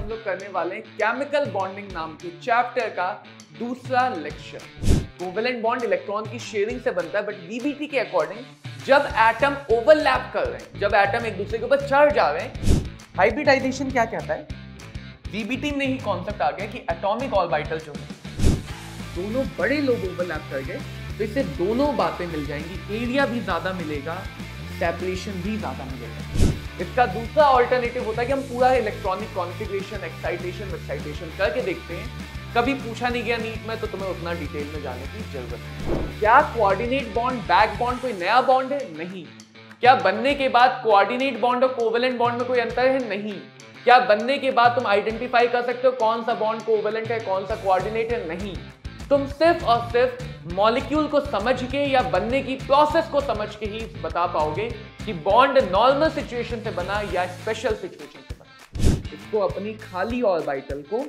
हम लोग करने वाले हैं केमिकल बॉन्डिंग नाम के चैप्टर का दूसरा लेक्चर। कोवेलेंट बॉन्ड इलेक्ट्रॉन की शेयरिंग से बनता है, बट वीबीटी के अकॉर्डिंग जब एटम ओवरलैप कर रहे हैं, जब एटम एक दूसरे के ऊपर चढ़ जा रहे हैं, हाइब्रिडाइजेशन क्या कहता है? वीबीटी में ही कॉन्सेप्ट आ गया कि एटॉमिक ऑर्बिटल जो है दोनों बड़े लोग ओवरलैप कर गए तो इससे दोनों बातें मिल जाएंगी, एरिया भी ज्यादा मिलेगा, सेपरेशन भी ज्यादा मिलेगा। इसका दूसरा ऑल्टरनेटिव होता है कि हम पूरा इलेक्ट्रॉनिक कॉन्फ़िगरेशन, एक्साइटेशन करके देखते हैं। कभी पूछा नहीं गया नीट में, तो तुम्हें उतना डिटेल में जाने की जरूरत है। क्या कोऑर्डिनेट बॉन्ड, बैक बॉन्ड कोई नया बॉन्ड है? नहीं। क्या बनने के बाद कोऑर्डिनेट बॉन्ड और कोवेलेंट बॉन्ड में कोई अंतर है? नहीं। क्या बनने के बाद तुम आइडेंटिफाई कर सकते हो कौन सा बॉन्ड कोवेलेंट है, कौन सा कोऑर्डिनेट है? नहीं। तुम सिर्फ और सिर्फ मॉलिक्यूल को समझ के या बनने की प्रोसेस को समझ के ही बता पाओगे कि बॉन्ड नॉर्मल सिचुएशन से बना या स्पेशल सिचुएशन से बना। इसको अपनी खाली ऑर्बिटल को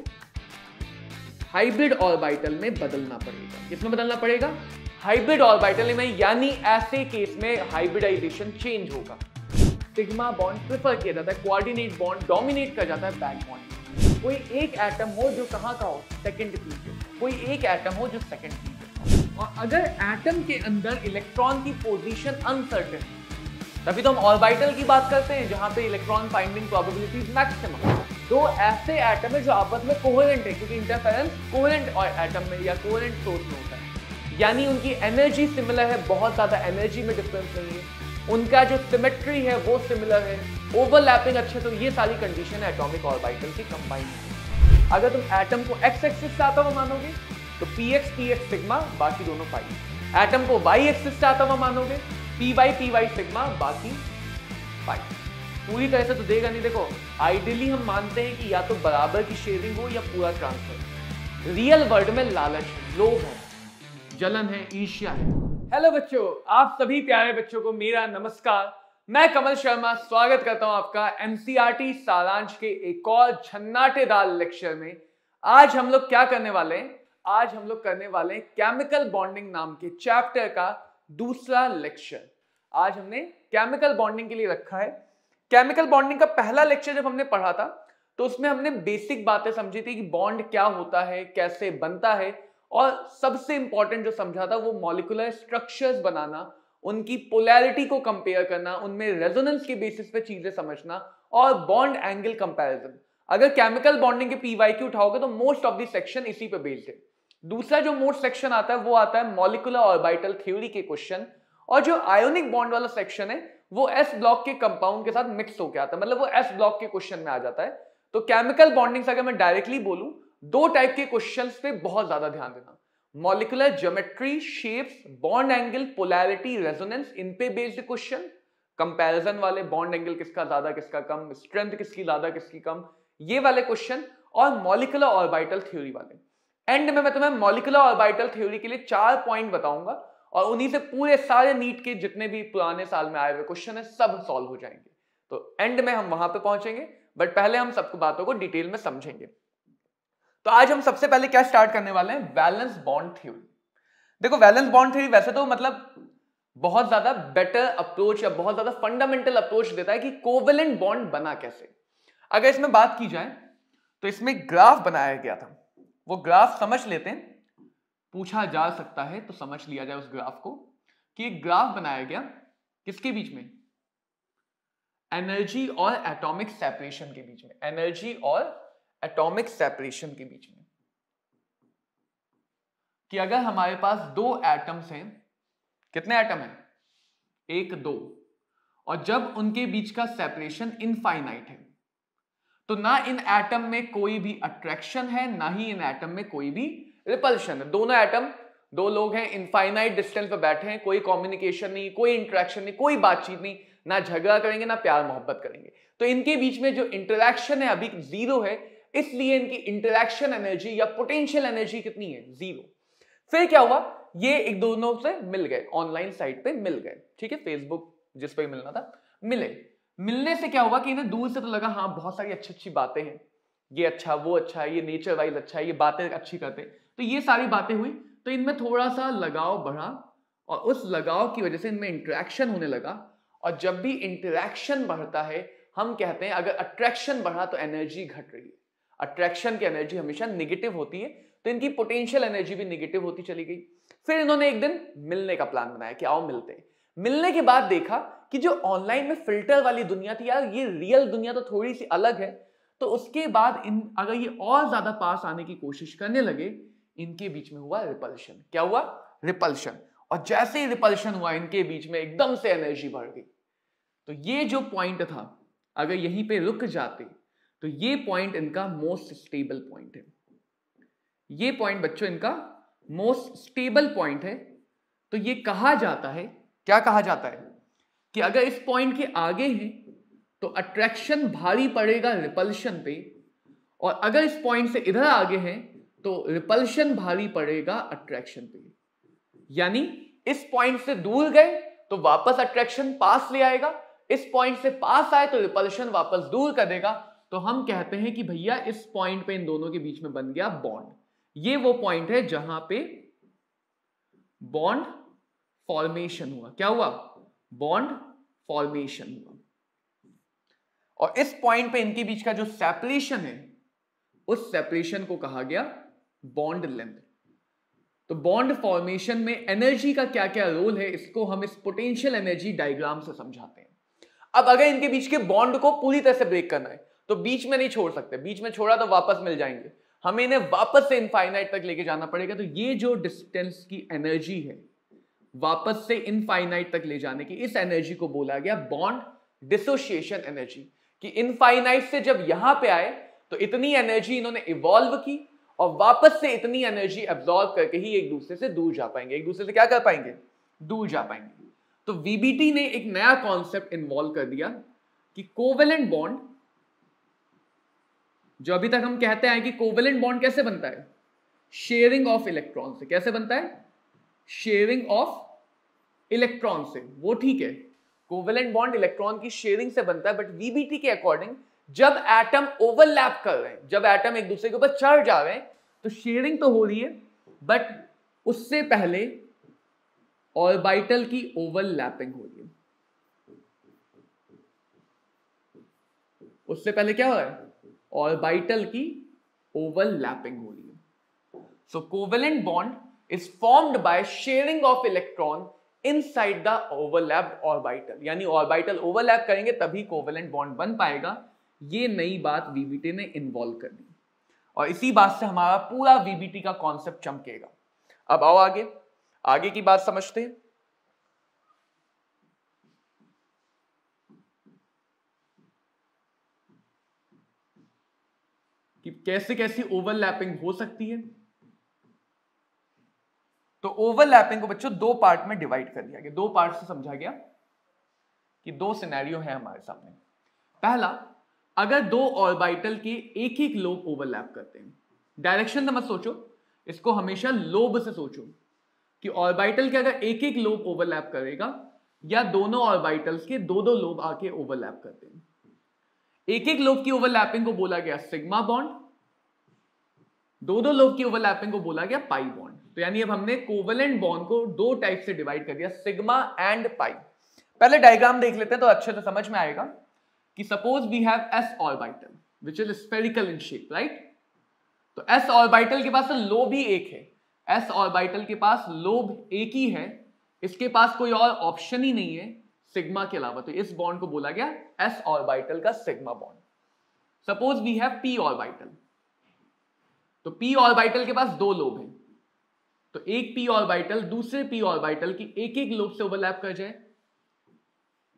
हाइब्रिड ऑर्बिटल में बदलना पड़ेगा। किसमें बदलना पड़ेगा? हाइब्रिड ऑर्बिटल में, यानी ऐसे केस में हाइब्रिडाइजेशन चेंज होगा। सिग्मा बॉन्ड प्रेफर किया जाता है, कोऑर्डिनेट बॉन्ड डोमिनेट कर जाता है बैक बॉन्ड। कोई एक एटम हो जो कहां का हो, सेकंड पी पे, कोई एक एटम हो जो सेकंड पी पे। और अगर एटम के अंदर इलेक्ट्रॉन की पोजीशन अनसर्टेन, तभी तो हम ऑर्बिटल की बात करते हैं जहां पे इलेक्ट्रॉन फाइंडिंग प्रोबेबिलिटीज मैक्सिमम। तो ऐसे एटम है जो आपस में कोवेलेंट है, क्योंकि इंटरफेरेंस कोवेलेंट और एटम में या कोवेलेंट सोर्स में होता है, यानी उनकी एनर्जी सिमिलर है, बहुत ज्यादा एनर्जी में डिफरेंस नहीं है, उनका जो सिमेट्री है वो सिमिलर है, ओवरलैपिंग अच्छे। तो ये सारी कंडीशन है एटॉमिक ऑर्बिटल की कंबाइन। अगर तुम एटम को एक्स एक्सिस से आता हुआ मानोगे तो px सिग्मा, बाकी दोनों पाई। एटम को y एक्सिस से आता हुआ मानोगे py सिग्मा, बाकी पाई। पूरी तरह से तो देगा नहीं। देखो, आइडियली हम मानते हैं कि या तो बराबर की शेयरिंग हो या पूरा ट्रांसफर। रियल वर्ल्ड में लालच है, लोभ है, जलन है, ईर्ष्या है। हेलो बच्चों, आप सभी प्यारे बच्चों को मेरा नमस्कार। मैं कमल शर्मा स्वागत करता हूं आपका एनसीईआरटी सारांश के एक और झन्नाटेदार लेक्चर में। आज हम लोग क्या करने वाले हैं? आज हम लोग करने वाले हैं केमिकल बॉन्डिंग नाम के चैप्टर का दूसरा लेक्चर। आज हमने केमिकल बॉन्डिंग के लिए रखा है। केमिकल बॉन्डिंग का पहला लेक्चर जब हमने पढ़ा था तो उसमें हमने बेसिक बातें समझी थी कि बॉन्ड क्या होता है, कैसे बनता है, और सबसे इंपॉर्टेंट जो समझा था वो मॉलिक्यूलर स्ट्रक्चर्स बनाना, उनकी पोलैरिटी को कंपेयर करना, उनमें रेजोनेंस के बेसिस पे चीजें समझना, और बॉन्ड एंगल कंपैरिजन। अगर केमिकल बॉन्डिंग के पीवाईक्यू उठाओगे तो मोस्ट ऑफ द सेक्शन इसी पे बेस्ड है। दूसरा जो मोस्ट सेक्शन आता है वो आता है मॉलिक्यूलर ऑर्बिटल थ्योरी के क्वेश्चन, और जो आयोनिक बॉन्ड वाला सेक्शन है वो एस ब्लॉक के कंपाउंड के साथ मिक्स होकर आता है, मतलब वो एस ब्लॉक के क्वेश्चन में आ जाता है। तो केमिकल बॉन्डिंग से अगर मैं डायरेक्टली बोलूं, दो टाइप के क्वेश्चंस पे बहुत ज्यादा ध्यान देना। Molecular geometry, shapes, bond angle, polarity, resonance, इन पे बेस्ड क्वेश्चन। कंपैरिजन वाले, बॉन्ड एंगल किसका ज्यादा किसका कम, स्ट्रेंथ किसकी ज्यादा किसकी कम, ये वाले क्वेश्चन। और मॉलिक्यूलर ऑर्बिटल थ्योरी वाले। एंड में मैं तुम्हें मॉलिक्यूलर ऑर्बिटल थ्योरी के लिए 4 पॉइंट बताऊंगा, और उन्हीं से पूरे सारे नीट के जितने भी पुराने साल में आए हुए क्वेश्चन है सब सॉल्व हो जाएंगे। तो एंड में हम वहां पे पहुंचेंगे, बट पहले हम सबको बातों को डिटेल में समझेंगे। तो आज हम सबसे पहले क्या स्टार्ट करने वाले हैं? Valence bond theory. देखो, वैलेंस बॉन्ड थ्योरी वैसे तो मतलब बहुत ज्यादा बेटर अप्रोच या बहुत ज्यादा फंडामेंटल अप्रोच देता है कि कोवेलेंट बॉन्ड बना कैसे। अगर इसमें बात की जाए तो इसमें ग्राफ बनाया गया था, वो ग्राफ समझ लेते हैं। पूछा जा सकता है तो समझ लिया जाए उस ग्राफ को कि एक ग्राफ बनाया गया किसके बीच में? एनर्जी और एटॉमिक सेपरेशन के बीच में। एनर्जी और एटॉमिक सेपरेशन के बीच में, कि अगर हमारे पास 2 एटम्स हैं, कितने एटम हैं? 1 2, और जब उनके बीच का सेपरेशन इनफाइनाइट है तो ना इन एटम में कोई भी अट्रैक्शन है, ना ही इन एटम में कोई भी रिपल्शन है। दोनों एटम, 2 लोग हैं, इनफाइनाइट डिस्टेंस पे बैठे हैं, कोई कम्युनिकेशन नहीं, कोई इंटरेक्शन नहीं, कोई बातचीत नहीं, ना झगड़ा करेंगे ना प्यार मोहब्बत करेंगे। तो इनके बीच में जो इंटरेक्शन है अभी 0 है, इसलिए इनकी इंटरेक्शन एनर्जी या पोटेंशियल एनर्जी कितनी है? 0। फिर क्या हुआ? ये एक दोनों से मिल गए, ऑनलाइन साइट पे मिल गए, ठीक है, फेसबुक जिस पे मिलना था मिले। मिलने से क्या हुआ कि इन्हें दूर से तो लगा हाँ बहुत सारी अच्छी अच्छी बातें हैं, ये अच्छा वो अच्छा है, ये नेचर वाइज अच्छा है, ये बातें अच्छी करते हैं, तो ये सारी बातें हुई, तो इनमें थोड़ा सा लगाव बढ़ा, और उस लगाव की वजह से इनमें इंटरेक्शन होने लगा। और जब भी इंटरेक्शन बढ़ता है, हम कहते हैं अगर अट्रैक्शन बढ़ा तो एनर्जी घट रही है, अट्रैक्शन की एनर्जी हमेशा नेगेटिव होती है, तो इनकी पोटेंशियल एनर्जी भी नेगेटिव होती चली गई। फिर इन्होंने एक दिन मिलने का प्लान बनाया कि आओ मिलते हैं। मिलने के बाद देखा कि जो ऑनलाइन में फिल्टर वाली दुनिया थी यार, ये रियल दुनिया तो थोड़ी सी अलग है। तो उसके बाद अगर ये और ज्यादा पास आने की कोशिश करने लगे, इनके बीच में हुआ रिपल्शन। क्या हुआ? रिपल्शन। और जैसे ही रिपल्शन हुआ, इनके बीच में एकदम से एनर्जी बढ़ गई। तो ये जो पॉइंट था, अगर यहीं पे रुक जाते तो ये पॉइंट इनका मोस्ट स्टेबल पॉइंट है। ये पॉइंट बच्चों इनका मोस्ट स्टेबल पॉइंट है। तो ये कहा जाता है, क्या कहा जाता है, कि अगर इस पॉइंट के आगे हैं तो अट्रैक्शन भारी पड़ेगा रिपल्शन पे, और अगर इस पॉइंट से इधर आगे हैं तो रिपल्शन भारी पड़ेगा अट्रैक्शन पे। यानी इस पॉइंट से दूर गए तो वापस अट्रैक्शन पास ले आएगा, इस पॉइंट से पास आए तो रिपल्शन वापस दूर कर देगा। तो हम कहते हैं कि भैया इस पॉइंट पे इन दोनों के बीच में बन गया बॉन्ड। ये वो पॉइंट है जहां पे बॉन्ड फॉर्मेशन हुआ। क्या हुआ? बॉन्ड फॉर्मेशन हुआ। और इस पॉइंट पे इनके बीच का जो सेपरेशन है, उस सेपरेशन को कहा गया बॉन्ड लेंथ। तो बॉन्ड फॉर्मेशन में एनर्जी का क्या क्या रोल है, इसको हम इस पोटेंशियल एनर्जी डायग्राम से समझाते हैं। अब अगर इनके बीच के बॉन्ड को पूरी तरह से ब्रेक करना है तो बीच में नहीं छोड़ सकते, बीच में छोड़ा तो वापस मिल जाएंगे, हमें इन्हें वापस से इनफाइनाइट तक लेके जाना पड़ेगा। तो ये जो डिस्टेंस की एनर्जी है वापस से इनफाइनाइट तक ले जाने की, इस एनर्जी को बोला गया बॉन्ड डिसोसिएशन एनर्जी। कि इनफाइनाइट से जब यहां पे आए तो इतनी एनर्जी इन्होंने इवॉल्व की और वापस से इतनी एनर्जी एब्जॉर्ब करके ही एक दूसरे से दूर जा पाएंगे। एक दूसरे से क्या कर पाएंगे? दूर जा पाएंगे। तो वीबीटी ने एक नया कॉन्सेप्ट इन्वॉल्व कर दिया कि कोवेलेंट बॉन्ड, जो अभी तक हम कहते हैं कि कोवेलेंट बॉन्ड कैसे बनता है? शेयरिंग ऑफ इलेक्ट्रॉन से। कैसे बनता है? शेयरिंग ऑफ इलेक्ट्रॉन से। वो ठीक है, कोवेलेंट बॉन्ड इलेक्ट्रॉन की शेयरिंग से बनता है, बट वीबीटी के अकॉर्डिंग जब एटम ओवरलैप कर रहे हैं, जब एटम एक दूसरे के ऊपर चढ़ जा रहे हैं, तो शेयरिंग तो हो रही है, बट उससे पहले ऑर्बिटल की ओवरलैपिंग हो रही है। उससे पहले क्या हो रहा है? ऑर्बिटल की ओवरलैपिंग हो रही है। So covalent bond is formed by sharing of electron inside the overlapped orbital. यानी ऑर्बिटल ओवरलैप करेंगे तभी कोवेलेंट बॉन्ड बन पाएगा। ये नई बात वीबीटी ने इन्वॉल्व कर दी और इसी बात से हमारा पूरा वीबीटी का कॉन्सेप्ट चमकेगा। अब आओ आगे की बात समझते हैं। कि कैसे कैसी ओवरलैपिंग हो सकती है। तो ओवरलैपिंग को बच्चों दो पार्ट में डिवाइड कर दिया गया, दो पार्ट से समझा गया कि दो सिनेरियो है हमारे सामने। पहला, अगर दो ऑर्बिटल के एक एक लोब ओवरलैप करते हैं, डायरेक्शन से मत सोचो, इसको हमेशा लोब से सोचो कि ऑर्बिटल के अगर एक एक लोब ओवरलैप करेगा या दोनों ऑर्बिटल्स के दो दो लोब आके ओवरलैप करते हैं। एक एक लोब की ओवरलैपिंग को बोला गया सिग्मा बॉन्ड, दो दो लोब की ओवरलैपिंग को बोला गया पाई बॉन्ड। तो यानी अब हमने कोवेलेंट बॉन्ड को दो टाइप से डिवाइड कर दिया, सिग्मा एंड पाई। पहले डायग्राम देख लेते हैं तो अच्छे से समझ में आएगा कि suppose we have S orbital which is spherical in shape, right. तो एस ऑर्बिटल के पास लोब ही एक है, एस ऑर्बिटल के पास लोब एक ही है, इसके पास कोई और ऑप्शन ही नहीं है सिग्मा के अलावा। तो इस बॉन्ड को बोला गया एस ऑर्बिटल का sigma bond. Suppose we have P orbital, तो पी ऑर्बिटल के पास दो लोब हैं, तो एक पी ऑर्बिटल दूसरे पी ऑर्बिटल की एक एक लोब से ओवरलैप कर जाए।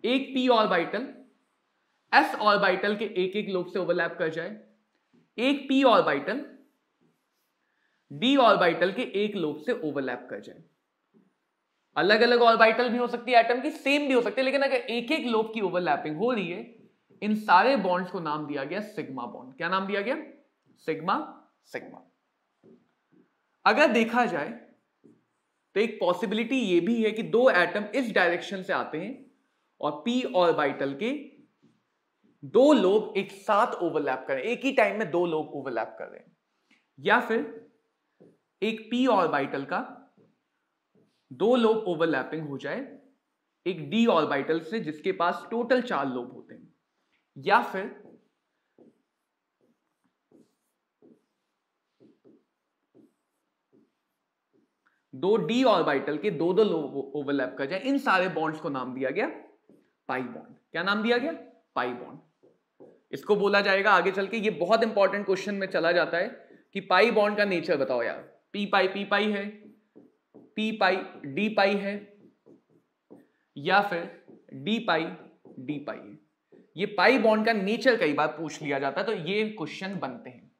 एक पी ऑर्बिटल एस ऑर्बिटल के एक एक लोब से ओवरलैप कर जाए। एक पी ऑर्बिटल डी ऑर्बिटल के एक लोब से ओवरलैप कर जाए। अलग अलग ऑर्बिटल भी हो सकती है एटम की, सेम भी हो सकती है, लेकिन अगर एक एक लोब की ओवरलैपिंग हो रही है, इन सारे बॉन्ड्स को नाम दिया गया सिग्मा बॉन्ड। क्या नाम दिया गया? Sigma sigma. अगर देखा जाए तो एक पॉसिबिलिटी ये भी है कि दो एटम इस डायरेक्शन से आते हैं और पी ऑर्बिटल के दो लोब एक साथ ओवरलैप करें, एक ही टाइम में दो लोब ओवरलैप कर रहे हैं, या फिर एक पी ऑर्बिटल का दो लोब ओवरलैपिंग हो जाए एक डी ऑर्बिटल से जिसके पास टोटल 4 लोब होते हैं, या फिर दो डी ऑर्बिटल के दो दो लोग ओवरलैप कर जाए, इन सारे बॉन्ड्स को नाम दिया गया पाई बॉन्ड। क्या नाम दिया गया? Pi bond. इसको बोला जाएगा आगे चल के, ये बहुत इंपॉर्टेंट क्वेश्चन में चला जाता है कि पाई बॉन्ड का नेचर बताओ यार। पी पाई है, पी पाई डी पाई है, या फिर डी पाई है। ये पाई बॉन्ड का नेचर कई बार पूछ लिया जाता है, तो ये क्वेश्चन बनते हैं।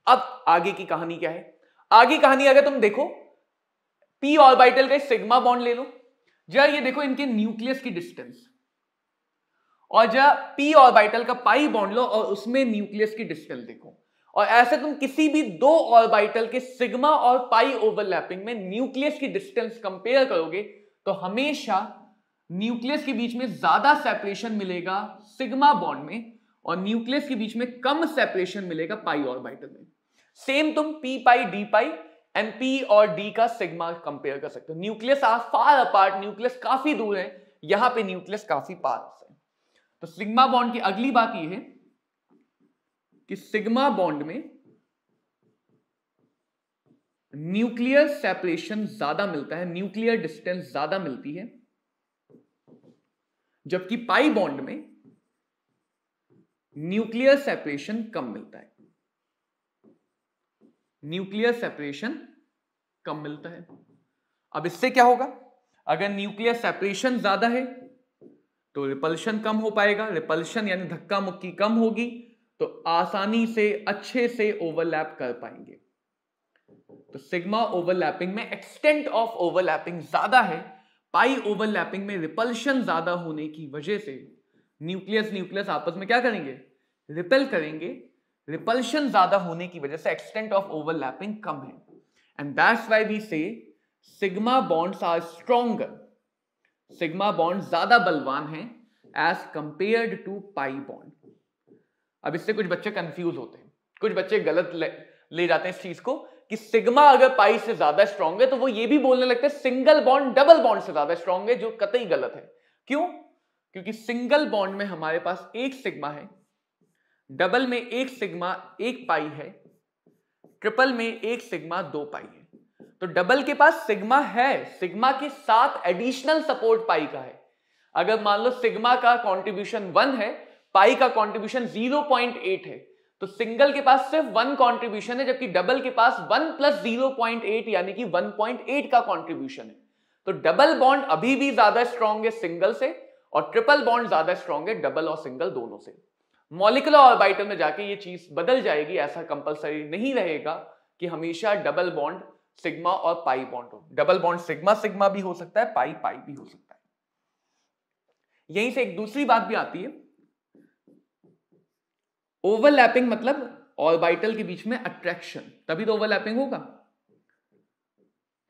अब आगे की कहानी क्या है? आगे कहानी अगर तुम देखो, पी ऑर्बिटल का सिग्मा बॉन्ड ले लो जरा, ये देखो इनके न्यूक्लियस की डिस्टेंस, और जरा पी ऑर्बिटल का पाई बॉन्ड लो और उसमें न्यूक्लियस की डिस्टेंस देखो, और ऐसे तुम किसी भी दो ऑर्बिटल के सिग्मा और पाई ओवरलैपिंग में न्यूक्लियस की डिस्टेंस कंपेयर करोगे तो हमेशा न्यूक्लियस के बीच में ज्यादा सेपरेशन मिलेगा सिग्मा बॉन्ड में, और न्यूक्लियस के बीच में कम सेपरेशन मिलेगा पाई ऑर्बिटल में। सेम तुम P pi D pi and P और डी का सिग्मा कंपेयर कर सकते हो। Nucleus are far apart, nucleus काफी दूर है, यहां पे न्यूक्लियस काफी पास है। तो सिग्मा बॉन्ड की अगली बात यह है कि सिग्मा बॉन्ड में न्यूक्लियर सेपरेशन ज्यादा मिलता है, न्यूक्लियर डिस्टेंस ज्यादा मिलती है, जबकि पाई बॉन्ड में न्यूक्लियर सेपरेशन कम मिलता है। न्यूक्लियर सेपरेशन कम मिलता है। अब इससे क्या होगा? अगर न्यूक्लियर सेपरेशन ज्यादा है तो रिपल्शन कम हो पाएगा, रिपल्शन यानी धक्का मुक्की कम होगी, तो आसानी से अच्छे से ओवरलैप कर पाएंगे। तो सिग्मा ओवरलैपिंग में एक्सटेंट ऑफ ओवरलैपिंग ज्यादा है, पाई ओवरलैपिंग में रिपल्शन ज्यादा होने की वजह से न्यूक्लियस आपस में क्या करेंगे? रिपेल करेंगे। रिपल्शन ज्यादा होने की वजह से एक्सटेंट ऑफ ओवरलैपिंग कम है, and that's why we say sigma bonds are stronger. Sigma bond ज्यादा बलवान है as compared to pi bond. अब इससे कुछ बच्चे कंफ्यूज होते हैं, कुछ बच्चे गलत ले जाते हैं इस चीज को कि सिग्मा अगर पाई से ज्यादा स्ट्रॉन्ग है तो वो ये भी बोलने लगते हैं सिंगल बॉन्ड डबल बॉन्ड से ज्यादा स्ट्रॉन्ग है, जो कतई गलत है। क्यों? क्योंकि सिंगल बॉन्ड में हमारे पास एक सिग्मा है, डबल में एक सिग्मा एक पाई है, ट्रिपल में एक सिग्मा दो पाई है। तो डबल के पास सिग्मा है, सिग्मा के साथ एडिशनल सपोर्ट पाई का है। अगर मान लो सिग्मा का कंट्रीब्यूशन 1 है, पाई का कंट्रीब्यूशन 0.8 है, तो सिंगल के पास सिर्फ 1 कंट्रीब्यूशन है, जबकि डबल के पास 1 + 0.8 यानी कि 1.8 का कंट्रीब्यूशन है। तो डबल बॉन्ड अभी भी ज्यादा स्ट्रॉन्ग है सिंगल से, और ट्रिपल बॉन्ड ज्यादा स्ट्रॉन्ग है डबल और सिंगल दोनों से। मॉलिक्यूलर ऑर्बिटल में जाके ये चीज बदल जाएगी, ऐसा कंपलसरी नहीं रहेगा कि हमेशा डबल बॉन्ड सिग्मा और पाई बॉन्ड हो। डबल बॉन्ड सिग्मा सिग्मा भी हो सकता है, पाई पाई भी हो सकता है। यहीं से एक दूसरी बात भी आती है, ओवरलैपिंग मतलब ऑर्बिटल के बीच में अट्रैक्शन, तभी तो ओवरलैपिंग होगा।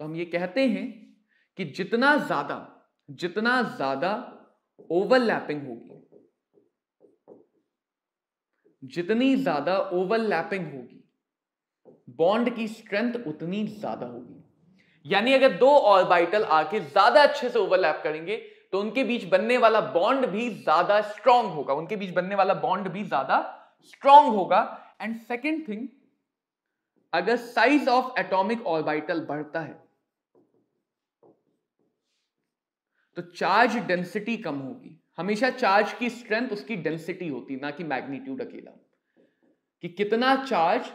तो हम ये कहते हैं कि जितना ज्यादा ओवरलैपिंग होगी, जितनी ज्यादा ओवरलैपिंग होगी, बॉन्ड की स्ट्रेंथ उतनी ज्यादा होगी। यानी अगर दो ऑर्बिटल आके ज्यादा अच्छे से ओवरलैप करेंगे तो उनके बीच बनने वाला बॉन्ड भी ज्यादा स्ट्रॉन्ग होगा, उनके बीच बनने वाला बॉन्ड भी ज्यादा स्ट्रॉन्ग होगा। एंड सेकेंड थिंग, अगर साइज ऑफ एटॉमिक ऑर्बिटल बढ़ता है तो चार्ज डेंसिटी कम होगी। हमेशा चार्ज की स्ट्रेंथ उसकी डेंसिटी होती, ना कि मैग्नीट्यूड अकेला, कि कितना चार्ज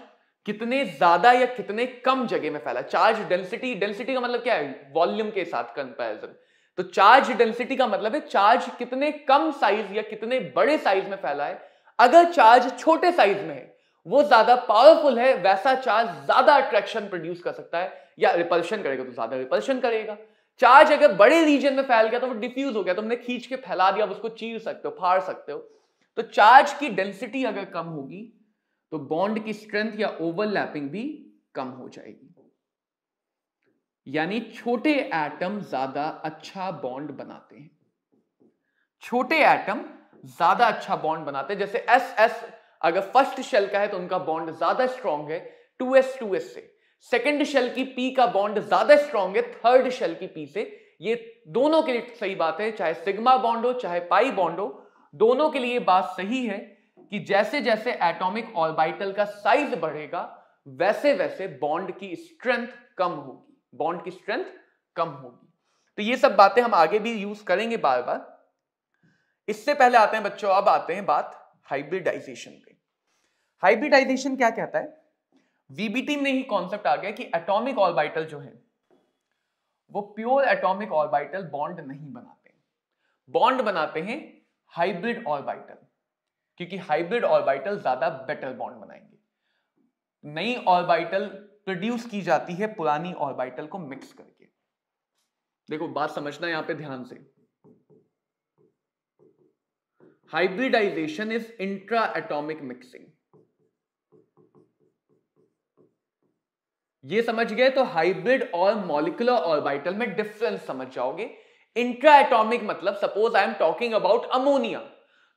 कितने ज्यादा या कितने कम जगह में फैला। चार्ज डेंसिटी का मतलब क्या है? वॉल्यूम के साथ कंपैरिजन। तो चार्ज डेंसिटी का मतलब है चार्ज कितने कम साइज या कितने बड़े साइज में फैला है। अगर चार्ज छोटे साइज में है, वो ज्यादा पावरफुल है, वैसा चार्ज ज्यादा अट्रैक्शन प्रोड्यूस कर सकता है, या रिपल्शन करेगा तो ज्यादा रिपल्शन करेगा। चार्ज अगर बड़े रीजन में फैल गया तो वो डिफ्यूज हो गया, तुमने खींच के फैला दिया, उसको चीर सकते हो, फाड़ सकते हो। तो चार्ज की डेंसिटी अगर कम होगी तो बॉन्ड की स्ट्रेंथ या ओवरलैपिंग भी कम हो जाएगी। यानी छोटे एटम ज्यादा अच्छा बॉन्ड बनाते हैं, छोटे एटम ज्यादा अच्छा बॉन्ड बनाते हैं। जैसे SS अगर फर्स्ट शेल का है तो उनका बॉन्ड ज्यादा स्ट्रॉन्ग है 2s से, सेकेंड शेल की P का बॉन्ड ज्यादा स्ट्रॉन्ग है थर्ड शेल की P से। ये दोनों के लिए सही बात है, चाहे सिग्मा बॉन्ड हो चाहे पाई बॉन्ड हो, दोनों के लिए बात सही है कि जैसे जैसे एटॉमिक ऑर्बिटल का साइज बढ़ेगा वैसे वैसे बॉन्ड की स्ट्रेंथ कम होगी। बॉन्ड की स्ट्रेंथ कम होगी। तो ये सब बातें हम आगे भी यूज करेंगे बार बार। इससे पहले आते हैं बच्चों, अब आते हैं बात हाइब्रिडाइजेशन पे। हाइब्रिडाइजेशन क्या कहता है? वीबीटी में ही कॉन्सेप्ट आ गया कि एटॉमिक ऑर्बिटल जो है वो प्योर एटॉमिक ऑर्बिटल बॉन्ड नहीं बनाते, बॉन्ड बनाते हैं हाइब्रिड ऑर्बिटल, क्योंकि हाइब्रिड ऑर्बिटल ज्यादा बेटर बॉन्ड बनाएंगे। नई ऑर्बिटल प्रोड्यूस की जाती है पुरानी ऑर्बिटल को मिक्स करके। देखो बात समझना यहां पे ध्यान से, hybridization is intra atomic mixing. ये समझ गए तो हाइब्रिड और मॉलिक्यूलर ऑर्बिटल में डिफरेंस समझ जाओगे। इंट्रा एटॉमिक मतलब suppose I am talking about ammonia,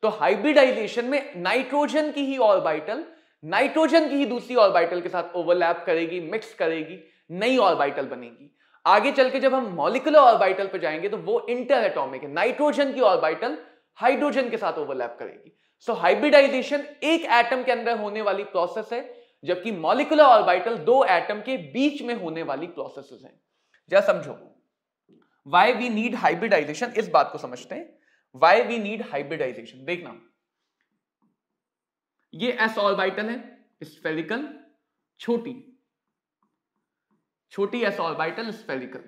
तो हाइब्रिडाइजेशन में नाइट्रोजन की ही ऑर्बिटल नाइट्रोजन की ही दूसरी ऑर्बिटल के साथ ओवरलैप करेगी, मिक्स करेगी, नई ऑर्बिटल बनेगी। आगे चल के जब हम मॉलिक्यूलर ऑर्बिटल पर जाएंगे तो वो इंटर एटॉमिक है, नाइट्रोजन की ऑर्बिटल हाइड्रोजन के साथ ओवरलैप करेगी। सो हाइब्रिडाइजेशन एक एटम के अंदर होने वाली प्रोसेस है, जबकि मॉलिक्यूलर ऑर्बिटल दो एटम के बीच में होने वाली प्रोसेसेस हैं। जरा समझो व्हाई वी नीड हाइब्रिडाइजेशन, इस बात को समझते हैं। व्हाई वी नीड हाइब्रिडाइजेशन, देखना ये एस ऑर्बिटल है स्फेरिकल, छोटी एस ऑर्बिटल स्फेरिकल,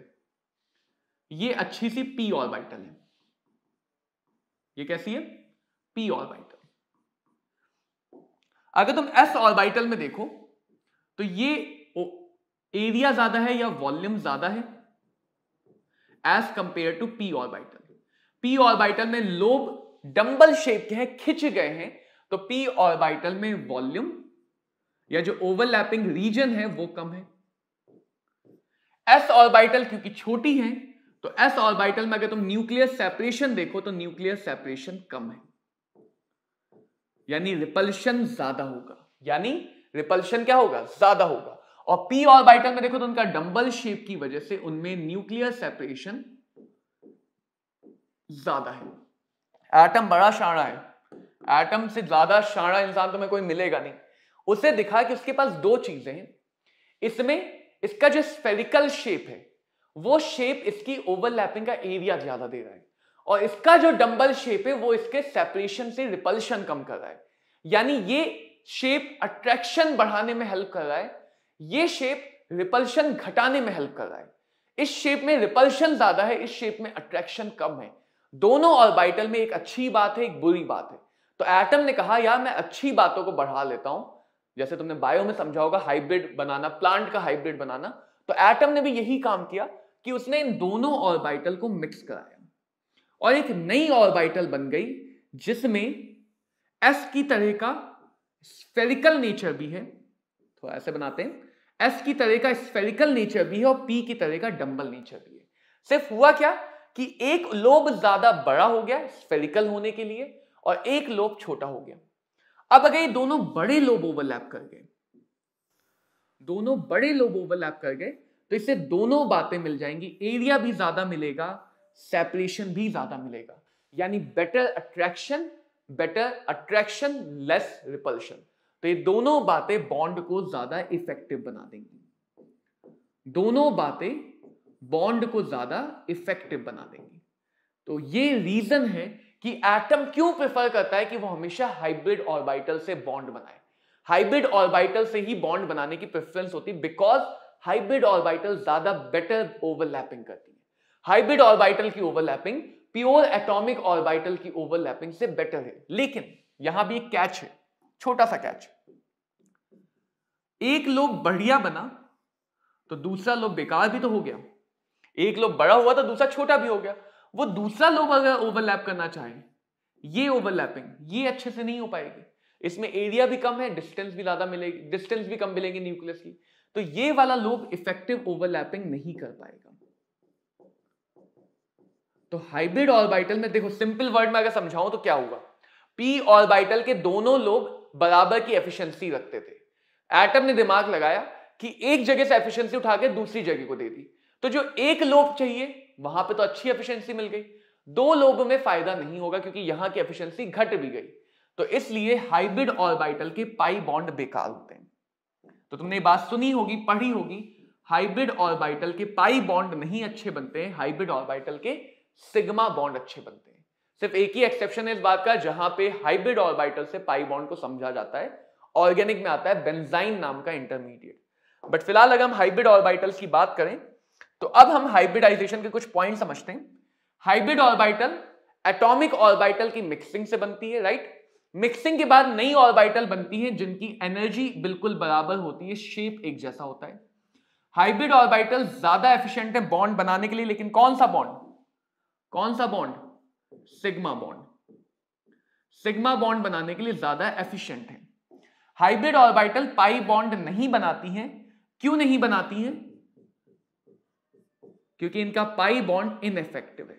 ये अच्छी सी पी ऑर्बिटल है। ये कैसी है? P orbital. अगर तुम एस ऑर्बिटल में देखो तो ये एरिया ज्यादा है या वॉल्यूम ज्यादा है as compare to P orbital. P orbital में लोब डंबल शेप के हैं, खिंच गए हैं, तो पी ऑर्बिटल में वॉल्यूम या जो ओवरलैपिंग रीजन है वो कम है। एस ऑर्बिटल क्योंकि छोटी है तो एस ऑर्बिटल में अगर तुम न्यूक्लियर सेपरेशन देखो तो न्यूक्लियर सेपरेशन कम है, यानी रिपल्शन ज्यादा होगा, यानी रिपल्शन क्या होगा? ज्यादा होगा। और पी ऑर्बिटल में देखो तो उनका डंबल शेप की वजह से उनमें न्यूक्लियर सेपरेशन ज्यादा है। एटम बड़ा शाणा है, एटम से ज्यादा शाणा इंसान तुम्हें कोई मिलेगा नहीं। उसे दिखा कि उसके पास दो चीजें हैं, इसमें इसका जो स्फेरिकल शेप है वो शेप इसकी ओवरलैपिंग का एरिया ज्यादा दे रहा है, और इसका जो डंबल शेप है वो इसके सेपरेशन से रिपल्शन कम कर रहा है। यानी ये शेप अट्रैक्शन बढ़ाने में हेल्प कर रहा है, ये शेप रिपल्शन घटाने में हेल्प कर रहा है। इस शेप में रिपल्शन ज्यादा है, इस शेप में अट्रैक्शन कम है। दोनों ऑर्बिटल में एक अच्छी बात है, एक बुरी बात है। तो एटम ने कहा यार मैं अच्छी बातों को बढ़ा लेता हूं, जैसे तुमने बायो में समझा होगा हाइब्रिड बनाना, प्लांट का हाइब्रिड बनाना, तो एटम ने भी यही काम किया कि उसने इन दोनों ऑर्बिटल को मिक्स कराया और एक नई ऑर्बिटल बन गई जिसमें एस की तरह का स्फेरिकल नेचर भी है। तो ऐसे बनाते हैं, एस की तरह का स्फेरिकल नेचर भी है और पी की तरह का डंबल नेचर भी है। सिर्फ हुआ क्या कि एक लोब ज्यादा बड़ा हो गया स्फेरिकल होने के लिए और एक लोब छोटा हो गया। अब अगर ये दोनों बड़े लोब ओवरलैप कर गए, दोनों बड़े लोब ओवरलैप कर गए तो इससे दोनों बातें मिल जाएंगी, एरिया भी ज्यादा मिलेगा, सेपरेशन भी ज्यादा मिलेगा, यानी बेटर अट्रैक्शन लेस रिपल्शन। तो ये दोनों बातें बॉन्ड को ज्यादा इफेक्टिव बना देंगी, दोनों बातें बॉन्ड को ज्यादा इफेक्टिव बना देंगी। तो ये रीजन है कि एटम क्यों प्रेफर करता है कि वो हमेशा हाइब्रिड ऑर्बिटल से बॉन्ड बनाए। हाइब्रिड ऑर्बिटल से ही बॉन्ड बनाने की प्रेफरेंस होती है, बिकॉज हाइब्रिड ऑर्बिटल ज्यादा बेटर ओवरलैपिंग करती है। हाइब्रिड ऑर्बिटल की ओवरलैपिंग प्योर एटॉमिक ऑर्बिटल की ओवरलैपिंग से बेटर है। लेकिन यहां भी एक कैच है, छोटा सा कैच। एक लोब बढ़िया बना तो दूसरा लोब बेकार भी तो हो गया। एक लोब बड़ा हुआ तो दूसरा छोटा भी हो गया। वो दूसरा लोब अगर ओवरलैप करना चाहे, ये ओवरलैपिंग ये अच्छे से नहीं हो पाएगी, इसमें एरिया भी कम है, डिस्टेंस भी ज्यादा मिलेगी, डिस्टेंस भी कम मिलेगी न्यूक्लियस की, तो ये वाला लोब इफेक्टिव ओवरलैपिंग नहीं कर पाएगा। तो हाइब्रिड ऑर्बिटल में देखो, सिंपल वर्ड में अगर समझाऊं तो क्या होगा, पी ऑर्बिटल के दोनों लोब बराबर की एफिशिएंसी रखते थे। एटम ने दिमाग लगाया कि एक जगह से एफिशिएंसी उठा के दूसरी जगह को दे दी, तो जो एक लोब चाहिए वहां पे तो अच्छी एफिशिएंसी मिल गई, दो लोब में फायदा नहीं होगा क्योंकि यहां की एफिशिएंसी घट भी गई। तो इसलिए हाइब्रिड ऑर्बिटल के पाई बॉन्ड बेकार होते हैं। तो तुमने बात सुनी होगी, पढ़ी होगी, हाइब्रिड ऑर्बिटल के पाई बॉन्ड नहीं अच्छे बनते हैं, हाइब्रिड ऑर्बिटल के सिग्मा बॉन्ड अच्छे बनते हैं। सिर्फ एक ही एक्सेप्शन है इस बात का, जहां पे हाइब्रिड ऑर्बिटल से पाई बॉन्ड को समझा जाता है, ऑर्गेनिक में आता है बेंजाइन नाम का इंटरमीडिएट। बट फिलहाल अगर हम हाइब्रिड ऑर्बिटल्स की बात करें तो अब हम हाइब्रिडाइजेशन के कुछ पॉइंट समझते हैं। हाइब्रिड ऑर्बिटल एटॉमिक ऑर्बिटल की मिक्सिंग से बनती है, राइट। मिक्सिंग के बाद नई ऑर्बिटल बनती है जिनकी एनर्जी बिल्कुल बराबर होती है, शेप एक जैसा होता है। हाइब्रिड ऑर्बिटल ज्यादा एफिशिएंट है बॉन्ड बनाने के लिए, लेकिन कौन सा bond? Sigma bond. Sigma bond बनाने के लिए ज्यादा एफिशिएंट है। हाइब्रिड ऑर्बिटल पाई बॉन्ड नहीं बनाती हैं। क्यों नहीं बनाती हैं? क्योंकि इनका पाई बॉन्ड इनइफेक्टिव है।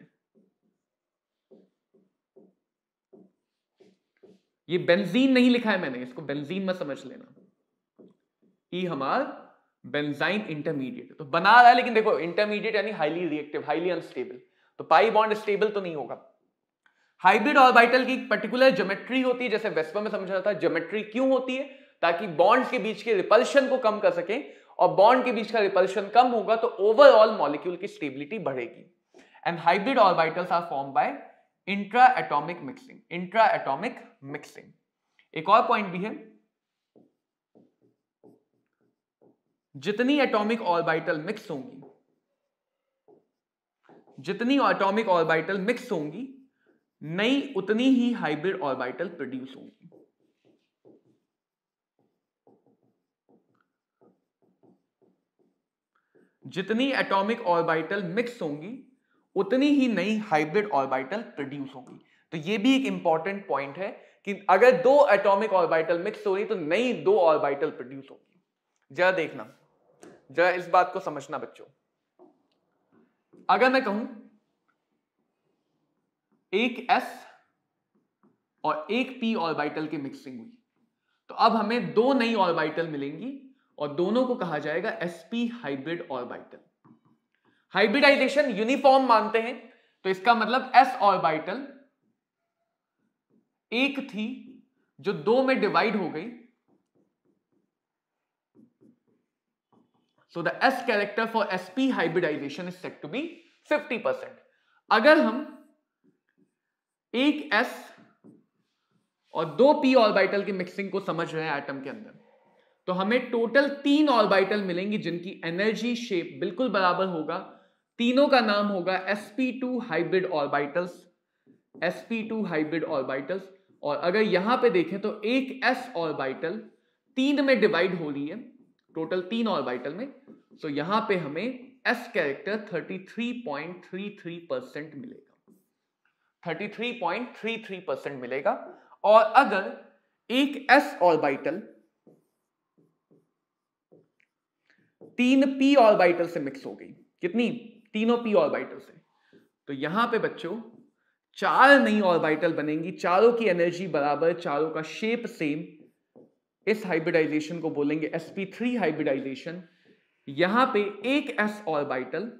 ये बेंजीन नहीं लिखा है मैंने, इसको बेंजीन मत समझ लेना। ई हमारा बेंजाइन इंटरमीडिएट तो बना रहा है, लेकिन देखो इंटरमीडिएट यानी हाईली रिएक्टिव, हाईली अनस्टेबल, तो पाई बॉन्ड स्टेबल तो नहीं होगा। हाइब्रिड ऑर्बिटल की पर्टिकुलर ज्योमेट्री होती है, जैसे वेस्पर में समझा था। ज्योमेट्री क्यों होती है? ताकि बॉन्ड्स के बीच के रिपल्शन को कम कर सके, और बॉन्ड के बीच का रिपल्शन कम होगा तो ओवरऑल मॉलिक्यूल की स्टेबिलिटी बढ़ेगी। And hybrid orbitals are form by intra atomic mixing. Intra atomic mixing. एक और पॉइंट भी है, जितनी एटॉमिक ऑर्बिटल मिक्स होंगी, जितनी एटॉमिक ऑर्बिटल मिक्स होंगी, नई उतनी ही हाइब्रिड ऑर्बिटल प्रोड्यूस होंगी। जितनी एटॉमिक ऑर्बिटल मिक्स होंगी उतनी ही नई हाइब्रिड ऑर्बिटल प्रोड्यूस होंगी। तो ये भी एक इंपॉर्टेंट पॉइंट है कि अगर दो एटॉमिक ऑर्बिटल मिक्स हो रही तो नई दो ऑर्बिटल प्रोड्यूस होंगी। जरा देखना, जरा इस बात को समझना बच्चों। अगर मैं कहूं एक s और एक p ऑर्बिटल की मिक्सिंग हुई, तो अब हमें दो नई ऑर्बिटल मिलेंगी और दोनों को कहा जाएगा sp hybrid orbital. Hybridization uniform मानते हैं, तो इसका मतलब s ऑर्बिटल एक थी जो दो में डिवाइड हो गई, so the s character for sp hybridization is said to be 50%। अगर हम एक s और दो p ऑर्बिटल की मिक्सिंग को समझ रहे हैं एटम के अंदर, तो हमें टोटल 3 ऑर्बिटल मिलेंगी जिनकी एनर्जी शेप बिल्कुल बराबर होगा। तीनों का नाम होगा sp2 hybrid orbitals, sp2 hybrid orbitals. और अगर यहां पे देखें तो एक s ऑर्बिटल 3 में डिवाइड हो रही है, टोटल 3 ऑर्बिटल में, तो यहां पे हमें s कैरेक्टर 33.33% मिलेगा, 33.33% मिलेगा। और अगर एक s ऑर्बिटल 3 p ऑर्बिटल से मिक्स हो गई, कितनी? तीनों p ऑर्बिटल से, तो यहां पे बच्चों 4 नई ऑर्बिटल बनेंगी, चारों की एनर्जी बराबर, चारों का शेप सेम। इस हाइब्रिडाइजेशन को बोलेंगे sp3 हाइब्रिडाइजेशन। यहां पे एक s ऑर्बिटल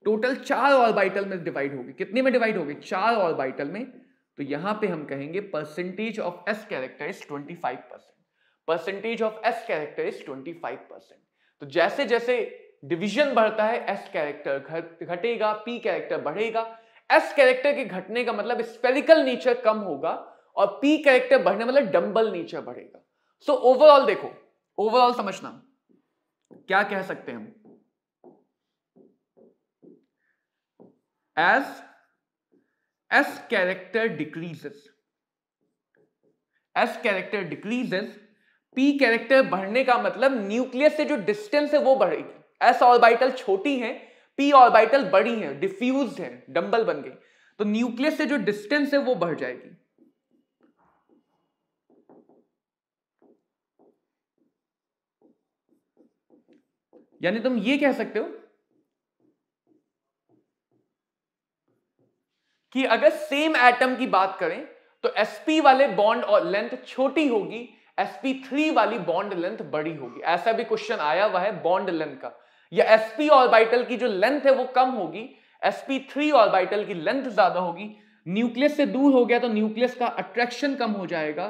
टोटल 4 ऑर्बिटल में डिवाइड होगी। कितने में डिवाइड होगी? 4 ऑर्बिटल में। तो यहां पे हम कहेंगे percentage of s character is 25%। Percentage of s character is 25%। तो जैसे जैसे डिवीजन बढ़ता है s कैरेक्टर घटेगा, p कैरेक्टर बढ़ेगा। s कैरेक्टर के घटने का मतलब स्फेरिकल नेचर कम होगा और p कैरेक्टर बढ़ने मतलब डंबल नेचर बढ़ेगा। सो ओवरऑल देखो, ओवरऑल समझना क्या कह सकते हैं हम, as s character decreases, s character decreases, p character बढ़ने का मतलब न्यूक्लियस से जो डिस्टेंस है वो बढ़ेगी। s ऑर्बिटल छोटी है, p ऑर्बिटल बड़ी है, डिफ्यूज्ड है, डंबल बन गई, तो न्यूक्लियस से जो डिस्टेंस है वो बढ़ जाएगी। यानी तुम ये कह सकते हो कि अगर सेम एटम की बात करें तो sp वाले बॉन्ड और लेंथ छोटी होगी, sp3 वाली बॉन्ड लेंथ बड़ी होगी। ऐसा भी क्वेश्चन आया हुआ है बॉन्ड लेंथ का, या sp ऑर्बिटल की जो लेंथ है वो कम होगी, sp3 ऑर्बिटल की लेंथ ज्यादा होगी। न्यूक्लियस से दूर हो गया तो न्यूक्लियस का अट्रैक्शन कम हो जाएगा,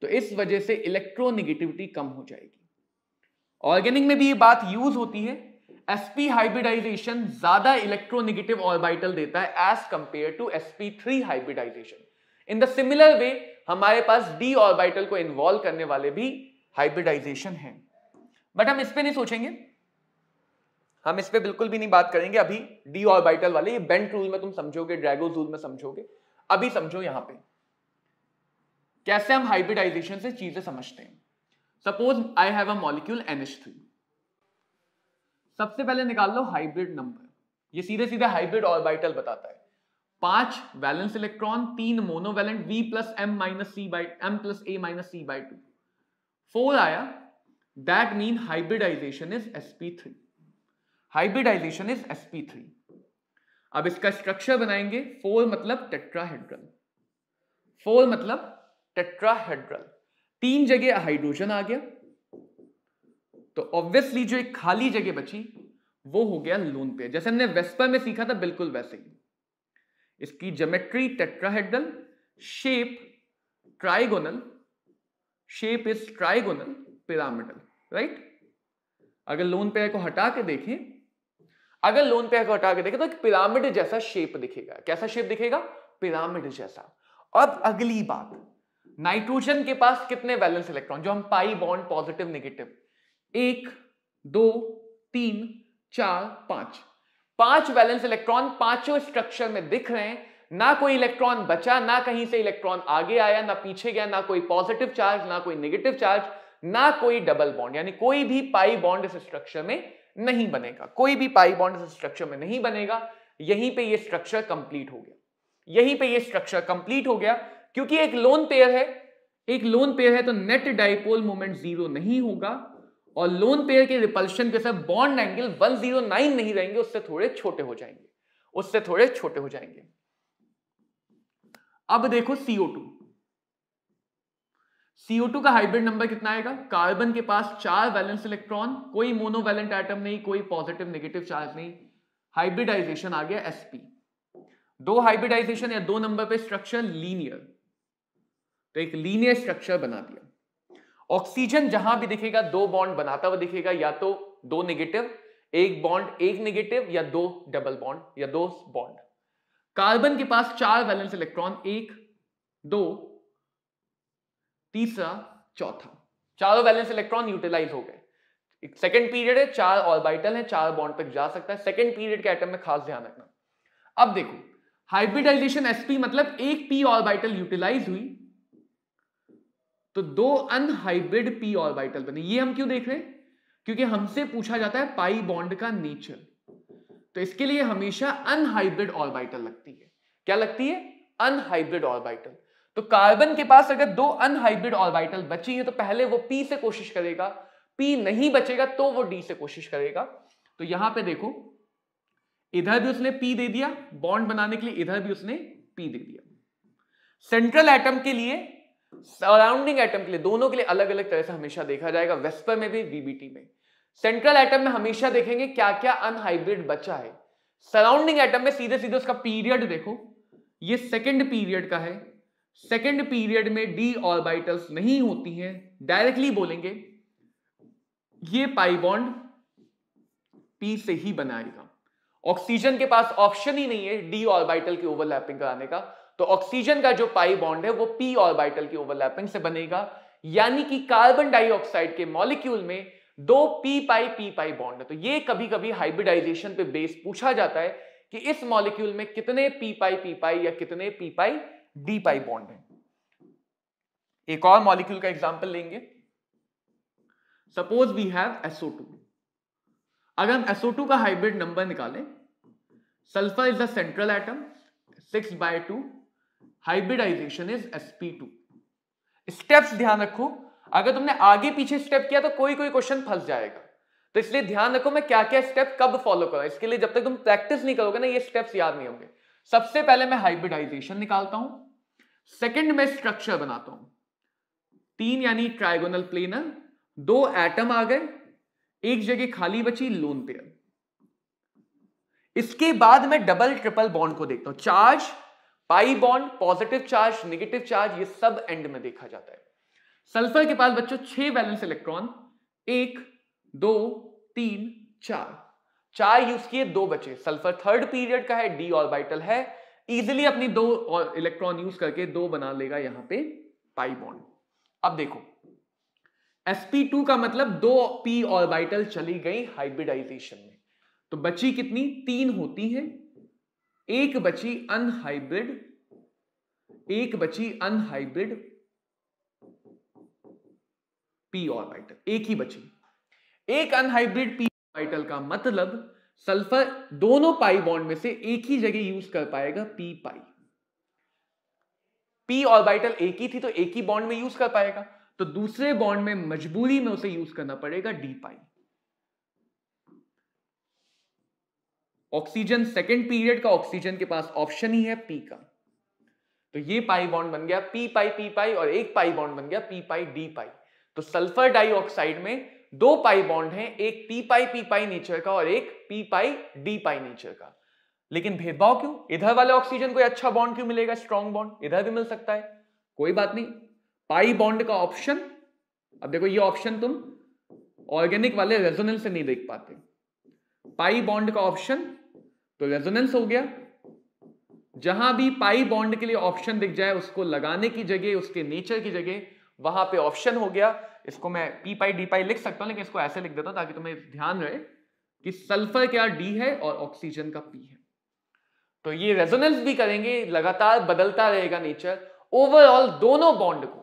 तो इस वजह से इलेक्ट्रोनेगेटिविटी कम हो जाएगी। ऑर्गेनिक में भी ये बात यूज होती है। sp हाइब्रिडाइजेशन ज्यादा इलेक्ट्रोनेगेटिव ऑर्बिटल देता है as compare to sp3 hybridization. In the similar way हमारे पास d ऑर्बिटल को इन्वॉल्व करने वाले भी हाइब्रिडाइजेशन है, बट हम इस पे नहीं सोचेंगे, हम इस पे बिल्कुल भी नहीं बात करेंगे अभी। d ऑर्बिटल वाले ये बेंट रूल में तुम समझोगे, ड्रैगोस रूल में समझोगे, अभी समझो यहां पे कैसे हम हाइब्रिडाइजेशन से चीजें समझते हैं। Suppose I have a molecule NH3, सबसे पहले निकाल लो हाइब्रिड नंबर। ये सीधे सीधे हाइब्रिड ऑर्बिटल बताता है। 5 valence electron, 3 monovalent, V plus M minus C by M plus A minus C by 2, 4 आया, that mean hybridization is sp3। Hybridization is sp3। अब इसका स्ट्रक्चर बनाएंगे। 4 मतलब टेट्राहेड्रल, 4 मतलब टेट्राहेड्रल, 3 जगह हाइड्रोजन आ गया, तो ऑब्वियसली जो एक खाली जगह बची वो हो गया लोन पेयर। जैसे हमने वेस्पर में सीखा था बिल्कुल वैसे ही। इसकी geometry tetrahedral, shape trigonal, shape is trigonal pyramidal, right. अगर लोन पेयर को हटा के देखें, अगर लोन पेयर को हटा के देखें तो एक पिरामिड जैसा शेप दिखेगा। कैसा शेप दिखेगा? पिरामिड जैसा। अब अगली बात, नाइट्रोजन के पास कितने वैलेंस इलेक्ट्रॉन, जो हम pi bond positive negative, 1 2 3 4 5, 5 valence electron पांचों स्ट्रक्चर में दिख रहे हैं। ना कोई इलेक्ट्रॉन बचा, ना कहीं से इलेक्ट्रॉन आगे आया, ना पीछे गया, ना कोई पॉजिटिव चार्ज, ना कोई नेगेटिव चार्ज, ना कोई डबल बॉन्ड, यानी कोई भी पाई बॉन्ड इस स्ट्रक्चर में नहीं बनेगा। कोई भी पाई बॉन्ड इस स्ट्रक्चर में नहीं बनेगा। यहीं पे ये स्ट्रक्चर कंप्लीट हो गया, यहीं पे ये स्ट्रक्चर कंप्लीट हो गया, क्योंकि एक लोन पेयर है, एक लोन पेयर है तो नेट डाइपोल मोमेंट 0 नहीं होगा, और लोन पेयर के रिपल्शन के साथ बॉन्ड एंगल 109 नहीं रहेंगे, उससे थोड़े छोटे हो जाएंगे, उससे थोड़े छोटे हो जाएंगे। अब देखो CO2, CO2 का हाइब्रिड नंबर कितना आएगा? कार्बन के पास 4 वैलेंस इलेक्ट्रॉन, कोई मोनोवैलेंट एटम नहीं, कोई पॉजिटिव नेगेटिव चार्ज नहीं, हाइब्रिडाइजेशन आ गया sp। 2 हाइब्रिडाइजेशन या 2 नंबर पे स्ट्रक्चर लीनियर, तो एक लीनियर स्ट्रक्चर बना दिया। ऑक्सीजन जहां भी दिखेगा 2 बॉन्ड बनाता हुआ दिखेगा, या तो 2 नेगेटिव, 1 बॉन्ड 1 नेगेटिव, या 2 डबल बॉन्ड या 2 बॉन्ड। कार्बन के पास 4 वैलेंस इलेक्ट्रॉन, 1 2 तीसरा चौथा, चारों वैलेंस इलेक्ट्रॉन यूटिलाइज हो गए। सेकेंड पीरियड है, 4 ऑर्बिटल है, 4 बॉन्ड तक जा सकता है। सेकेंड पीरियड के एटम में खास ध्यान रखना। अब देखो हाइब्रिडाइजेशन sp मतलब एक p ऑर्बिटल यूटिलाइज हुई तो 2 अनहाइब्रिड p ऑर्बिटल बने। ये हम क्यों देख रहे हैं? क्योंकि हमसे पूछा जाता है पाई बॉन्ड का नेचर, तो इसके लिए हमेशा अनहाइब्रिड ऑर्बिटल लगती है। क्या लगती है? Unhybrid orbital. तो कार्बन के पास अगर 2 अनहाइब्रिड ऑर्बिटल बची है तो पहले वो p से कोशिश करेगा, p नहीं बचेगा तो वो d से कोशिश करेगा। तो यहां पे देखो इधर भी उसने p दे दिया बॉन्ड बनाने के लिए, इधर भी उसने p दे दिया। सेंट्रल एटम के लिए, सराउंडिंग एटम के लिए, दोनों के लिए अलग अलग तरह से हमेशा देखा जाएगा, वेस्पर में भी VBT में। सेंट्रल एटम में हमेशा देखेंगे क्या क्या अनहाइब्रिड बचा है। सराउंडिंग एटम में सीधे सीधे उसका पीरियड देखो, ये सेकेंड पीरियड का है, सेकेंड पीरियड में d ऑर्बिटल्स नहीं होती हैं, डायरेक्टली बोलेंगे ये पाई बॉन्ड p से ही बनाएगा। ऑक्सीजन के पास ऑप्शन ही नहीं है d ऑर्बिटल की ओवरलैपिंग कराने का, तो ऑक्सीजन का जो पाई बॉन्ड है वो p ऑर्बिटल की ओवरलैपिंग से बनेगा। यानी कि कार्बन डाइऑक्साइड के मॉलिक्यूल में 2 p पाई बॉन्ड है। तो ये कभी कभी हाइब्रिडाइजेशन पे बेस पूछा जाता है कि इस मॉलिक्यूल में कितने p पाई या कितने p d पाई बॉन्ड है। एक और मॉलिक्यूल का एग्जांपल लेंगे। Suppose we have SO2। अगर हम SO2 का हाइब्रिड नंबर निकालें, sulphur is the central atom 6/2, hybridization is sp2। Steps ध्यान रखो, अगर तुमने आगे पीछे स्टेप किया तो कोई क्वेश्चन फंस जाएगा, तो इसलिए ध्यान रखो मैं क्या क्या स्टेप कब फॉलो करूं। इसके लिए जब तक तुम प्रैक्टिस नहीं करोगे ना, ये स्टेप्स याद नहीं होंगे। सबसे पहले मैं हाइब्रिडाइजेशन निकालता हूं, सेकंड में स्ट्रक्चर बनाता हूं, 3 यानी ट्राइगोनल प्लेनर, 2 एटम आ गए, एक जगह खाली बची लोन पेयर। इसके बाद मैं डबल ट्रिपल बॉन्ड को देखता हूं, charge, pi bond, positive charge, negative charge, ये सब एंड में देखा जाता है। सल्फर के पास बच्चों 6 वैलेंस इलेक्ट्रॉन, 1 2 3 4 यूज किए, 2 बचे। सल्फर थर्ड पीरियड का है, डी ऑर्बिटल है, इजिली अपनी 2 इलेक्ट्रॉन यूज करके 2 बना लेगा यहां पे पाई बॉन्ड। अब देखो sp2 का मतलब 2 p ऑर्बिटल चली गई हाइब्रिडाइजेशन में, तो बची कितनी? 3 होती है, एक बची अनहाइब्रिड, एक बची अनहाइब्रिड p ऑर्बिटल, एक ही बची। एक अनहाइब्रिड p ऑर्बिटल का मतलब सल्फर दोनों पाई बॉन्ड में से एक ही जगह यूज कर पाएगा p पाई। p ऑर्बिटल एक ही थी तो एक ही बॉन्ड में यूज कर पाएगा, तो दूसरे बॉन्ड में मजबूरी में उसे यूज करना पड़ेगा d पाई। ऑक्सीजन सेकेंड पीरियड का ऑक्सीजन के पास ऑप्शन ही है p का, तो ये पाई बॉन्ड बन गया p पाई और एक पाई बॉन्ड बन गया p पाई d पाई। तो सल्फर डाइऑक्साइड में 2 पाई बॉन्ड हैं, एक p पाई नेचर का और एक p पाई d पाई नेचर का। लेकिन भेदभाव क्यों? इधर वाले ऑक्सीजन को अच्छा बॉन्ड क्यों मिलेगा, स्ट्रॉन्ग बॉन्ड, इधर भी मिल सकता है, कोई बात नहीं। पाई बॉन्ड का ऑप्शन, अब देखो ये ऑप्शन तुम ऑर्गेनिक वाले रेजोनेंस से नहीं देख पाते। पाई बॉन्ड का ऑप्शन तो रेजोनेंस हो गया, जहां भी पाई बॉन्ड के लिए ऑप्शन दिख जाए उसको लगाने की जगह, उसके नेचर की जगह वहां पे ऑप्शन हो गया। इसको मैं p पाई d पाई लिख सकता हूं, लेकिन इसको ऐसे लिख देता हूं ताकि तुम्हें ध्यान रहे कि सल्फर क्या d है और ऑक्सीजन का p है। तो ये रेजोनेंस भी करेंगे, लगातार बदलता रहेगा नेचर। ओवरऑल दोनों बॉन्ड को,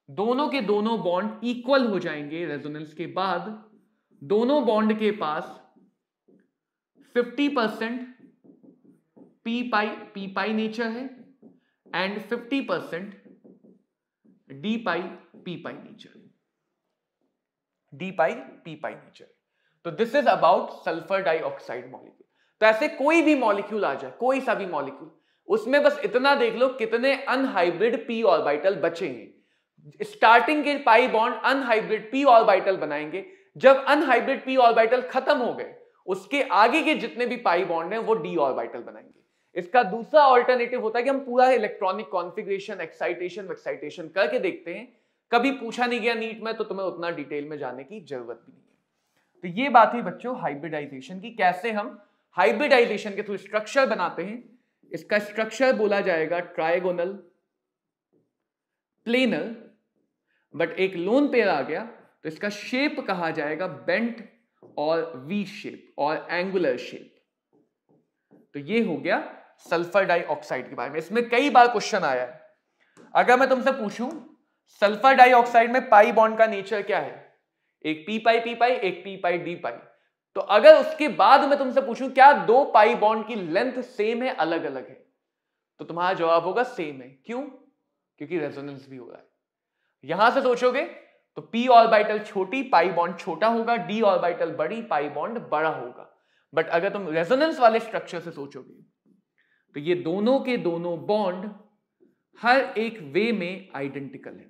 दोनों के दोनों बॉन्ड इक्वल हो जाएंगे रेजोनेंस के बाद। दोनों बॉन्ड के पास 50% p पाई नेचर है and 50% d pi p pi nature, d pi p pi nature. तो this is about sulphur dioxide molecule. तो ऐसे कोई भी मॉलिक्यूल आ जाए, कोई सा भी मॉलिक्यूल, उसमें बस इतना देख लो कितने अनहाइब्रिड p ऑर्बिटल बचे हैं। स्टार्टिंग के pi bond unhybrid p orbital बनाएंगे, जब अनहाइब्रिड p ऑर्बिटल खत्म हो गए उसके आगे के जितने भी पाई बॉन्ड हैं वो d ऑर्बिटल बनाएंगे। इसका दूसरा ऑल्टरनेटिव होता है कि हम पूरा इलेक्ट्रॉनिक कॉन्फ़िगरेशन, एक्साइटेशन करके देखते हैं। कभी पूछा नहीं गया नीट में, तो तुम्हें उतना डिटेल में जाने की जरूरत भी नहीं है। तो ये बात हुई बच्चों हाइब्रिडाइजेशन की, कैसे हम हाइब्रिडाइजेशन के थ्रू स्ट्रक्चर बनाते हैं। इसका स्ट्रक्चर बोला जाएगा ट्राइगोनल, प्लेनर, बट एक लोन पेयर आ गया तो इसका शेप कहा जाएगा बेंट और वी शेप और एंगुलर शेप। तो ये हो गया सल्फर डाइऑक्साइड के बारे में। इसमें कई बार क्वेश्चन आया है। अगर मैं तुमसे पूछूं सल्फर डाइऑक्साइड में पाई बॉन्ड का नेचर क्या है, एक p पाई एक p पाई d पाई, तो अगर उसके बाद मैं तुमसे पूछूं क्या 2 पाई बॉन्ड की लेंथ सेम है अलग अलग है, तो तुम्हारा जवाब होगा सेम है। क्यों? क्योंकि रेजोनेंस भी हो रहा है। यहां से सोचोगे तो p ऑर्बिटल छोटी, पाई बॉन्ड छोटा होगा, d ऑर्बिटल बड़ी, पाई बॉन्ड बड़ा होगा। बट अगर तुम रेजोनेंस वाले स्ट्रक्चर से सोचोगे तो ये दोनों के दोनों बॉन्ड हर एक वे में आइडेंटिकल है,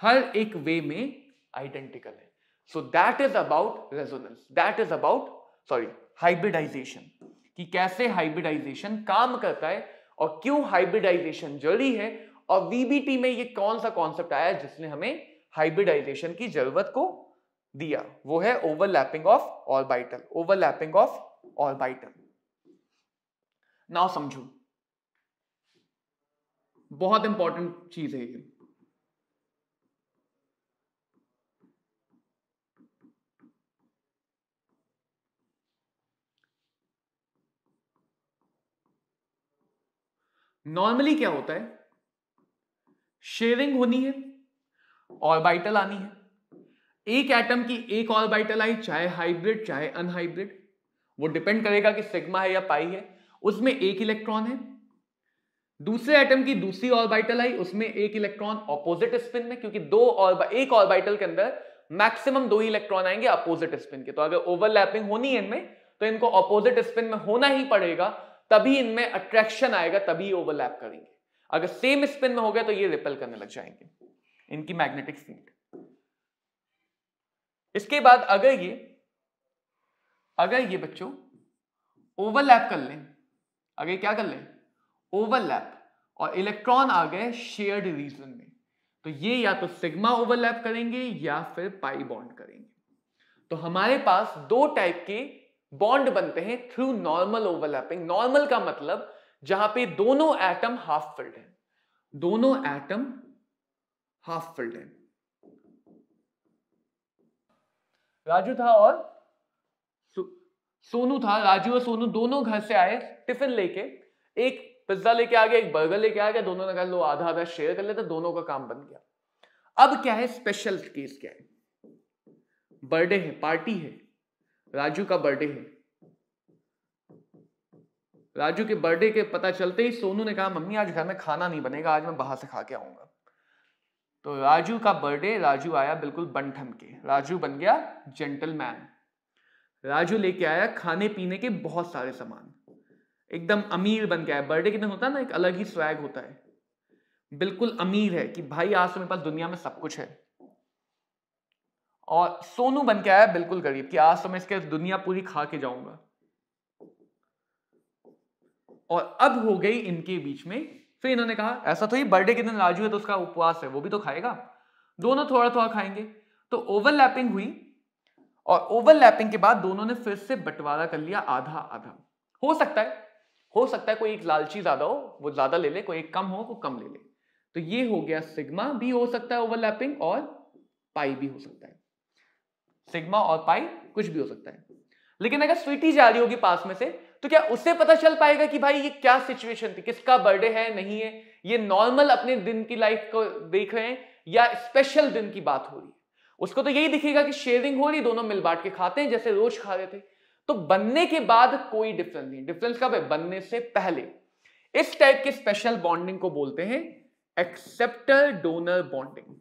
हर एक वे में आइडेंटिकल है। So that is about resonance, that is about hybridization, कि कैसे हाइब्रिडाइजेशन काम करता है और क्यों हाइब्रिडाइजेशन जरूरी है। और वीबीटी में ये कौन सा कॉन्सेप्ट आया जिसने हमें हाइब्रिडाइजेशन की जरूरत को दिया, वो है overlapping of orbital, overlapping of orbital. Now समझो, बहुत इंपॉर्टेंट चीज है ये। नॉर्मली क्या होता है, शेयरिंग होनी है, ऑर्बिटल आनी है, एक एटम की एक ऑर्बिटल आई, चाहे हाइब्रिड चाहे अनहाइब्रिड, वो डिपेंड करेगा कि सिग्मा है या पाई है, उसमें एक इलेक्ट्रॉन है। दूसरे एटम की दूसरी ऑर्बिटल आई, उसमें एक इलेक्ट्रॉन ऑपोजिट स्पिन में, क्योंकि एक ऑर्बिटल के अंदर मैक्सिमम 2 इलेक्ट्रॉन आएंगे अपोजिट स्पिन के। तो अगर ओवरलैपिंग होनी है इनमें तो इनको ऑपोजिट स्पिन में होना ही पड़ेगा, तभी इनमें अट्रैक्शन आएगा, तभी ओवरलैप करेंगे। अगर सेम स्पिन में हो गया तो ये रिपेल करने लग जाएंगे, इनकी मैग्नेटिक फील्ड। इसके बाद अगर ये बच्चों ओवरलैप कर लें, अगर क्या कर लें ओवरलैप, और इलेक्ट्रॉन आ गए शेयर्ड रीजन में, तो ये या तो सिग्मा ओवरलैप करेंगे या फिर पाई बॉन्ड करेंगे। तो हमारे पास दो टाइप के बॉन्ड बनते हैं थ्रू नॉर्मल ओवरलैपिंग। नॉर्मल का मतलब जहां पे दोनों एटम हाफ फिल्ड हैं, दोनों एटम हाफ फिल्ड हैं। राजू था और सोनू था, राजू और सोनू दोनों घर से आए टिफिन लेके, एक पिज्जा लेके आ गया, एक बर्गर लेके आ गया, दोनों ने कहा लो आधा आधा शेयर कर लेते, दोनों का काम बन गया। अब क्या है, स्पेशल केस क्या है, बर्थडे है, पार्टी है, राजू का बर्थडे है। राजू के बर्थडे के पता चलते ही सोनू ने कहा मम्मी आज घर में खाना नहीं बनेगा, आज मैं बाहर से खा के आऊंगा। तो राजू का बर्थडे, राजू आया बिल्कुल बन ठन के, राजू बन गया जेंटलमैन। राजू लेके आया खाने पीने के बहुत सारे सामान, एकदम अमीर बन गया है। बर्थडे के दिन होता है ना एक अलग ही स्वैग होता है, बिल्कुल अमीर है कि भाई आज तो मेरे पास दुनिया में सब कुछ है। और सोनू बन के आया बिल्कुल गरीब कि आज तो मैं इसके दुनिया पूरी खा के जाऊंगा। और अब हो गई इनके बीच में, फिर इन्होंने कहा ऐसा तो ही बर्थडे के दिन राजू है तो उसका उपवास है, वो भी तो खाएगा, दोनों थोड़ा थोड़ा खाएंगे। तो ओवरलैपिंग हुई और ओवरलैपिंग के बाद दोनों ने फिर से बंटवारा कर लिया आधा आधा। हो सकता है कोई एक लालची ज्यादा हो वो ज्यादा ले ले, कोई एक कम हो वो कम ले ले। तो ये हो गया सिग्मा भी हो सकता है ओवरलैपिंग, और पाई भी हो सकता है। सिग्मा और पाई कुछ भी हो सकता है। लेकिन अगर स्वीटी जा रही होगी पास में से तो क्या उसे पता चल पाएगा कि भाई ये क्या सिचुएशन थी, किसका बर्थडे है नहीं है, ये नॉर्मल अपने दिन की लाइफ को देख रहे हैं या स्पेशल दिन की बात हो रही है? उसको तो यही दिखेगा कि शेयरिंग हो रही, दोनों मिल बांट के खाते हैं जैसे रोज खा रहे थे। तो बनने के बाद कोई डिफरेंस नहीं। डिफरेंस कब है? बनने से पहले। इस टाइप के स्पेशल बॉन्डिंग को बोलते हैं एक्सेप्टर डोनर बॉन्डिंग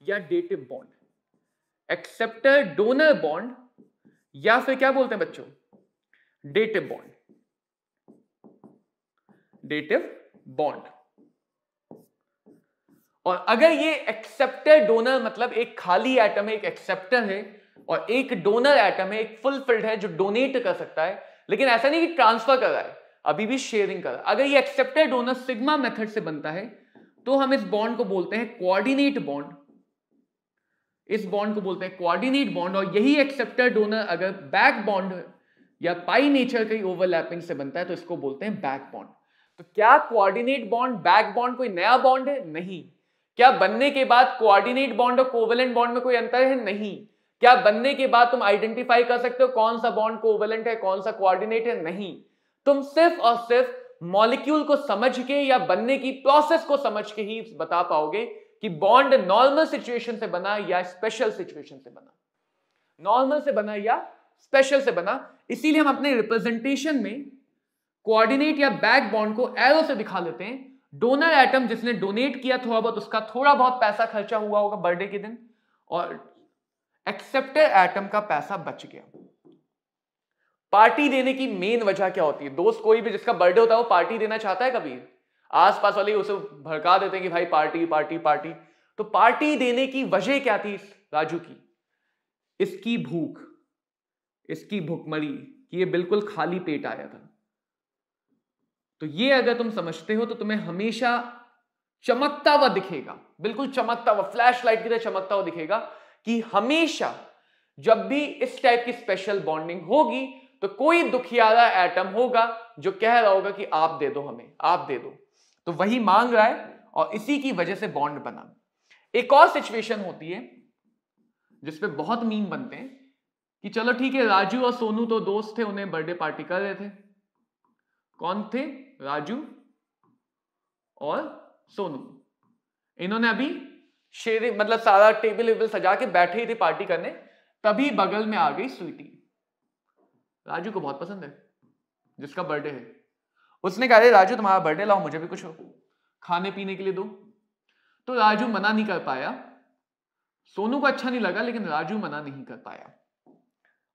या dative bond. Acceptor donor bond या फिर क्या बोलते हैं बच्चों, डेटिव बॉन्ड। Dative bond. और अगर ये एक्सेप्टर डोनर मतलब एक खाली एटम है, एक एक्सेप्टर है, और एक डोनर एटम है, एक फुलफिल्ड है जो डोनेट कर सकता है, लेकिन ऐसा नहीं कि ट्रांसफर कर रहा है, अभी भी शेयरिंग कर रहा है। अगर ये एक्सेप्टर डोनर सिग्मा मेथड से बनता है तो हम इस बॉन्ड को बोलते हैं कोऑर्डिनेट बॉन्ड। इस बॉन्ड को बोलते हैं कोऑर्डिनेट बॉन्ड। और यही एक्सेप्टर डोनर अगर बैक बॉन्ड या पाई नेचर की ओवरलैपिंग से बनता है तो इसको बोलते हैं बैक बॉन्ड। तो क्या कोऑर्डिनेट बॉन्ड बैक बॉन्ड कोई नया बॉन्ड है? नहीं। क्या बनने के बाद कोऑर्डिनेट बॉन्ड और कोवेलेंट बॉन्ड में कोई अंतर है? नहीं। क्या बनने के बाद तुम आइडेंटिफाई कर सकते हो कौन सा बॉन्ड कोवेलेंट है, कौन सा कोऑर्डिनेट है? नहीं। तुम सिर्फ और सिर्फ मॉलिक्यूल को समझ के या बनने की प्रोसेस को समझ के ही बता पाओगे कि बॉन्ड नॉर्मल सिचुएशन से बना या स्पेशल सिचुएशन से बना, नॉर्मल से बना या स्पेशल से बना। इसीलिए हम अपने रिप्रेजेंटेशन में कोऑर्डिनेट या बैक बॉन्ड को एरो से दिखा लेते हैं। डोनर एटम जिसने डोनेट किया थोड़ा बहुत, उसका थोड़ा बहुत पैसा खर्चा हुआ होगा बर्थडे के दिन, और एक्सेप्टर एटम का पैसा बच गया। पार्टी देने की मेन वजह क्या होती है? दोस्त कोई भी जिसका बर्थडे होता है वो पार्टी देना चाहता है कभी? आसपास वाले उसे भड़का देते हैं कि भाई पार्टी पार्टी पार्टी। तो पार्टी देने की वजह क्या थी राजू की? इसकी भूख, इसकी भूखमरी, कि ये बिल्कुल खाली पेट आया था। तो ये अगर तुम समझते हो तो तुम्हें हमेशा चमकता हुआ दिखेगा, बिल्कुल चमकता हुआ, फ्लैश लाइट की तरह चमकता हुआ दिखेगा कि हमेशा जब भी इस टाइप की स्पेशल बॉन्डिंग होगी तो कोई दुखियारा एटम होगा जो कह रहा होगा कि आप दे दो हमें, आप दे दो। तो वही मांग रहा है और इसी की वजह से बॉन्ड बना। एक और सिचुएशन होती है जिसपे बहुत मीम बनते हैं कि चलो ठीक है, राजू और सोनू तो दोस्त थे, उन्हें बर्थडे पार्टी कर रहे थे। कौन थे? राजू और सोनू। इन्होंने अभी शेयरिंग मतलब सारा टेबल वेबल सजा के बैठे ही थे पार्टी करने, तभी बगल में आ गई स्वीटी। राजू को बहुत पसंद है जिसका बर्थडे है। उसने कहा अरे राजू तुम्हारा बर्थडे, लाओ मुझे भी कुछ खाने पीने के लिए दो। तो राजू मना नहीं कर पाया। सोनू को अच्छा नहीं लगा लेकिन राजू मना नहीं कर पाया,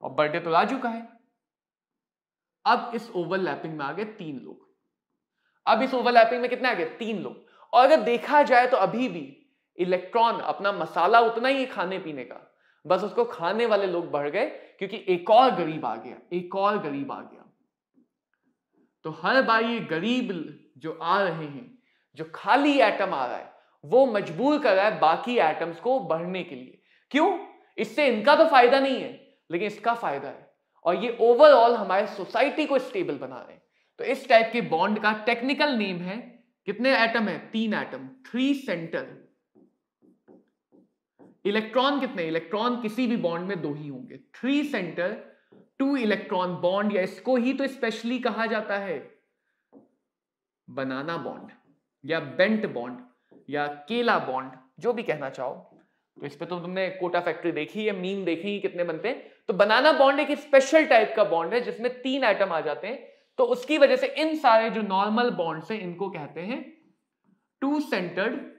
और बर्थडे तो राजू का है। अब इस ओवरलैपिंग में आ गए 3 लोग। अब इस ओवरलैपिंग में कितने आ गए? 3 लोग। और अगर देखा जाए तो अभी भी इलेक्ट्रॉन अपना मसाला उतना ही है खाने पीने का, बस उसको खाने वाले लोग बढ़ गए क्योंकि एक और गरीब आ गया, एक और गरीब आ गया। तो हर बार ये गरीब जो आ रहे हैं, जो खाली एटम आ रहा है, वो मजबूर कर रहा है बाकी एटम्स को बढ़ने के लिए। क्यों? इससे इनका तो फायदा नहीं है लेकिन इसका फायदा है, और ये ओवरऑल हमारे सोसाइटी को स्टेबल बना रहे हैं। तो इस टाइप के बॉन्ड का टेक्निकल नेम है, कितने एटम है? 3 एटम, 3 सेंटर। इलेक्ट्रॉन कितने? इलेक्ट्रॉन किसी भी बॉन्ड में 2 ही होंगे। 3 सेंटर 2 इलेक्ट्रॉन बॉन्ड, या इसको ही तो स्पेशली कहा जाता है बनाना बॉन्ड या बेंट बॉन्ड या केला बॉन्ड, जो भी कहना चाहो। तो इस पे तो तुमने कोटा फैक्ट्री देखी है, मीम देखी है, कितने बनते हैं। तो बनाना बॉन्ड एक स्पेशल टाइप का बॉन्ड है जिसमें 3 एटम आ जाते हैं। तो उसकी वजह से इन सारे जो नॉर्मल बॉन्ड्स हैं इनको कहते हैं to centred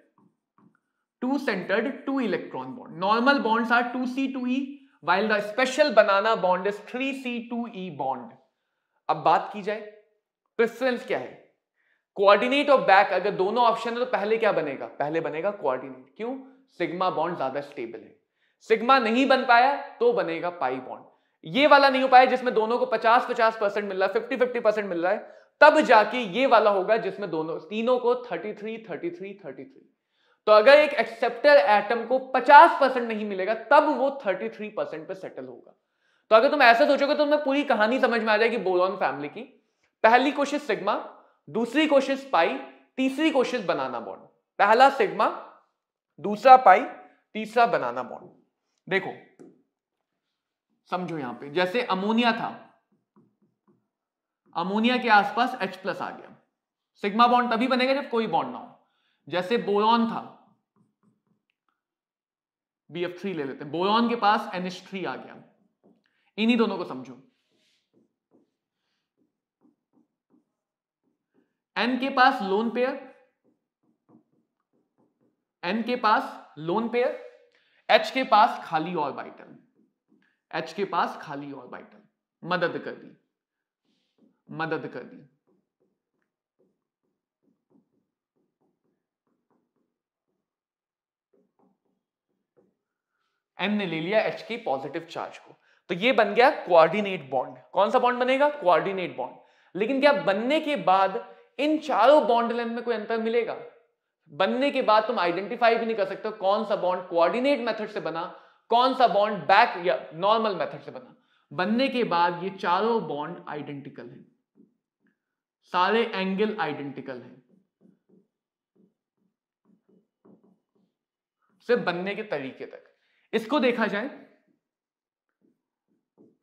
2 electron bond. Normal bonds are 2C2E while the special banana bond is 3C2E bond. अब बात की जाए प्रेफरेंस क्या है? कोऑर्डिनेट और बैक, अगर दोनों ऑप्शन है तो पहले क्या बनेगा? पहले बनेगा कोऑर्डिनेट। क्यों? सिग्मा बॉन्ड ज्यादा स्टेबल है। सिग्मा नहीं बन पाया तो बनेगा पाई बॉन्ड। ये वाला नहीं हो पाया जिसमें दोनों को 50-50% मिल रहा है, 50-50% मिल रहा है, तब जाके ये वाला होगा जिसमें दोनों तीनों को 33-33-33। तो अगर एक एक्सेप्टर एटम को 50% नहीं मिलेगा तब वो 33% पे सेटल होगा। तो अगर तुम ऐसा सोचोगे तो तुम्हें पूरी कहानी समझ में आ जाएगी बोरॉन फैमिली की। पहली कोशिश सिग्मा, दूसरी कोशिश पाई, तीसरी कोशिश बनाना बॉन्ड। पहला सिग्मा, दूसरा पाई, तीसरा बनाना बॉन्ड। देखो समझो, यहां पे जैसे अमोनिया था, अमोनिया के आसपास H+ आ गया, सिग्मा बॉन्ड तभी बनेगा जब कोई बॉन्ड ना हो। जैसे बोरॉन था, BF3 ले लेते हैं, बोरॉन के पास NH3 आ गया। इन्हीं दोनों को समझो, N के पास लोन पेयर, N के पास लोन पेयर, H के पास खाली ऑर्बिटल, H के पास खाली ऑर्बिटल, मदद कर दी, मदद कर दी। N ने ले लिया H की पॉजिटिव चार्ज को, तो ये बन गया कोऑर्डिनेट बॉन्ड। कौन सा बॉन्ड बनेगा? Coordinate bond. लेकिन क्या बनने के बाद इन चारों बॉन्ड लेंथ में कोई अंतर मिलेगा? बनने के बाद तुम आइडेंटिफाई भी नहीं कर सकते कौन सा बॉन्ड कोऑर्डिनेट मेथड से बना, कौन सा बॉन्ड बैक या नॉर्मल मेथड से बना। बनने के बाद ये चारों बॉन्ड आइडेंटिकल हैं, सारे एंगल आइडेंटिकल हैं, सिर्फ बनने के तरीके तक। इसको देखा जाए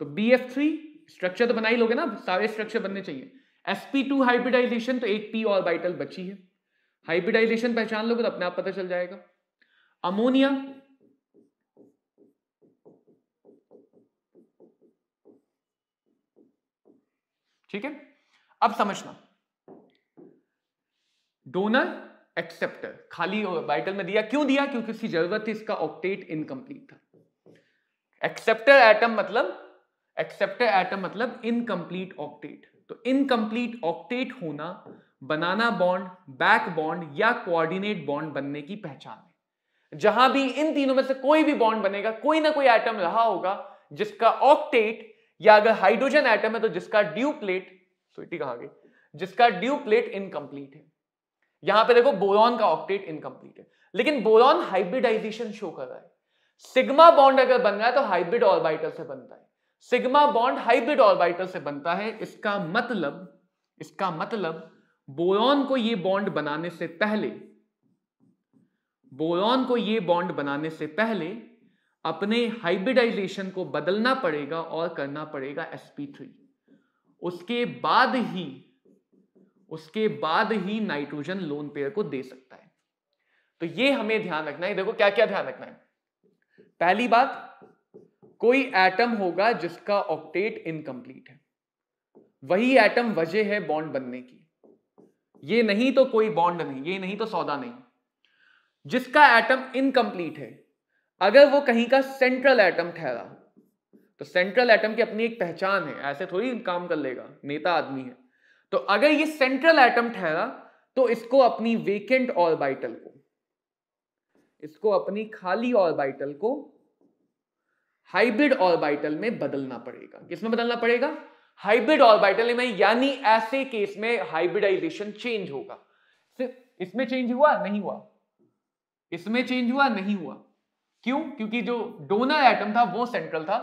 तो BF3 स्ट्रक्चर तो बना ही लोगे ना, सारे स्ट्रक्चर बनने चाहिए। sp2 हाइब्रिडाइजेशन, तो एक p ऑर्बिटल बची है, हाइब्रिडाइजेशन पहचान लोगे तो अपने आप पता चल जाएगा। अमोनिया, ठीक है। अब समझना, डोनर एक्सेप्टर खाली ऑर्बिटल में दिया, क्यों दिया? क्योंकि उसकी जरूरत थी, इसका ऑक्टेट इनकम्प्लीट था। एक्सेप्टर एटम मतलब इनकम्प्लीट ऑक्टेट। तो इनकम्प्लीट ऑक्टेट होना बनाना बॉन्ड, बैक बॉन्ड या कोऑर्डिनेट बॉन्ड बनने की पहचान है। जहां भी इन तीनों में से कोई भी बॉन्ड बनेगा, कोई ना कोई एटम रहा होगा जिसका ऑक्टेट, या अगर हाइड्रोजन एटम है तो जिसका ड्यूप्लेट, स्वीटी कहां गई, जिसका ड्यूप्लेट इनकम्प्लीट है। यहां पे देखो बोरॉन का ऑक्टेट इनकम्प्लीट है, लेकिन बोरॉन हाइब्रिडाइजेशन शो कर रहा है। सिग्मा बॉन्ड अगर बन रहा है तो हाइब्रिड ऑर्बिटल से बनता है, सिग्मा बॉन्ड हाइब्रिड ऑर्बिटल से बनता है। इसका मतलब बोरॉन को ये बॉन्ड बनाने से पहले, बोरॉन को ये बॉन्ड बनाने से पहले अपने हाइब्रिडाइजेशन को बदलना पड़ेगा और करना पड़ेगा sp3। उसके बाद ही नाइट्रोजन लोन पेयर को दे सकता है। तो ये हमें ध्यान रखना है। देखो क्या क्या ध्यान रखना है। पहली बात, कोई एटम होगा जिसका ऑक्टेट इनकम्प्लीट है, वही एटम वजह है बॉन्ड बनने की। ये नहीं तो कोई बॉन्ड नहीं, ये नहीं तो सौदा नहीं। जिसका एटम इनकम्प्लीट है, अगर वो कहीं का सेंट्रल एटम ठहरा, तो सेंट्रल एटम की अपनी एक पहचान है, ऐसे थोड़ी काम कर लेगा, नेता आदमी है। तो अगर ये सेंट्रल एटम ठहरा तो इसको अपनी वेकेंट ऑर्बिटल को, इसको अपनी खाली ऑर्बिटल को हाइब्रिड ऑर्बिटल में बदलना पड़ेगा। किसमें बदलना पड़ेगा? हाइब्रिड ऑर्बिटल में। यानी ऐसे केस में हाइब्रिडाइजेशन चेंज होगा। सिर्फ इसमें चेंज हुआ नहीं हुआ, इसमें चेंज हुआ नहीं हुआ, क्यों? क्योंकि जो डोनर एटम था वो सेंट्रल था।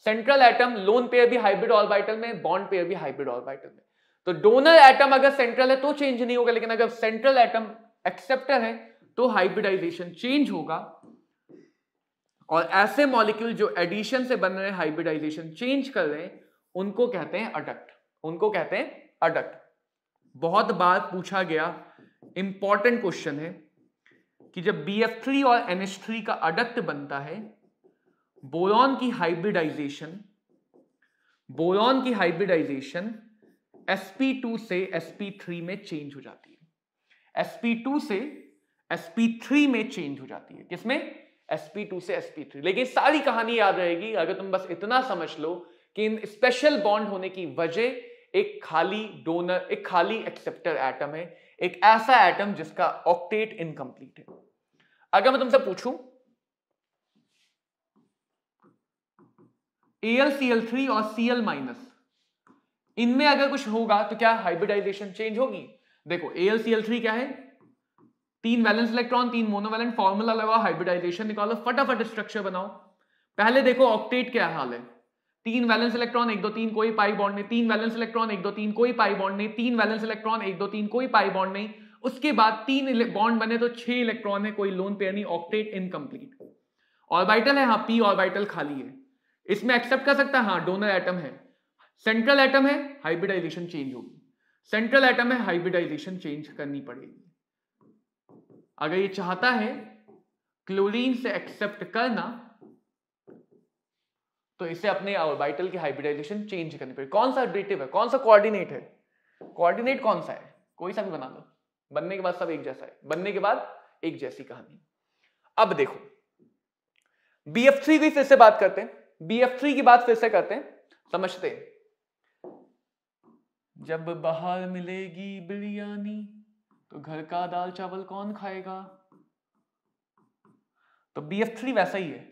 सेंट्रल एटम लोन पेयर भी हाइब्रिड ऑर्बिटल में, बॉन्ड पेयर भी हाइब्रिड ऑर्बिटल में। तो डोनर एटम अगर सेंट्रल है तो चेंज नहीं होगा, लेकिन अगर सेंट्रल एटम एक्सेप्टर है तो हाइब्रिडाइजेशन चेंज होगा। और ऐसे मॉलिक्यूल जो एडिशन से बन रहे हैं, हाइब्रिडाइजेशन चेंज कर रहे हैं, उनको कहते हैं अडक्ट। उनको कहते हैं अडक्ट। बहुत बार पूछा गया इंपॉर्टेंट क्वेश्चन है कि जब BF3 और NH3 का अडक्ट बनता है, बोरॉन की हाइब्रिडाइजेशन sp2 से sp3 में चेंज हो जाती है। sp2 से sp3 में चेंज हो जाती है। किसमें? sp2 से sp3। लेकिन सारी कहानी याद रहेगी अगर तुम बस इतना समझ लो कि इन स्पेशल बॉन्ड होने की वजह एक खाली डोनर, एक खाली एक्सेप्टर एटम है, एक ऐसा एटम जिसका ऑक्टेट इनकम्प्लीट है। अगर मैं तुमसे पूछूं AlCl3 और Cl- इनमें अगर कुछ होगा तो क्या हाइब्रिडाइजेशन चेंज होगी? देखो AlCl3 क्या है? 3 वैलेंस इलेक्ट्रॉन, 3 मोनोवैलेंट, फॉर्मूला लगाओ, हाइब्रिडाइजेशन निकालो, फटाफट स्ट्रक्चर बनाओ। पहले देखो ऑक्टेट क्या हाल है। 3 वैलेंस इलेक्ट्रॉन 1 2 3 कोई पाई बॉन्ड नहीं, 3 वैलेंस इलेक्ट्रॉन 1 2 3 कोई पाई बॉन्ड नहीं, 3 वैलेंस इलेक्ट्रॉन 1 2 3 कोई पाई बॉन्ड नहीं। उसके बाद 3 बॉन्ड बने तो 6 इलेक्ट्रॉन है, कोई लोन पेयर नहीं, ऑक्टेट इनकम्प्लीट। ऑर्बिटल है, हाँ, p ऑर्बिटल खाली है। इसमें एक्सेप्ट कर सकता है, हाँ, डोनर एटम है। सेंट्रल एटम है, हाइब्रिडाइजेशन चेंज होगी। सेंट्रल एटम है, हाइब्रिडाइजेशन चेंज करनी पड़ेगी। अगर ये चाहता है क्लोरीन से एक्सेप्ट करना तो इसे अपने ऑर्बिटल की हाइब्रिडाइजेशन चेंज करनी पड़ेगी। कौन सा डेरिवेटिव है, कौन सा कोऑर्डिनेट है? कोऑर्डिनेट कौन सा है? कोई सा भी बना लो, बनने के बाद सब एक जैसा है, बनने के बाद एक जैसी कहानी। अब देखो BF3 की फिर से बात करते हैं, BF3 की बात फिर से करते हैं, समझते हैं। जब बाहर मिलेगी बिरयानी तो घर का दाल चावल कौन खाएगा? तो BF3 वैसा ही है,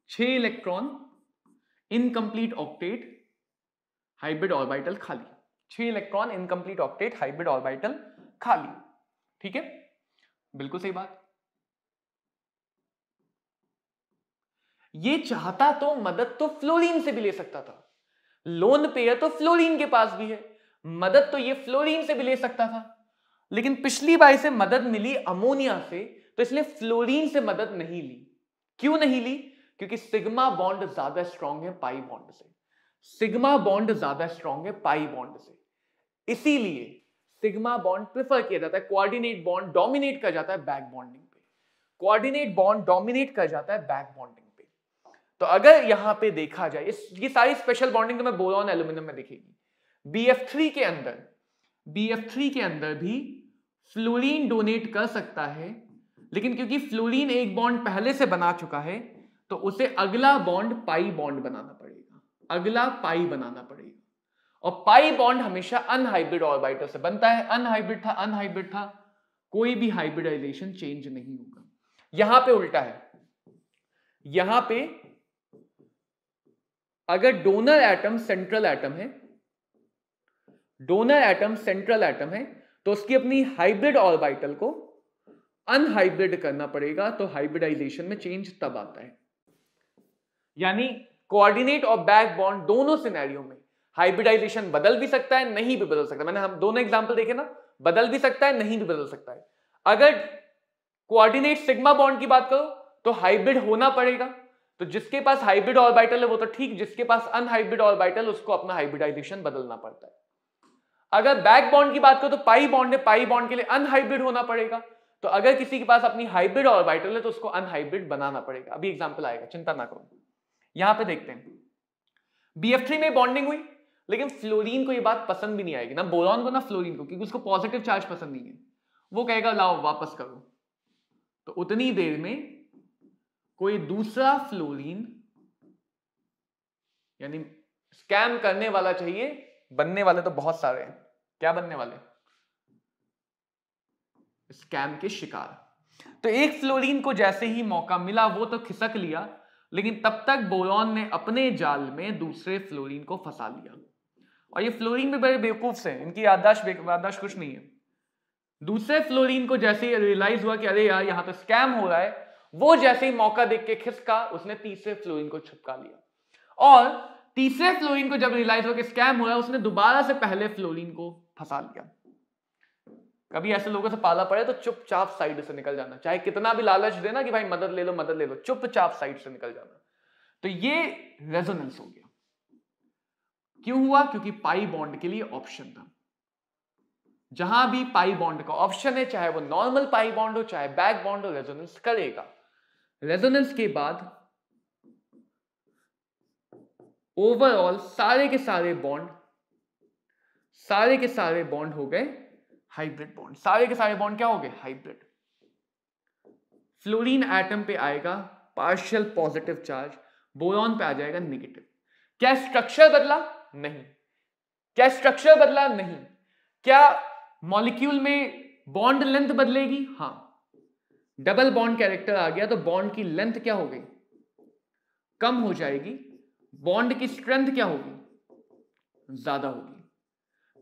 6 electron, incomplete octet, hybrid orbital खाली। 6 electron, incomplete octet, hybrid orbital खाली। ठीक है, बिल्कुल सही बात। ये चाहता तो मदद तो फ्लोरीन से भी ले सकता था। लोन पेयर तो फ्लोरीन के पास भी है, मदद तो ये फ्लोरीन से भी ले सकता था। लेकिन पिछली बार इसे मदद मिली अमोनिया से, तो इसलिए फ्लोरीन से मदद नहीं ली। क्यों नहीं ली? क्योंकि सिग्मा बॉन्ड ज्यादा स्ट्रांग है पाई बॉन्ड से। सिग्मा बॉन्ड ज्यादा स्ट्रांग है पाई बॉन्ड से, इसीलिए सिग्मा बॉन्ड प्रेफर किया जाता है। कोऑर्डिनेट बॉन्ड डोमिनेट कर जाता है बैक बॉन्डिंग पे। कोऑर्डिनेट बॉन्ड डोमिनेट कर जाता है बैक बॉन्डिंग पे। तो अगर यहां पे देखा जाए, ये सारी स्पेशल बॉन्डिंग तो मैं बोरॉन एल्यूमिनियम में दिखेगी। BF3 के अंदर भी फ्लोरीन डोनेट कर सकता है, लेकिन क्योंकि फ्लोरीन एक बॉन्ड पहले से बना चुका है तो उसे अगला बॉन्ड पाई बॉन्ड बनाना पड़ेगा, अगला पाई बनाना पड़ेगा। और पाई बॉन्ड हमेशा अनहाइब्रिड ऑर्बिटल से बनता है। अनहाइब्रिड था, कोई भी हाइब्रिडाइजेशन चेंज नहीं होगा। यहां पे उल्टा है, यहां पे अगर डोनर एटम सेंट्रल एटम है, डोनर एटम सेंट्रल एटम है, तो उसकी अपनी हाइब्रिड ऑर्बिटल को अनहाइब्रिड करना पड़ेगा, तो हाइब्रिडाइजेशन में चेंज तब आता है। यानी कोऑर्डिनेट और बैक बॉन्ड दोनों सिनेरियो में हाइब्रिडाइजेशन बदल भी सकता है, नहीं भी बदल सकता। मैंने हम दोनों एग्जांपल देखे ना, बदल भी सकता है, नहीं भी बदल सकता है। अगर कोऑर्डिनेट सिग्मा बॉन्ड की बात करो तो हाइब्रिड होना पड़ेगा, तो जिसके पास हाइब्रिड ऑर्बिटल है वो तो ठीक, जिसके पास अनहाइब्रिड ऑर्बिटल उसको अपना हाइब्रिडाइजेशन बदलना पड़ता है। अगर बैक बॉन्ड की बात करो तो पाई बॉन्ड है, पाई बॉन्ड के लिए अनहाइब्रिड होना पड़ेगा। तो अगर किसी के पास अपनी हाइब्रिड ऑर्बिटल है तो उसको अनहाइब्रिड बनाना पड़ेगा। अभी एग्जांपल आएगा, चिंता ना करो। यहां पे देखते हैं BF3 में बॉन्डिंग हुई, लेकिन फ्लोरीन को ये बात पसंद भी नहीं आएगी, ना बोरॉन को ना फ्लोरीन को, क्योंकि उसको पॉजिटिव चार्ज पसंद नहीं है। वो कहेगा लाओ वापस करो। तो उतनी देर में कोई दूसरा फ्लोरीन यानी स्कैम करने वाला चाहिए। बनने वाले तो बहुत सारे हैं, क्या बनने वाले? स्कैम के शिकार। तो एक फ्लोरीन को जैसे ही मौका मिला वो तो खिसक लिया, लेकिन तब तक बोरॉन ने अपने जाल में दूसरे फ्लोरीन को फंसा लिया। और ये फ्लोरीन भी बड़े बेवकूफ से, इनकी याददाश्त कुछ नहीं है। दूसरे फ्लोरीन को जैसे ही रियलाइज हुआ कि अरे यार यहां तो स्कैम हो रहा है, वो जैसे ही मौका देख के खिसका, उसने तीसरे फ्लोरीन को चिपका लिया। और तीसरे फ्लोरीन को जब रियलाइज हुआ कि स्कैम हो रहा है, उसने दोबारा से पहले फ्लोरीन को फंसा लिया। कभी ऐसे लोगों से पाला पड़े तो चुपचाप साइड से निकल जाना, चाहे कितना भी लालच देना कि भाई मदद ले लो मदद ले लो, चुपचाप साइड से निकल जाना। तो ये रेजोनेंस हो गया। क्यों हुआ? क्योंकि पाई बॉन्ड के लिए ऑप्शन था। जहां भी पाई बॉन्ड का ऑप्शन है, चाहे वो नॉर्मल पाई बॉन्ड हो चाहे बैक बॉन्ड हो, रेजोनेंस करेगा। रेजोनेंस के बाद ओवरऑल सारे के सारे बॉन्ड हो गए हाइब्रिड बॉन्ड। सारे के सारे बॉन्ड क्या हो गए? हाइब्रिड। फ्लोरीन एटम पे आएगा पार्शियल पॉजिटिव चार्ज, बोरॉन पे आ जाएगा नेगेटिव। क्या स्ट्रक्चर बदला? नहीं। क्या स्ट्रक्चर बदला? नहीं। क्या मॉलिक्यूल में बॉन्ड लेंथ बदलेगी? हां। डबल बॉन्ड कैरेक्टर आ गया तो बॉन्ड की लेंथ क्या हो गई? कम हो जाएगी। बॉन्ड की स्ट्रेंथ क्या होगी? ज्यादा होगी।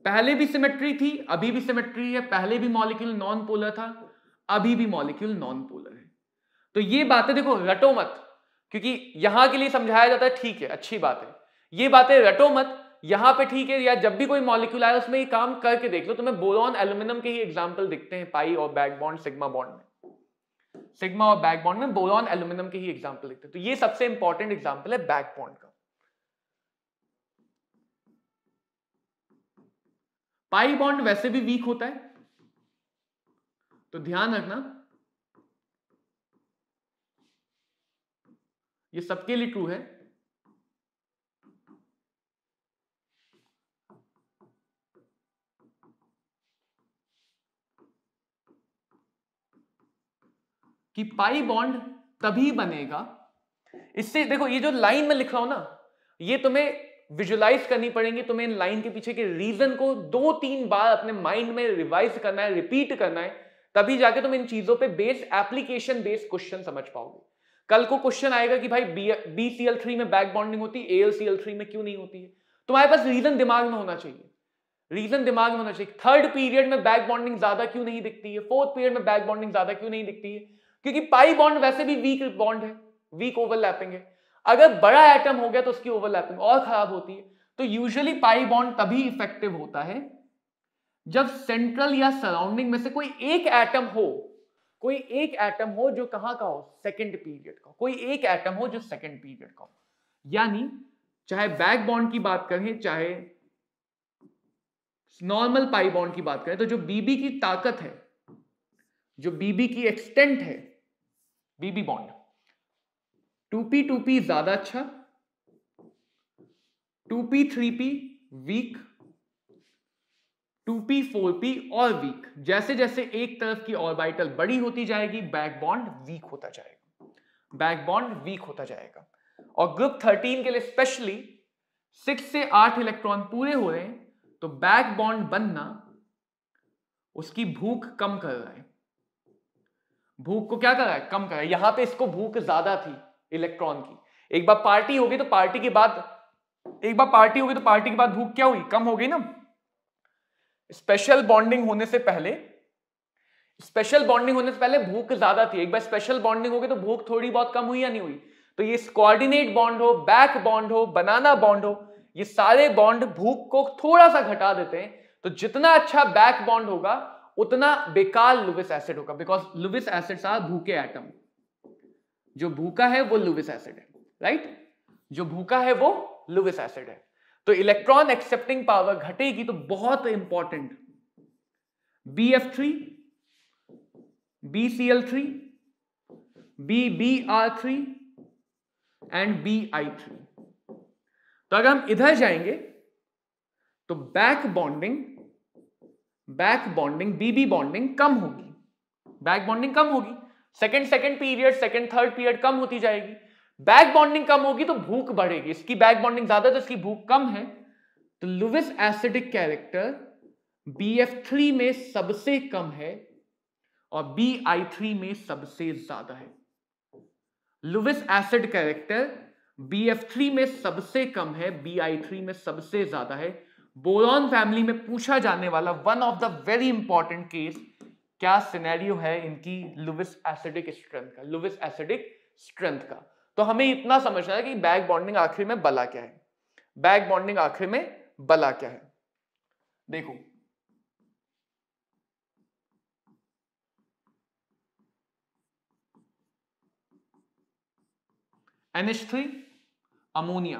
पहले भी सिमेट्री थी, अभी भी सिमेट्री है। पहले भी मॉलिक्यूल नॉन पोलर था, अभी भी मॉलिक्यूल नॉन पोलर है। तो ये बातें देखो, रटो मत, क्योंकि यहां के लिए समझाया जाता है, ठीक है अच्छी बात है, ये बातें रटो मत यहां पे, ठीक है। या जब भी कोई मॉलिक्यूल आए उसमें ये काम करके देख लो। तुम्हें बोरॉन एल्यूमिनियम के ही एग्जांपल दिखते हैं पाई और बैक बॉन्ड सिग्मा बॉन्ड में, सिग्मा और बैक बॉन्ड में बोरॉन एल्यूमिनियम के ही एग्जांपल दिखते हैं। तो ये सबसे इंपॉर्टेंट एग्जांपल है बैक बॉन्ड का। पाई बॉन्ड वैसे भी वीक होता है, तो ध्यान रखना ये सबके लिए ट्रू है। कि पाई बॉन्ड तभी बनेगा, इससे देखो ये जो लाइन में लिख रहा हूं ना, ये तुम्हें विजुलाइज करनी पड़ेगी। तुम्हें इन लाइन के पीछे के रीजन को 2-3 बार अपने माइंड में रिवाइज करना है, रिपीट करना है, तभी जाके तुम इन चीजों पे बेस्ड एप्लीकेशन बेस्ड क्वेश्चन समझ पाओगे। कल को क्वेश्चन आएगा कि भाई BCl3 में बैक बॉन्डिंग होती है, AlCl3 में क्यों नहीं होती है? तुम्हारे पास रीजन दिमाग में होना चाहिए, रीजन दिमाग में होना चाहिए। थर्ड पीरियड में बैक बॉन्डिंग ज्यादा क्यों नहीं दिखती है? फोर्थ पीरियड में बैक बॉन्डिंग ज्यादा क्यों नहीं दिखती है? क्योंकि पाई बॉन्ड वैसे भी वीक बॉन्ड है, वीक ओवरलैपिंग है। अगर बड़ा एटम हो गया तो उसकी ओवरलैपिंग और खराब होती है। तो यूजुअली पाई बॉन्ड तभी इफेक्टिव होता है जब सेंट्रल या सराउंडिंग में से कोई एक एटम हो, कोई एक एटम हो जो कहां का हो? सेकंड पीरियड का। कोई एक एटम हो जो सेकंड पीरियड का हो। यानी चाहे बैक बॉन्ड की बात करें चाहे नॉर्मल पाई बॉन्ड की बात करें, तो जो बीबी की ताकत है, जो बीबी की एक्सटेंट है, बीबी बॉन्ड 2p 2p ज्यादा अच्छा, 2p 3p week, 2p 4p और वीक। जैसे जैसे एक तरफ की ऑर्बिटल बड़ी होती जाएगी बैक बॉन्ड वीक होता जाएगा, बैक बॉन्ड वीक होता जाएगा। और ग्रुप 13 के लिए स्पेशली 6 से 8 इलेक्ट्रॉन पूरे हो रहे हैं, तो बैक बॉन्ड बनना उसकी भूख कम कर रहा है। भूख को क्या कर रहा है? कम कर रहा है। यहां पे इसको भूख ज्यादा थी इलेक्ट्रॉन की। एक बार पार्टी होगी तो पार्टी के बाद भूख क्या हुई? कम हो गई ना। स्पेशल बॉन्डिंग होने से पहले भूख ज्यादा थी। एक बार स्पेशल बॉन्डिंग हो गई तो भूख थोड़ी बहुत कम हुई या नहीं हुई? तो ये कोऑर्डिनेट बॉन्ड हो, बैक बॉन्ड हो, बनाना बॉन्ड हो, ये सारे बॉन्ड भूख को थोड़ा सा घटा देते हैं। तो जितना अच्छा बैक बॉन्ड होगा उतना बेकार लुविस एसिड होगा, बिकॉज लुविस एसिड्स आर भूखे एटम। जो भूखा है वो लुविस एसिड है, राइट? जो भूखा है वो लुविस एसिड है। तो इलेक्ट्रॉन एक्सेप्टिंग पावर घटेगी तो बहुत important BF3, BCl3, BBr3 and BI3। तो अगर हम इधर जाएंगे तो बैक बॉन्डिंग बीबी बॉन्डिंग कम होगी, बैक बॉन्डिंग कम होगी। Second period, second third period कम होती जाएगी। बैक बॉन्डिंग कम होगी तो भूख बढ़ेगी। इसकी बैक बॉन्डिंग ज्यादा तो इसकी भूख कम है। तो लुविस एसिडिक कैरेक्टर BF3 में सबसे कम है और BI3 में सबसे ज्यादा है। लुविस एसिड कैरेक्टर BF3 में सबसे कम है, BI3 में सबसे ज्यादा है। बोरॉन फैमिली में पूछा जाने वाला one of the very important case क्या सिनेरियो है इनकी लुईस एसिडिक स्ट्रेंथ का। तो हमें इतना समझना है कि बैक बॉन्डिंग आखिर में बला क्या है, बैक बॉन्डिंग आखिर में बला क्या है। देखो NH3 ammonia,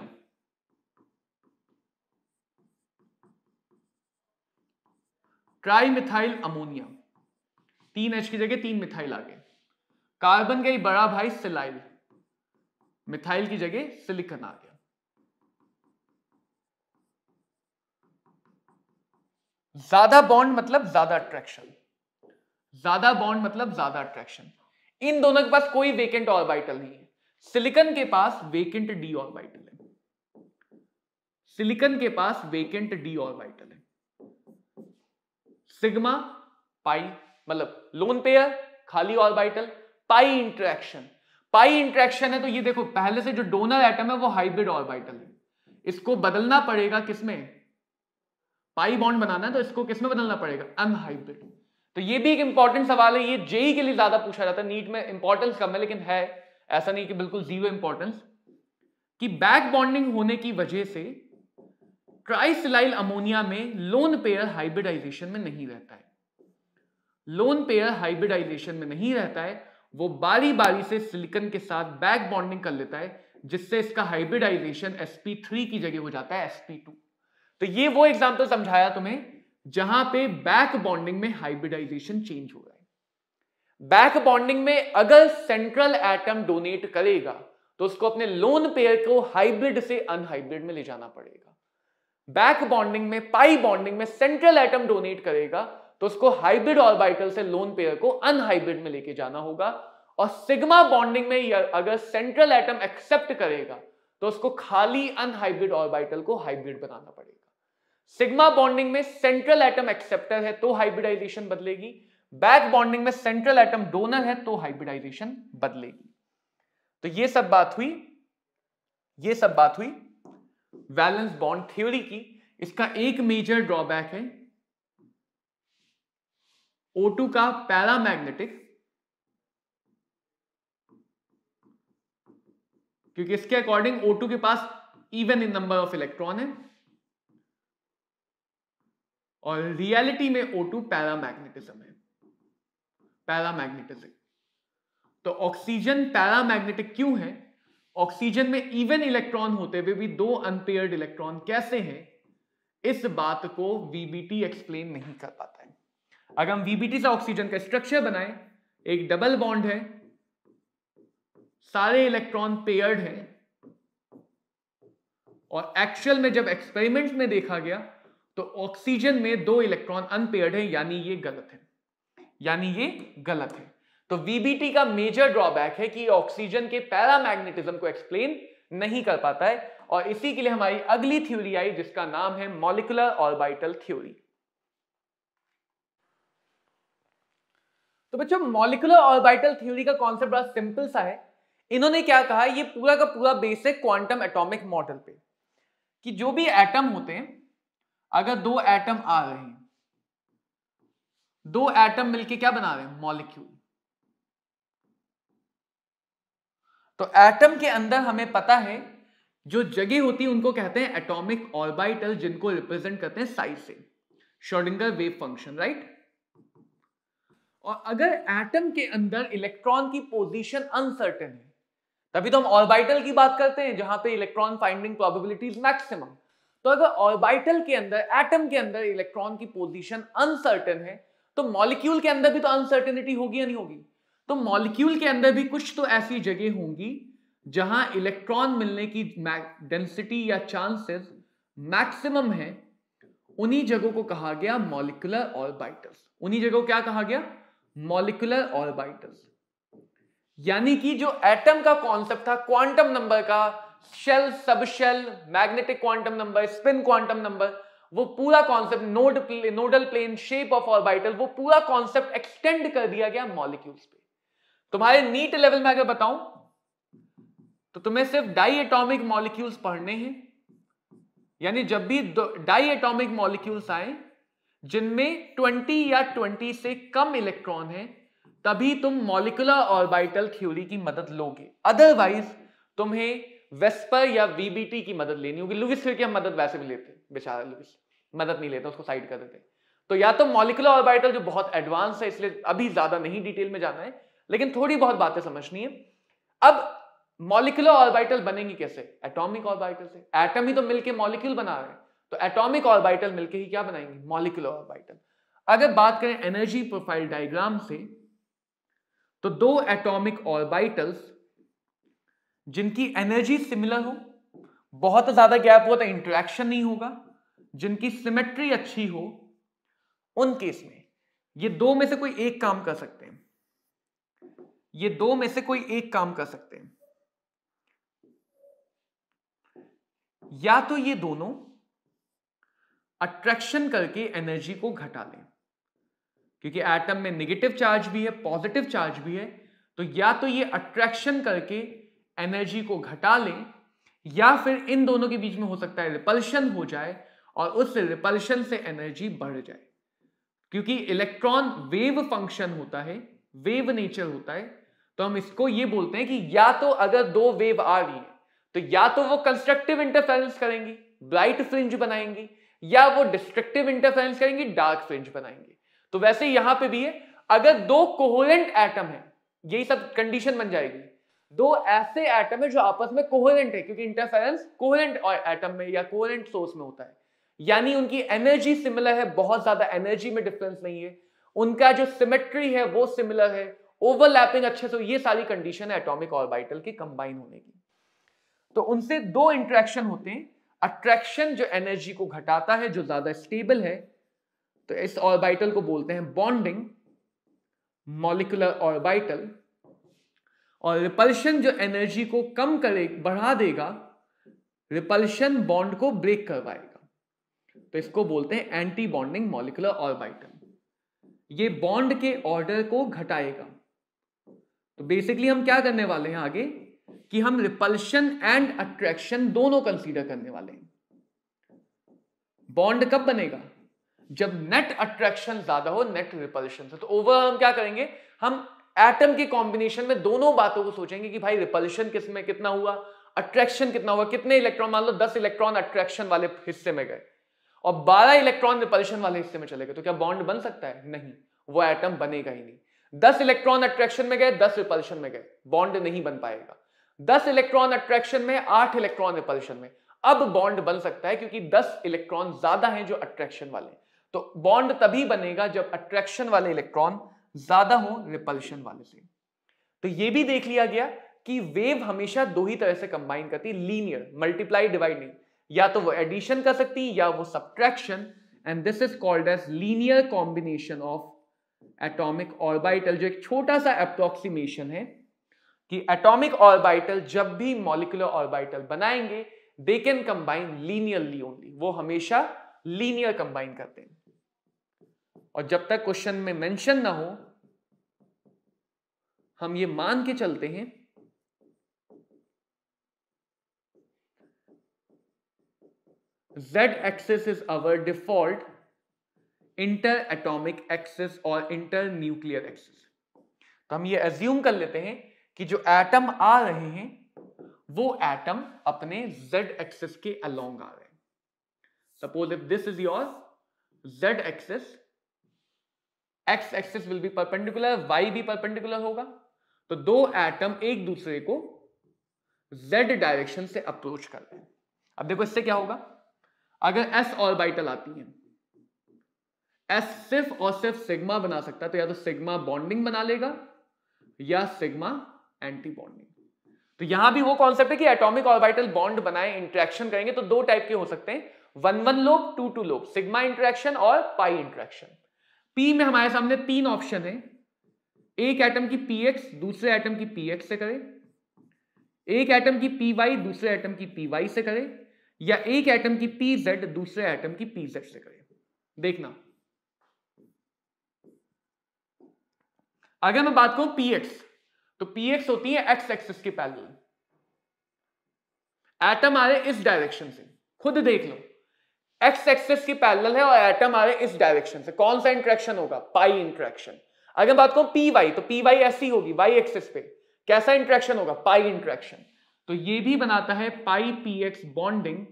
tri methyl ammonia, 3H की जगह 3 मिथाइल आ गए, कार्बन का ही बड़ा भाई सिलाइल, मिथाइल की जगह सिलिकॉन आ गया। ज्यादा बॉन्ड मतलब ज्यादा अट्रैक्शन, ज्यादा बॉन्ड मतलब ज्यादा अट्रैक्शन। इन दोनों के पास कोई वेकेंट ऑर्बिटल नहीं है। सिलिकॉन के पास वेकेंट डी ऑर्बिटल है, सिलिकॉन के पास वेकेंट डी ऑर्बिटल है। सिग्मा पाई मतलब लोन पेयर खाली ऑर्बिटल, पाई इंटरेक्शन है। तो ये देखो पहले से जो डोनर एटम है वो हाइब्रिड ऑर्बिटल है, इसको बदलना पड़ेगा किसमें, पाई बॉन्ड बनाना है तो इसको किसमें बदलना पड़ेगा, अनहाइब्रिड। तो ये भी एक इंपॉर्टेंट सवाल है, ये जेई के लिए ज्यादा पूछा जाता है, नीट में इंपॉर्टेंस कम है लेकिन है, ऐसा नहीं कि बिल्कुल जीरो इंपॉर्टेंस। कि बैक बॉन्डिंग होने की वजह से ट्राइसिलाइल अमोनिया में लोन पेयर हाइब्रिडाइजेशन में नहीं रहता है, लोन पेयर हाइब्रिडाइजेशन में नहीं रहता है, वो बारी बारी से सिलिकॉन के साथ बैक बॉन्डिंग कर लेता है, जिससे इसका हाइब्रिडाइजेशन sp3 की जगह हो जाता है sp2। तो ये वो एग्जांपल समझाया तुम्हें जहां पे बैक बॉन्डिंग में हाइब्रिडाइजेशन चेंज हो रहा है। बैक बॉन्डिंग में अगर सेंट्रल एटम डोनेट करेगा तो उसको अपने लोन पेयर को हाइब्रिड से अनहाइब्रिड में ले जाना पड़ेगा। बैक बॉन्डिंग में, पाई बॉन्डिंग में सेंट्रल एटम डोनेट करेगा तो उसको हाइब्रिड ऑर्बिटल से लोन पेयर को अनहाइब्रिड में लेके जाना होगा। और सिग्मा बॉन्डिंग में अगर सेंट्रल एटम एक्सेप्ट करेगा तो उसको खाली अनहाइब्रिड ऑर्बिटल को हाइब्रिड बनाना पड़ेगा। सिग्मा बॉन्डिंग में सेंट्रल एटम एक्सेप्टर है तो हाइब्रिडाइजेशन बदलेगी, बैक बॉन्डिंग में सेंट्रल एटम डोनर है तो हाइब्रिडाइजेशन बदलेगी। तो ये सब बात हुई वैलेंस बॉन्ड थ्योरी की। इसका एक मेजर ड्रॉबैक है O2 का पैरामैग्नेटिक, क्योंकि इसके अकॉर्डिंग O2 के पास even in number of electron है और रियलिटी में O2 पैरामैग्नेटिज्म है, पैरामैग्नेटिज्म। तो ऑक्सीजन पैरामैग्नेटिक क्यों है, ऑक्सीजन में इवन इलेक्ट्रॉन होते हुए भी 2 अनपेयर्ड इलेक्ट्रॉन कैसे हैं, इस बात को वीबीटी एक्सप्लेन नहीं कर पाता है। अगर हम वीबीटी से ऑक्सीजन का स्ट्रक्चर बनाएं, एक डबल बॉन्ड है, सारे इलेक्ट्रॉन पेयर्ड हैं, और एक्चुअल में जब एक्सपेरिमेंट्स में देखा गया तो ऑक्सीजन में 2 इलेक्ट्रॉन अनपेयर्ड है, यानी ये गलत है। तो वीबीटी का मेजर ड्रॉबैक है कि ऑक्सीजन के पैरामैग्नेटिज्म को एक्सप्लेन नहीं कर पाता है, और इसी के लिए हमारी अगली थ्योरी आई जिसका नाम है मॉलिक्यूलर ऑर्बिटल थ्योरी। तो बच्चों मॉलिक्यूलर ऑर्बिटल थ्योरी का कॉन्सेप्ट बड़ा सिंपल सा है। इन्होंने क्या कहा, ये पूरा का पूरा बेसिक क्वांटम एटॉमिक मॉडल पे, कि जो भी एटम होते हैं, अगर 2 एटम आ रहे हैं, 2 एटम मिलके क्या बना रहे हैं, मॉलिक्यूल। तो एटम के अंदर हमें पता है जो जगह होती है उनको कहते हैं एटॉमिक ऑर्बिटल, जिनको रिप्रेजेंट करते हैं साई से, श्रोडिंगर वेव फंक्शन, राइट। और अगर एटम के अंदर इलेक्ट्रॉन की पोजीशन अनसर्टेन है, तभी तो हम ऑर्बिटल की बात करते हैं जहां पे इलेक्ट्रॉन फाइंडिंग प्रोबेबिलिटीज मैक्सिमम। तो अगर ऑर्बिटल के अंदर, एटम के अंदर इलेक्ट्रॉन की पोजीशन अनसर्टेन है, तो मॉलिक्यूल के अंदर भी तो अनसर्टेनिटी होगी या नहीं होगी। तो मॉलिक्यूल के अंदर भी कुछ तो ऐसी जगह होंगी जहां इलेक्ट्रॉन मिलने की डेंसिटी या चांसेस मैक्सिमम है। उन्हीं जगहों को कहा गया मॉलिक्यूलर ऑर्बिटल्स। उन्हीं जगहों को क्या कहा गया, मॉलिक्यूलर ऑर्बिटल्स। यानी कि जो एटम का कॉन्सेप्ट था क्वांटम नंबर का, shell, subshell, magnetic quantum number, spin quantum number, वो पूरा concept, nodal plane, shape of orbital, वो पूरा कॉन्सेप्ट एक्सटेंड कर दिया गया मॉलिक्यूल्स पे। तुम्हारे नीट लेवल में अगर बताऊं तो तुम्हें सिर्फ डाई एटॉमिक मॉलिक्यूल्स पढ़ने हैं, यानी जब भी डाई एटॉमिक मॉलिक्यूल्स आए, जिनमें 20 या 20 से कम इलेक्ट्रॉन है, तभी तुम मॉलिक्यूलर ऑर्बिटल थ्योरी की मदद लोगे। अदरवाइज तुम्हें वेस्पर या वीबीटी की मदद लेनी होगी। लुईस की हम मदद वैसे भी लेते, बेचारा लुईस मदद नहीं लेता, उसको साइड कर देते। तो या तो मॉलिक्यूलर ऑर्बिटल जो बहुत एडवांस है, इसलिए अभी ज्यादा नहीं डिटेल में जाना है, लेकिन थोड़ी बहुत बातें समझनी है। अब मॉलिक्यूलर ऑर्बिटल बनेंगी कैसे? एटॉमिक ऑर्बिटल से। एटम ही तो मिलके मॉलिक्यूल बना रहे हैं, तो एटॉमिक ऑर्बिटल मिलके ही क्या बनाएंगे? Molecular orbital. अगर बात करें एनर्जी प्रोफाइल डायग्राम से, तो दो एटॉमिक ऑर्बिटल्स जिनकी एनर्जी सिमिलर हो, बहुत ज्यादा गैप हो तो इंटरेक्शन नहीं होगा, जिनकी सिमेट्री अच्छी हो, उन केस में ये दो में से कोई एक काम कर सकते हैं। ये दो में से कोई एक काम कर सकते हैं। या तो ये दोनों अट्रैक्शन करके एनर्जी को घटा लें, क्योंकि एटम में नेगेटिव चार्ज भी है, पॉजिटिव चार्ज भी है, तो या तो ये अट्रैक्शन करके एनर्जी को घटा लें, या फिर इन दोनों के बीच में हो सकता है रिपल्शन हो जाए और उस रिपल्शन से एनर्जी बढ़ जाए। क्योंकि इलेक्ट्रॉन वेव फंक्शन होता है, वेव नेचर होता है, तो हम इसको ये बोलते हैं कि या तो अगर दो वेव आ रही है तो या तो वो कंस्ट्रक्टिव इंटरफेरेंस करेंगी, ब्राइट फ्रिंज बनाएंगी, या वो डिस्ट्रक्टिव इंटरफेरेंस करेंगी, डार्क फ्रिंज बनाएंगे। तो वैसे यहां पे भी है, अगर दो कोहेरेंट एटम है, यही सब कंडीशन बन जाएगी। दो ऐसे एटम है जो आपस में कोहेरेंट है, क्योंकि इंटरफेरेंस कोहेरेंट एटम में या कोहेरेंट सोर्स में होता है, यानी उनकी एनर्जी सिमिलर है, बहुत ज्यादा एनर्जी में डिफरेंस नहीं है, उनका जो सिमेट्री है वो सिमिलर है, ओवरलैपिंग अच्छे से, ये सारी कंडीशन है एटॉमिक ऑर्बिटल के कंबाइन होने की। तो उनसे दो इंटरेक्शन होते हैं। अट्रैक्शन जो एनर्जी को घटाता है, जो ज्यादा स्टेबल है, तो इस ऑर्बिटल को बोलते हैं बॉन्डिंग मॉलिक्यूलर ऑर्बिटल। और रिपल्शन जो एनर्जी को कम करे, बढ़ा देगा, रिपल्शन बॉन्ड को ब्रेक करवाएगा, तो इसको बोलते हैं एंटी बॉन्डिंग मॉलिक्यूलर ऑर्बिटल। ये बॉन्ड के ऑर्डर को घटाएगा। तो बेसिकली हम क्या करने वाले हैं आगे, कि हम रिपल्शन एंड अट्रैक्शन दोनों कंसीडर करने वाले हैं। बॉन्ड कब बनेगा? जब नेट अट्रैक्शन ज्यादा हो नेट रिपल्शन से। तो ओवरऑल हम क्या करेंगे, हम एटम के कॉम्बिनेशन में दोनों बातों को सोचेंगे कि भाई रिपल्शन किसमें कितना हुआ, अट्रैक्शन कितना हुआ, कितने इलेक्ट्रॉन, मान लो 10 इलेक्ट्रॉन अट्रैक्शन वाले हिस्से में गए और 12 इलेक्ट्रॉन रिपल्शन वाले हिस्से में चले गए, तो क्या बॉन्ड बन सकता है? नहीं, वो एटम बनेगा ही नहीं। 10 इलेक्ट्रॉन अट्रैक्शन में गए, 10 रिपल्शन में गए, बॉन्ड नहीं बन पाएगा। 10 इलेक्ट्रॉन अट्रैक्शन में, 8 इलेक्ट्रॉन रिपल्शन में, अब बॉन्ड बन सकता है, क्योंकि 10 इलेक्ट्रॉन ज्यादा हैं जो अट्रैक्शन वाले। तो बॉन्ड तभी बनेगा जब अट्रैक्शन वाले इलेक्ट्रॉन ज्यादा हो रिपल्शन वाले से। तो यह भी देख लिया गया कि वेव हमेशा दो ही तरह से कंबाइन करती है, लीनियर, मल्टीप्लाई डिवाइड नहीं, या तो वो एडिशन कर सकती है या वो subtraction, and this is called as linear combination of atomic orbital. जो एक छोटा सा अप्रोक्सीमेशन है कि एटॉमिक ऑर्बिटल जब भी मॉलिक्यूलर ऑर्बिटल बनाएंगे, they can combine linearly only, वो हमेशा लीनियर कंबाइन करते हैं। और जब तक क्वेश्चन में मेंशन ना हो, हम ये मान के चलते हैं Z axis is our default inter-atomic axis और inter-nuclear axis। तो हम ये assume कर लेते हैं कि जो एटम आ रहे हैं वो एटम अपने Z axis के along आ रहे हैं। Suppose if this is your Z axis, X axis will be perpendicular, Y भी perpendicular होगा, तो दो एटम एक दूसरे को Z डायरेक्शन से अप्रोच कर रहे हैं। अब देखो इससे क्या होगा, अगर S ऑर्बिटल आती है, S सिर्फ और सिर्फ सिग्मा बना सकता है, तो या तो सिग्मा बॉन्डिंग बना लेगा या सिग्मा एंटी बॉन्डिंग। तो यहां भी वो कॉन्सेप्ट है कि एटॉमिक ऑर्बिटल बॉन्ड बनाए, इंटरेक्शन करेंगे, तो दो टाइप के हो सकते हैं, 1-1 लोब, 2-2 लोब, सिग्मा इंटरेक्शन और पाई इंटरेक्शन। P में हमारे सामने तीन ऑप्शन है, एक एटम की px दूसरे एटम की px से करे, एक एटम की py दूसरे एटम की py से करे, या एक एटम की pz दूसरे एटम की pz से करे। देखना, अगर मैं बात करूं px, तो px होती है x एक्सिस के पैरेलल। एटम आ रहे इस डायरेक्शन से, खुद देख लो, एक्स एक्सिस की पैरेलल है और एटम आ रहे इस डायरेक्शन से, कौन सा इंटरेक्शन होगा? Pi interaction. अगर बात करूं पी वाई, तो पी वाई ऐसी होगी वाई एक्सिस पे, कैसा इंटरेक्शन होगा? Pi interaction. तो ये भी बनाता है पाई पी एक्स बॉन्डिंग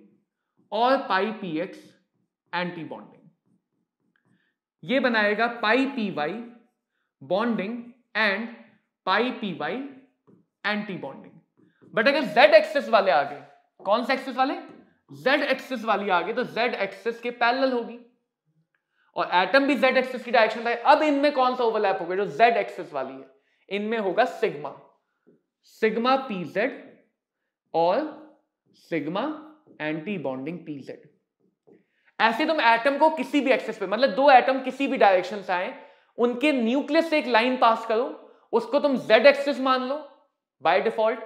और pi P X anti bonding. ये बनाएगा pi P Y bonding and pi P Y anti bonding. But अगर जेड एक्सिस वाले आ गए, कौन से एक्सिस वाले? जेड एक्सिस वाली आ गई, तो जेड एक्सिस के पैरेलल होगी और एटम भी जेड एक्सिस की डायरेक्शन है। अब इनमें कौन सा ओवरलैप होगा? जो जेड एक्सिस वाली है, इनमें होगा सिग्मा, सिग्मा पी जेड और sigma anti bonding P Z. ऐसे तुम एटम को किसी भी एक्सिस पे, मतलब दो एटम किसी भी डायरेक्शन से आए, उनके न्यूक्लियस से एक लाइन पास करो, उसको तुम जेड एक्सिस मान लो बाय डिफॉल्ट।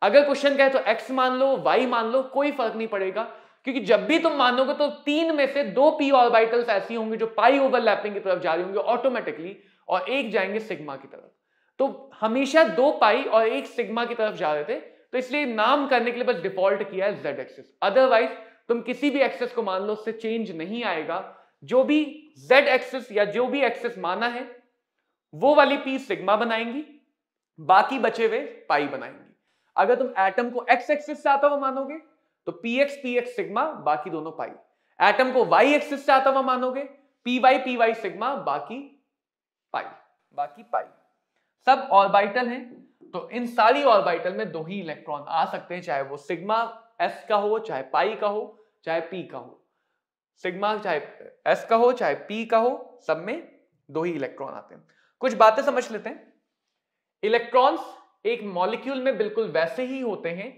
अगर क्वेश्चन कहे तो एक्स मान लो, वाई मान लो, कोई फर्क नहीं पड़ेगा, क्योंकि जब भी तुम मानोगे तो तीन में से दो पी ऑर्बिटल्स ऐसी होंगी जो पाई ओवरलैपिंग की तरफ जा रही होंगे ऑटोमेटिकली, और एक जाएंगे सिग्मा की तरफ। तो हमेशा दो पाई और एक सिग्मा की तरफ जा रहे थे, तो इसलिए नाम करने के लिए बस डिफॉल्ट किया है जेड एक्सिस। अदरवाइज तुम किसी भी एक्सिस को मान लो, उससे चेंज नहीं आएगा। जो भी जेड एक्सिस या जो भी एक्सिस माना है वो वाली पी सिग्मा बनाएंगी, बाकी बचे हुए पाई बनाएंगी। अगर तुम एटम को एक्स एक्सिस से आता हुआ मानोगे तो पी एक्स सिग्मा, बाकी दोनों पाई। एटम को वाई एक्सिस से आता हुआ मानोगे, पी वाई सिग्मा, बाकी पाई। सब ऑर्बिटल हैं, तो इन सारी ऑर्बिटल में दो ही इलेक्ट्रॉन आ सकते हैं, चाहे वो सिग्मा एस का हो, चाहे पाई का हो, चाहे पी का हो। सिग्मा चाहे एस का हो, चाहे पी का हो, सब में दो ही इलेक्ट्रॉन आते हैं। कुछ बातें समझ लेते हैं। इलेक्ट्रॉन्स एक मॉलिक्यूल में बिल्कुल वैसे ही होते हैं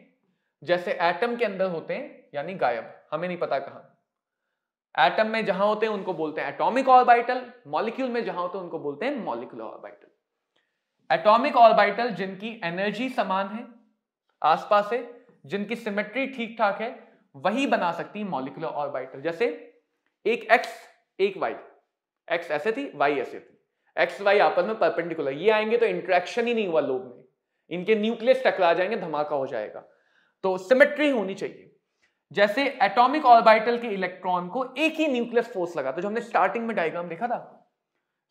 जैसे एटम के अंदर होते हैं, यानी गायब, हमें नहीं पता कहां। एटम में जहां होते हैं उनको बोलते हैं एटॉमिक ऑर्बिटल, मॉलिक्यूल में जहां होते हैं उनको बोलते हैं मॉलिक्यूलर ऑर्बिटल। एटॉमिक ऑर्बिटल जिनकी एनर्जी समान है आसपास से, जिनकी सिमेट्री ठीक ठाक है, वही बना सकती है मॉलिक्यूलर ऑर्बिटल। जैसे एक एक्स एक वाई, एक्स ऐसे थी वाई ऐसे थी, एक्स वाई आपस में परपेंडिकुलर, ये आएंगे तो इंटरेक्शन ही नहीं हुआ लोब में, इनके न्यूक्लियस टकरा जाएंगे, धमाका हो जाएगा। तो सिमेट्री होनी चाहिए। जैसे एटॉमिक ऑर्बिटल के इलेक्ट्रॉन को एक ही न्यूक्लियस फोर्स लगा, तो जो हमने स्टार्टिंग में डायग्राम देखा था,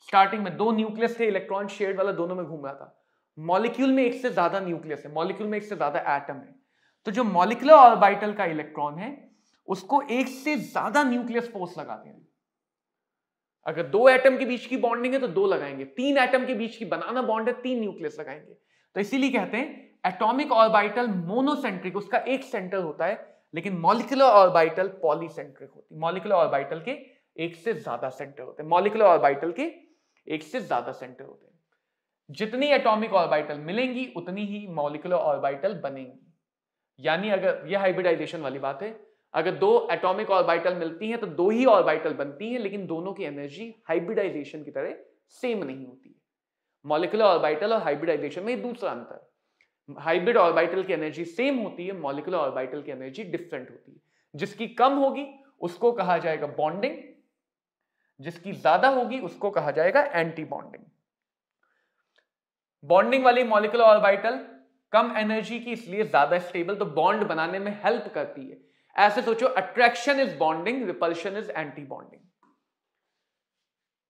स्टार्टिंग में दो न्यूक्लियस थे, इलेक्ट्रॉन शेड वाला दोनों में घूम रहा था। मॉलिक्यूल में एक से ज्यादा न्यूक्लियस है, मॉलिक्यूल में एक से ज्यादा एटम है, तो जो मॉलिक्यूलर ऑर्बिटल का इलेक्ट्रॉन है उसको एक से ज्यादा न्यूक्लियस फोर्स लगाते हैं। अगर दो एटम के बीच की बॉन्डिंग है तो दो लगाएंगे, तीन एटम के बीच की बनाना बॉन्ड है, तीन न्यूक्लियस लगाएंगे। तो इसीलिए कहते हैं एटॉमिक ऑर्बिटल मोनोसेंट्रिक, उसका एक सेंटर होता है, लेकिन मॉलिक्यूलर ऑर्बिटल पॉलीसेंट्रिक होती है। मॉलिक्यूलर ऑर्बिटल के एक से ज्यादा सेंटर होते हैं, मॉलिक्यूलर ऑर्बिटल के एक से ज्यादा सेंटर होते हैं। जितनी एटॉमिक ऑर्बिटल मिलेंगी उतनी ही मॉलिक्यूलर ऑर्बिटल बनेंगी। यानी अगर यह हाइब्रिडाइजेशन वाली बात है, अगर दो एटॉमिक ऑर्बिटल मिलती हैं तो दो ही ऑर्बिटल बनती हैं, लेकिन दोनों की एनर्जी हाइब्रिडाइजेशन की तरह सेम नहीं होती है। मॉलिक्यूलर ऑर्बिटल और हाइब्रिडाइजेशन में दूसरा अंतर, हाइब्रिड ऑर्बिटल की एनर्जी सेम होती है, मॉलिक्यूलर ऑर्बिटल की एनर्जी डिफरेंट होती है। जिसकी कम होगी उसको कहा जाएगा बॉन्डिंग, जिसकी ज्यादा होगी उसको कहा जाएगा एंटी बॉन्डिंग। बॉन्डिंग वाली मॉलिक्यूलर ऑर्बिटल कम एनर्जी की, इसलिए ज्यादा स्टेबल, तो बॉन्ड बनाने में हेल्प करती है। ऐसे सोचो, attraction is bonding, repulsion is anti bonding.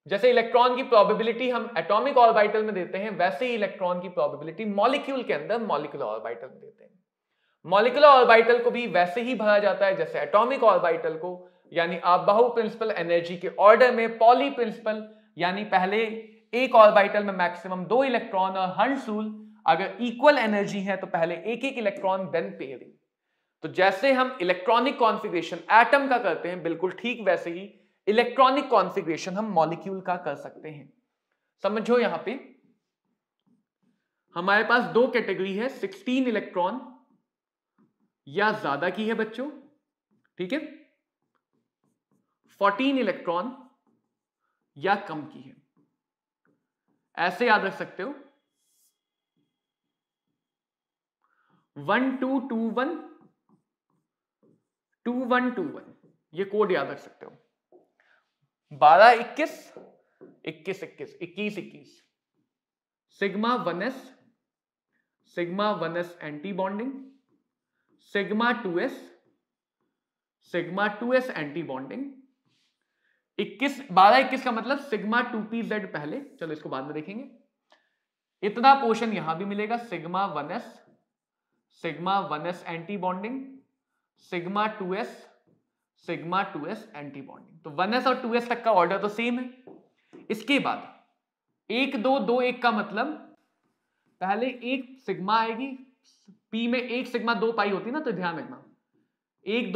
जैसे इलेक्ट्रॉन की प्रोबेबिलिटी हम एटॉमिक ऑर्बिटल में देते हैं, वैसे ही इलेक्ट्रॉन की प्रोबेबिलिटी मॉलिक्यूल के अंदर मॉलिक्यूलर ऑर्बिटल में देते हैं। मॉलिक्यूलर ऑर्बिटल को भी वैसे ही भरा जाता है जैसे एटॉमिक ऑर्बिटल को, यानी आबाहु प्रिंसिपल एनर्जी के ऑर्डर में, पॉली प्रिंसिपल, यानी पहले एक ऑर्बिटल में मैक्सिमम दो इलेक्ट्रॉन, और हंस रूल, अगर इक्वल एनर्जी है तो पहले एक एक इलेक्ट्रॉन देन पेयरिंग। तो जैसे हम इलेक्ट्रॉनिक कॉन्फ़िगरेशन एटम का करते हैं, बिल्कुल ठीक वैसे ही इलेक्ट्रॉनिक कॉन्फ़िगरेशन हम मॉलिक्यूल का कर सकते हैं। समझो, यहां पे हमारे पास दो कैटेगरी है, 16 इलेक्ट्रॉन या ज्यादा की है बच्चों, ठीक है, 14 इलेक्ट्रॉन या कम की है। ऐसे याद रख सकते हो, 1 2 2 1 2 1 2 1, ये कोड याद रख सकते हो। 12 21 21 21 21 21, sigma 1s, sigma 1s anti bonding, sigma 2s, sigma 2s anti bonding, 21 12 21 का मतलब सिग्मा 2pz पहले, चलो इसको बाद में देखेंगे। इतना पोर्शन यहां भी मिलेगा, sigma 1s anti bonding, sigma 2s anti bonding. तो 1s और 2s तक का ऑर्डर तो सेम है। इसके बाद 1 2 2 1 का मतलब पहले एक सिग्मा आएगी, पी में एक सिग्मा 2 पाई होती ना, तो ध्यान रखना 1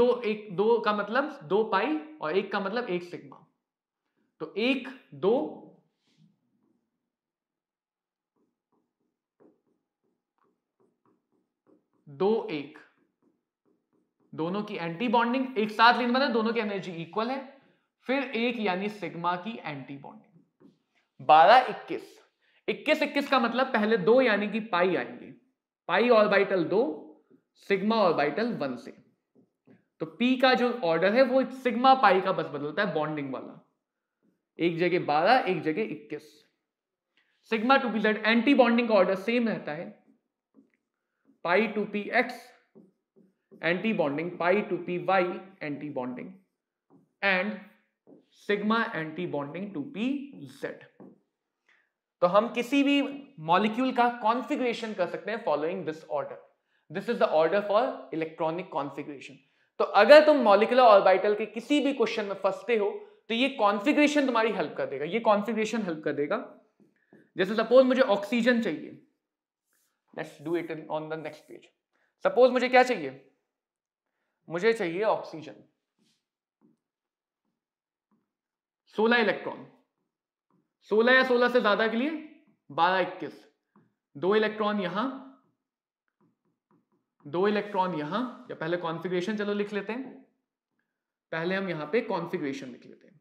2 का मतलब 2 पाई और 1 का मतलब 1 सिग्मा। तो 1 2 2 1, दोनों की एंटी बॉन्डिंग एक साथ लेने वाला, दोनों की एनर्जी इक्वल है। फिर 1 यानी सिग्मा की एंटी बॉन्डिंग। 12 21 21 का मतलब पहले 2 यानी कि पाई आएंगे, पाई ऑर्बिटल 2, सिग्मा ऑर्बिटल 1 से। तो पी का जो ऑर्डर है वो सिग्मा पाई का बस बदलता है, बॉन्डिंग वाला। एक जगह 12 एक जगह 21। सिग्मा 2pz एंटी बॉन्डिंग का ऑर्डर सेम रहता है, पाई 2px anti bonding, pi 2py anti bonding and sigma anti bonding 2pz। तो हम किसी भी मॉलिक्यूल का कॉन्फ़िगरेशन कर सकते हैं following this order. This is the order for electronic configuration. तो अगर तुम मॉलिक्यूलर ऑर्बिटल के किसी भी क्वेश्चन में फंसते हो तो ये कॉन्फ़िगरेशन तुम्हारी हेल्प कर देगा, ये कॉन्फ़िगरेशन हेल्प कर देगा। जैसे सपोज मुझे ऑक्सीजन चाहिए, let's do it on the next page. Suppose मुझे क्या चाहिए, मुझे चाहिए ऑक्सीजन, 16 इलेक्ट्रॉन, 16 या 16 से ज्यादा के लिए 12 21, 2 इलेक्ट्रॉन यहां, 2 इलेक्ट्रॉन यहां। या पहले कॉन्फ़िगरेशन चलो लिख लेते हैं, पहले हम यहां पे कॉन्फ़िगरेशन लिख लेते हैं।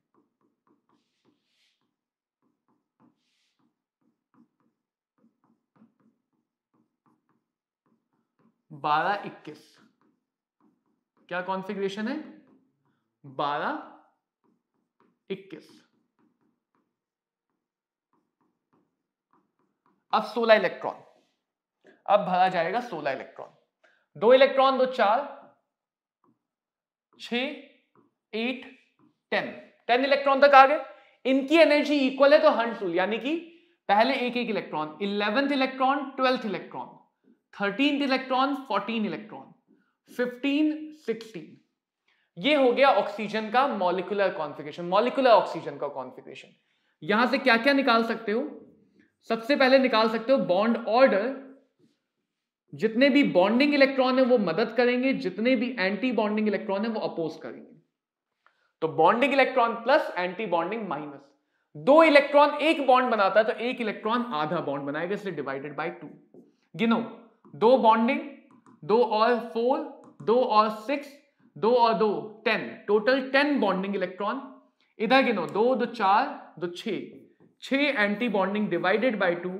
12 21 क्या कॉन्फ़िगरेशन है, 12 21। अब 16 इलेक्ट्रॉन, अब भरा जाएगा 16 इलेक्ट्रॉन, 2 इलेक्ट्रॉन 2 4 6 8 10 इलेक्ट्रॉन तक आ गए। इनकी एनर्जी इक्वल है तो हंट रूल, यानी कि पहले एक एक electron, 11th electron 12th electron, 13th electron 14 electron, 15 16। ये हो गया ऑक्सीजन का मॉलिक्यूलर कॉन्फ़िगरेशन, मॉलिक्यूलर ऑक्सीजन का कॉन्फ़िगरेशन। यहां से क्या क्या निकाल सकते हो, सबसे पहले निकाल सकते हो बॉन्ड ऑर्डर। जितने भी बॉन्डिंग इलेक्ट्रॉन है वो मदद करेंगे, जितने भी एंटी बॉन्डिंग इलेक्ट्रॉन है वो अपोज करेंगे। तो bonding electron plus anti bonding minus. 2 electron एक बॉन्ड बनाता है तो 1 इलेक्ट्रॉन आधा बॉन्ड बनाएगा, इसलिए डिवाइडेड बाय 2। गिनो, 2 बॉन्डिंग, 2 और 4, 2 और 6, 2 और 2 10, टोटल 10 बॉन्डिंग इलेक्ट्रॉन। इधर गिनो, 2 2 4 2 6 एंटी बॉन्डिंग डिवाइडेड बाय 2,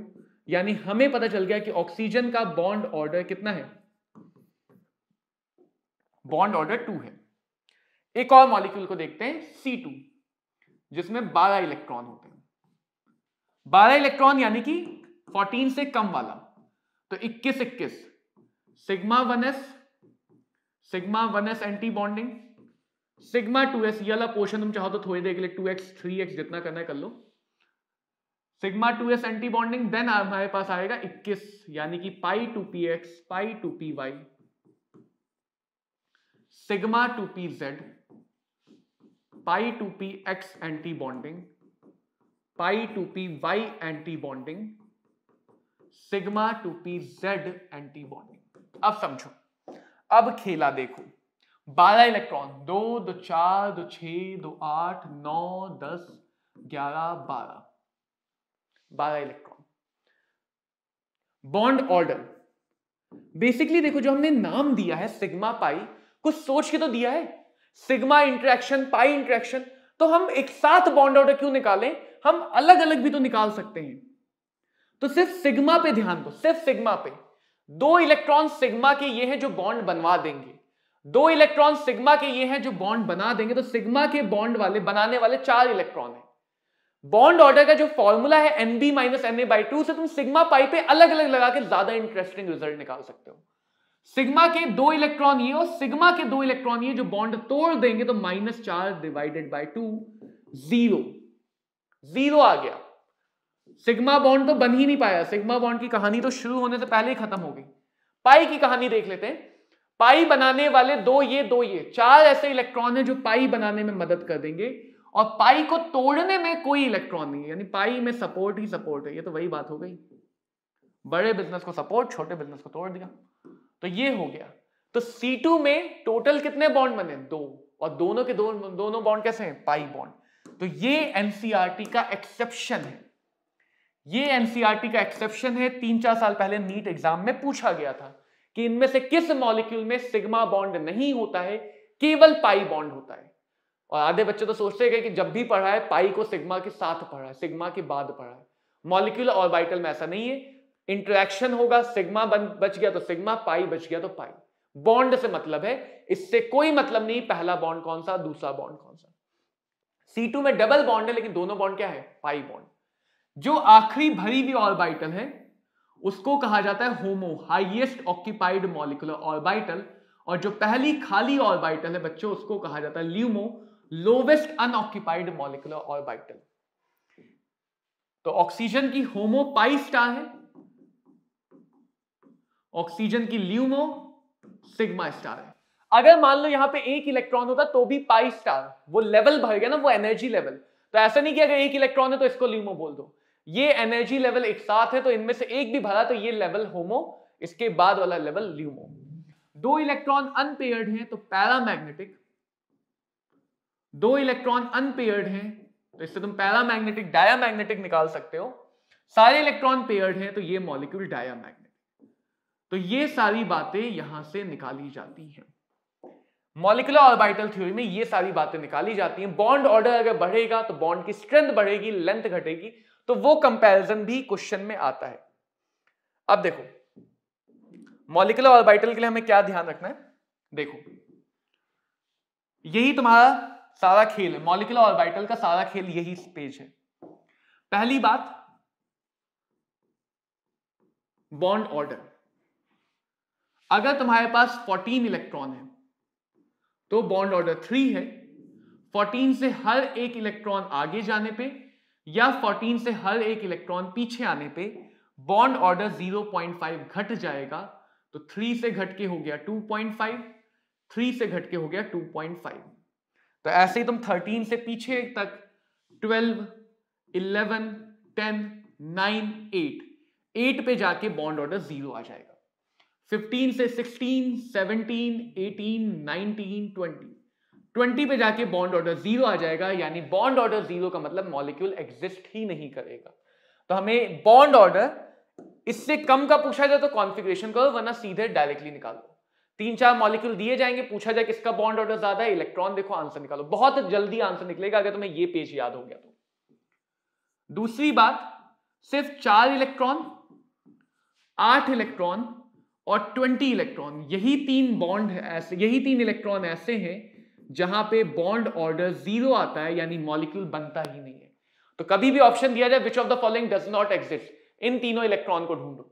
यानी हमें पता चल गया कि ऑक्सीजन का बॉन्ड ऑर्डर कितना है, बॉन्ड ऑर्डर 2 है। एक और मॉलिक्यूल को देखते हैं, C2, जिसमें 12 इलेक्ट्रॉन होते हैं। 12 इलेक्ट्रॉन यानी कि 14 से कम वाला, तो 21 21, sigma 1s anti bonding, sigma 2s, ये वाला पोर्शन तुम चाहो तो थोड़ी देर के लिए 2x 3x जितना करना है कर लो, sigma 2s anti bonding. Then हमारे पास आएगा 21 यानी कि pi 2px pi 2py, sigma 2pz pi 2px anti bonding, pi 2py anti bonding, sigma 2pz anti bonding. अब समझो, अब खेला देखो, 12 electron, 2 2 4 2 6 2 8 9 10 11 12 electron. Bond order basically देखो, जो हमने नाम दिया है सिग्मा पाई, कुछ सोच के तो दिया है, सिग्मा इंटरेक्शन पाई इंटरेक्शन। तो हम एक साथ बॉन्ड ऑर्डर क्यों निकालें, हम अलग अलग भी तो निकाल सकते हैं। तो सिर्फ सिग्मा पे ध्यान दो, सिर्फ सिग्मा पे। 2 इलेक्ट्रॉन सिग्मा के ये हैं जो बॉन्ड बनवा देंगे, 2 इलेक्ट्रॉन सिग्मा के ये हैं जो बॉन्ड बना देंगे। तो सिग्मा के बॉन्ड वाले बनाने वाले 4 इलेक्ट्रॉन हैं। बॉन्ड ऑर्डर का जो फॉर्मूला है Nb - Na/2 से तुम सिग्मा पाई पे अलग अलग लगा के ज्यादा इंटरेस्टिंग रिजल्ट निकाल सकते हो। सिग्मा के 2 इलेक्ट्रॉन ये और सिग्मा के 2 इलेक्ट्रॉन ये जो बॉन्ड तोड़ देंगे तो -4 डिवाइडेड बाय 2 0 आ गया। सिग्मा बॉन्ड तो बन ही नहीं पाया, सिग्मा बॉन्ड की कहानी तो शुरू होने से पहले ही खत्म हो गई। पाई की कहानी देख लेते हैं। पाई बनाने वाले दो ये 4 ऐसे इलेक्ट्रॉन हैं जो पाई बनाने में मदद कर देंगे और पाई को तोड़ने में कोई इलेक्ट्रॉन नहीं है, यानी पाई में सपोर्ट ही सपोर्ट है। ये तो वही बात हो गई, बड़े बिजनेस को सपोर्ट, छोटे बिजनेस को तोड़ दिया, तो ये हो गया। तो C2 में टोटल कितने बॉन्ड बने? 2, और दोनों के दोनों बॉन्ड कैसे हैं? Pi bond. तो ये एनसीईआरटी का एक्सेप्शन है, ये एनसीईआरटी का एक्सेप्शन है। 3-4 साल पहले नीट एग्जाम में पूछा गया था कि इनमें से किस मॉलिक्यूल में सिग्मा बॉन्ड नहीं होता है, केवल पाई बॉन्ड होता है। और आधे बच्चे तो सोचते हैं कि जब भी पढ़ा है पाई को सिग्मा के साथ पढ़ा है, सिग्मा के बाद पढ़ा है। मॉलिक्यूलर ऑर्बिटल में ऐसा नहीं है, इंटरेक्शन होगा, सिग्मा बच गया तो सिग्मा, पाई बच गया तो पाई। बॉन्ड से मतलब है, इससे कोई मतलब नहीं पहला बॉन्ड कौन सा, दूसरा बॉन्ड कौन सा। C2 में डबल बॉन्ड है, लेकिन दोनों बॉन्ड क्या है? Pi bond. जो आखिरी भरी हुई ऑर्बिटल है उसको कहा जाता है होमो, हाईएस्ट ऑक्यूपाइड मॉलिक्यूलर ऑर्बिटल, और जो पहली खाली ऑर्बिटल है बच्चों उसको कहा जाता है LUMO, lowest unoccupied molecular orbital. तो ऑक्सीजन की होमो पाई स्टार है, ऑक्सीजन की ल्यूमो सिग्मा स्टार है। अगर मान लो यहां पे एक इलेक्ट्रॉन होता तो भी पाई स्टार, वो लेवल भर गया ना, वो एनर्जी लेवल। तो ऐसा नहीं कि अगर एक इलेक्ट्रॉन है तो इसको ल्यूमो बोल दो, ये एनर्जी लेवल एक साथ है तो इनमें से एक भी भरा तो ये लेवल होमो, इसके बाद वाला लेवल ल्यूमो। 2 इलेक्ट्रॉन अनपेयर्ड हैं तो पैरामैग्नेटिक, 2 इलेक्ट्रॉन अनपेयर्ड हैं तो इससे तुम पैरामैग्नेटिक डायामैग्नेटिक निकाल सकते हो। सारे इलेक्ट्रॉन पेयर्ड हैं तो ये मॉलिक्यूल डायामैग्नेटिक। तो ये सारी बातें यहां से निकाली जाती हैं, मॉलिक्यूलर ऑर्बिटल थ्योरी में ये सारी बातें निकाली जाती हैं। बॉन्ड ऑर्डर अगर बढ़ेगा तो बॉन्ड की स्ट्रेंथ बढ़ेगी, लेंथ घटेगी, तो वो कंपैरिजन भी क्वेश्चन में आता है। अब देखो मॉलिक्यूलर ऑर्बिटल के लिए हमें क्या ध्यान रखना है, देखो यही तुम्हारा सारा खेल है, मॉलिक्यूलर ऑर्बिटल का सारा खेल यही पेज है। पहली बात, बॉन्ड ऑर्डर। अगर तुम्हारे पास 14 इलेक्ट्रॉन है तो बॉन्ड ऑर्डर 3 है। 14 से हर एक इलेक्ट्रॉन आगे जाने पे या 14 से हर एक इलेक्ट्रॉन पीछे आने पे बॉन्ड ऑर्डर 0.5 घट जाएगा। तो 3 से घट के हो गया 2.5, 3 से घट के हो गया 2.5। तो ऐसे ही तुम 13 से पीछे तक 12, 11, 10, 9, 8 पे जाके बॉन्ड ऑर्डर 0 आ जाएगा। 15 से 16, 17, 18, 19, 20 पे जाके बॉन्ड ऑर्डर 0 आ जाएगा, यानी बॉन्ड ऑर्डर 0 का मतलब मॉलिक्यूल एग्जिस्ट ही नहीं करेगा। तो हमें बॉन्ड ऑर्डर इससे कम का पूछा जाए तो कॉन्फ़िगरेशन करो, वरना सीधे डायरेक्टली निकालो। 3-4 मॉलिक्यूल दिए जाएंगे, पूछा जाए किसका बॉन्ड ऑर्डर ज्यादा है, इलेक्ट्रॉन देखो, आंसर निकालो। बहुत जल्दी आंसर निकलेगा अगर तुम्हें ये पेज याद हो गया तो। दूसरी बात, सिर्फ 4 इलेक्ट्रॉन, 8 इलेक्ट्रॉन और 20 इलेक्ट्रॉन, यही 3 बॉन्ड ऐसे, यही 3 इलेक्ट्रॉन ऐसे हैं जहां पे बॉन्ड ऑर्डर 0 आता है, यानी मॉलिक्यूल बनता ही नहीं है। तो कभी भी ऑप्शन दिया जाए which of the following does not exist, इन तीनों इलेक्ट्रॉन को ढूंढो।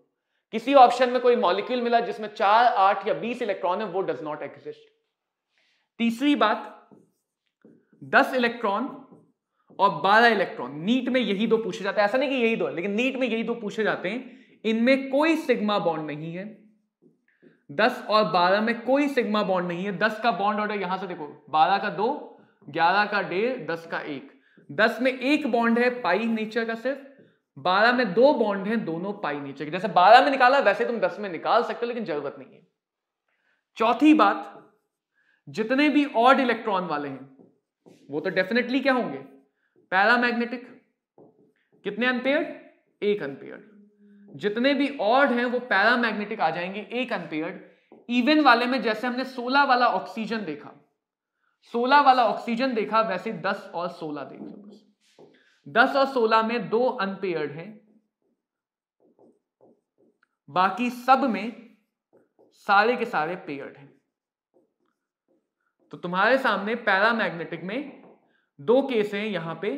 किसी ऑप्शन में कोई मॉलिक्यूल मिला जिसमें 4, 8 या 20 इलेक्ट्रॉन है, वो डज नॉट एग्जिस्ट। तीसरी बात, 10 इलेक्ट्रॉन और 12 इलेक्ट्रॉन, नीट में यही 2 पूछे जाते हैं। ऐसा नहीं कि यही 2 है, लेकिन नीट में यही 2 पूछे जाते हैं। इनमें कोई सिग्मा बॉन्ड नहीं है, 10 और 12 में कोई सिग्मा बॉन्ड नहीं है। 10 का बॉन्ड ऑर्डर यहां से देखो, 12 का 2, 11 का 1.5, 10 का 1। 10 में एक बॉन्ड है पाई नेचर का सिर्फ, 12 में 2 बॉन्ड हैं दोनों पाई नेचर के। जैसे 12 में निकाला वैसे तुम 10 में निकाल सकते हो, लेकिन जरूरत नहीं है। चौथी बात, जितने भी ऑड इलेक्ट्रॉन वाले हैं वो तो डेफिनेटली क्या होंगे, पैरामैग्नेटिक। कितने अनपेयर्ड, 1 अनपेयर्ड। जितने भी ऑड हैं वो पैरामैग्नेटिक आ जाएंगे, 1 अनपेयर्ड। इवन वाले में जैसे हमने 16 वाला ऑक्सीजन देखा, 16 वाला ऑक्सीजन देखा, वैसे 10 और 16 देख लो। बस 10 और 16 में 2 अनपेयर्ड हैं, बाकी सब में सारे के सारे पेयर्ड हैं। तो तुम्हारे सामने पैरामैग्नेटिक में 2 केस हैं यहां पे,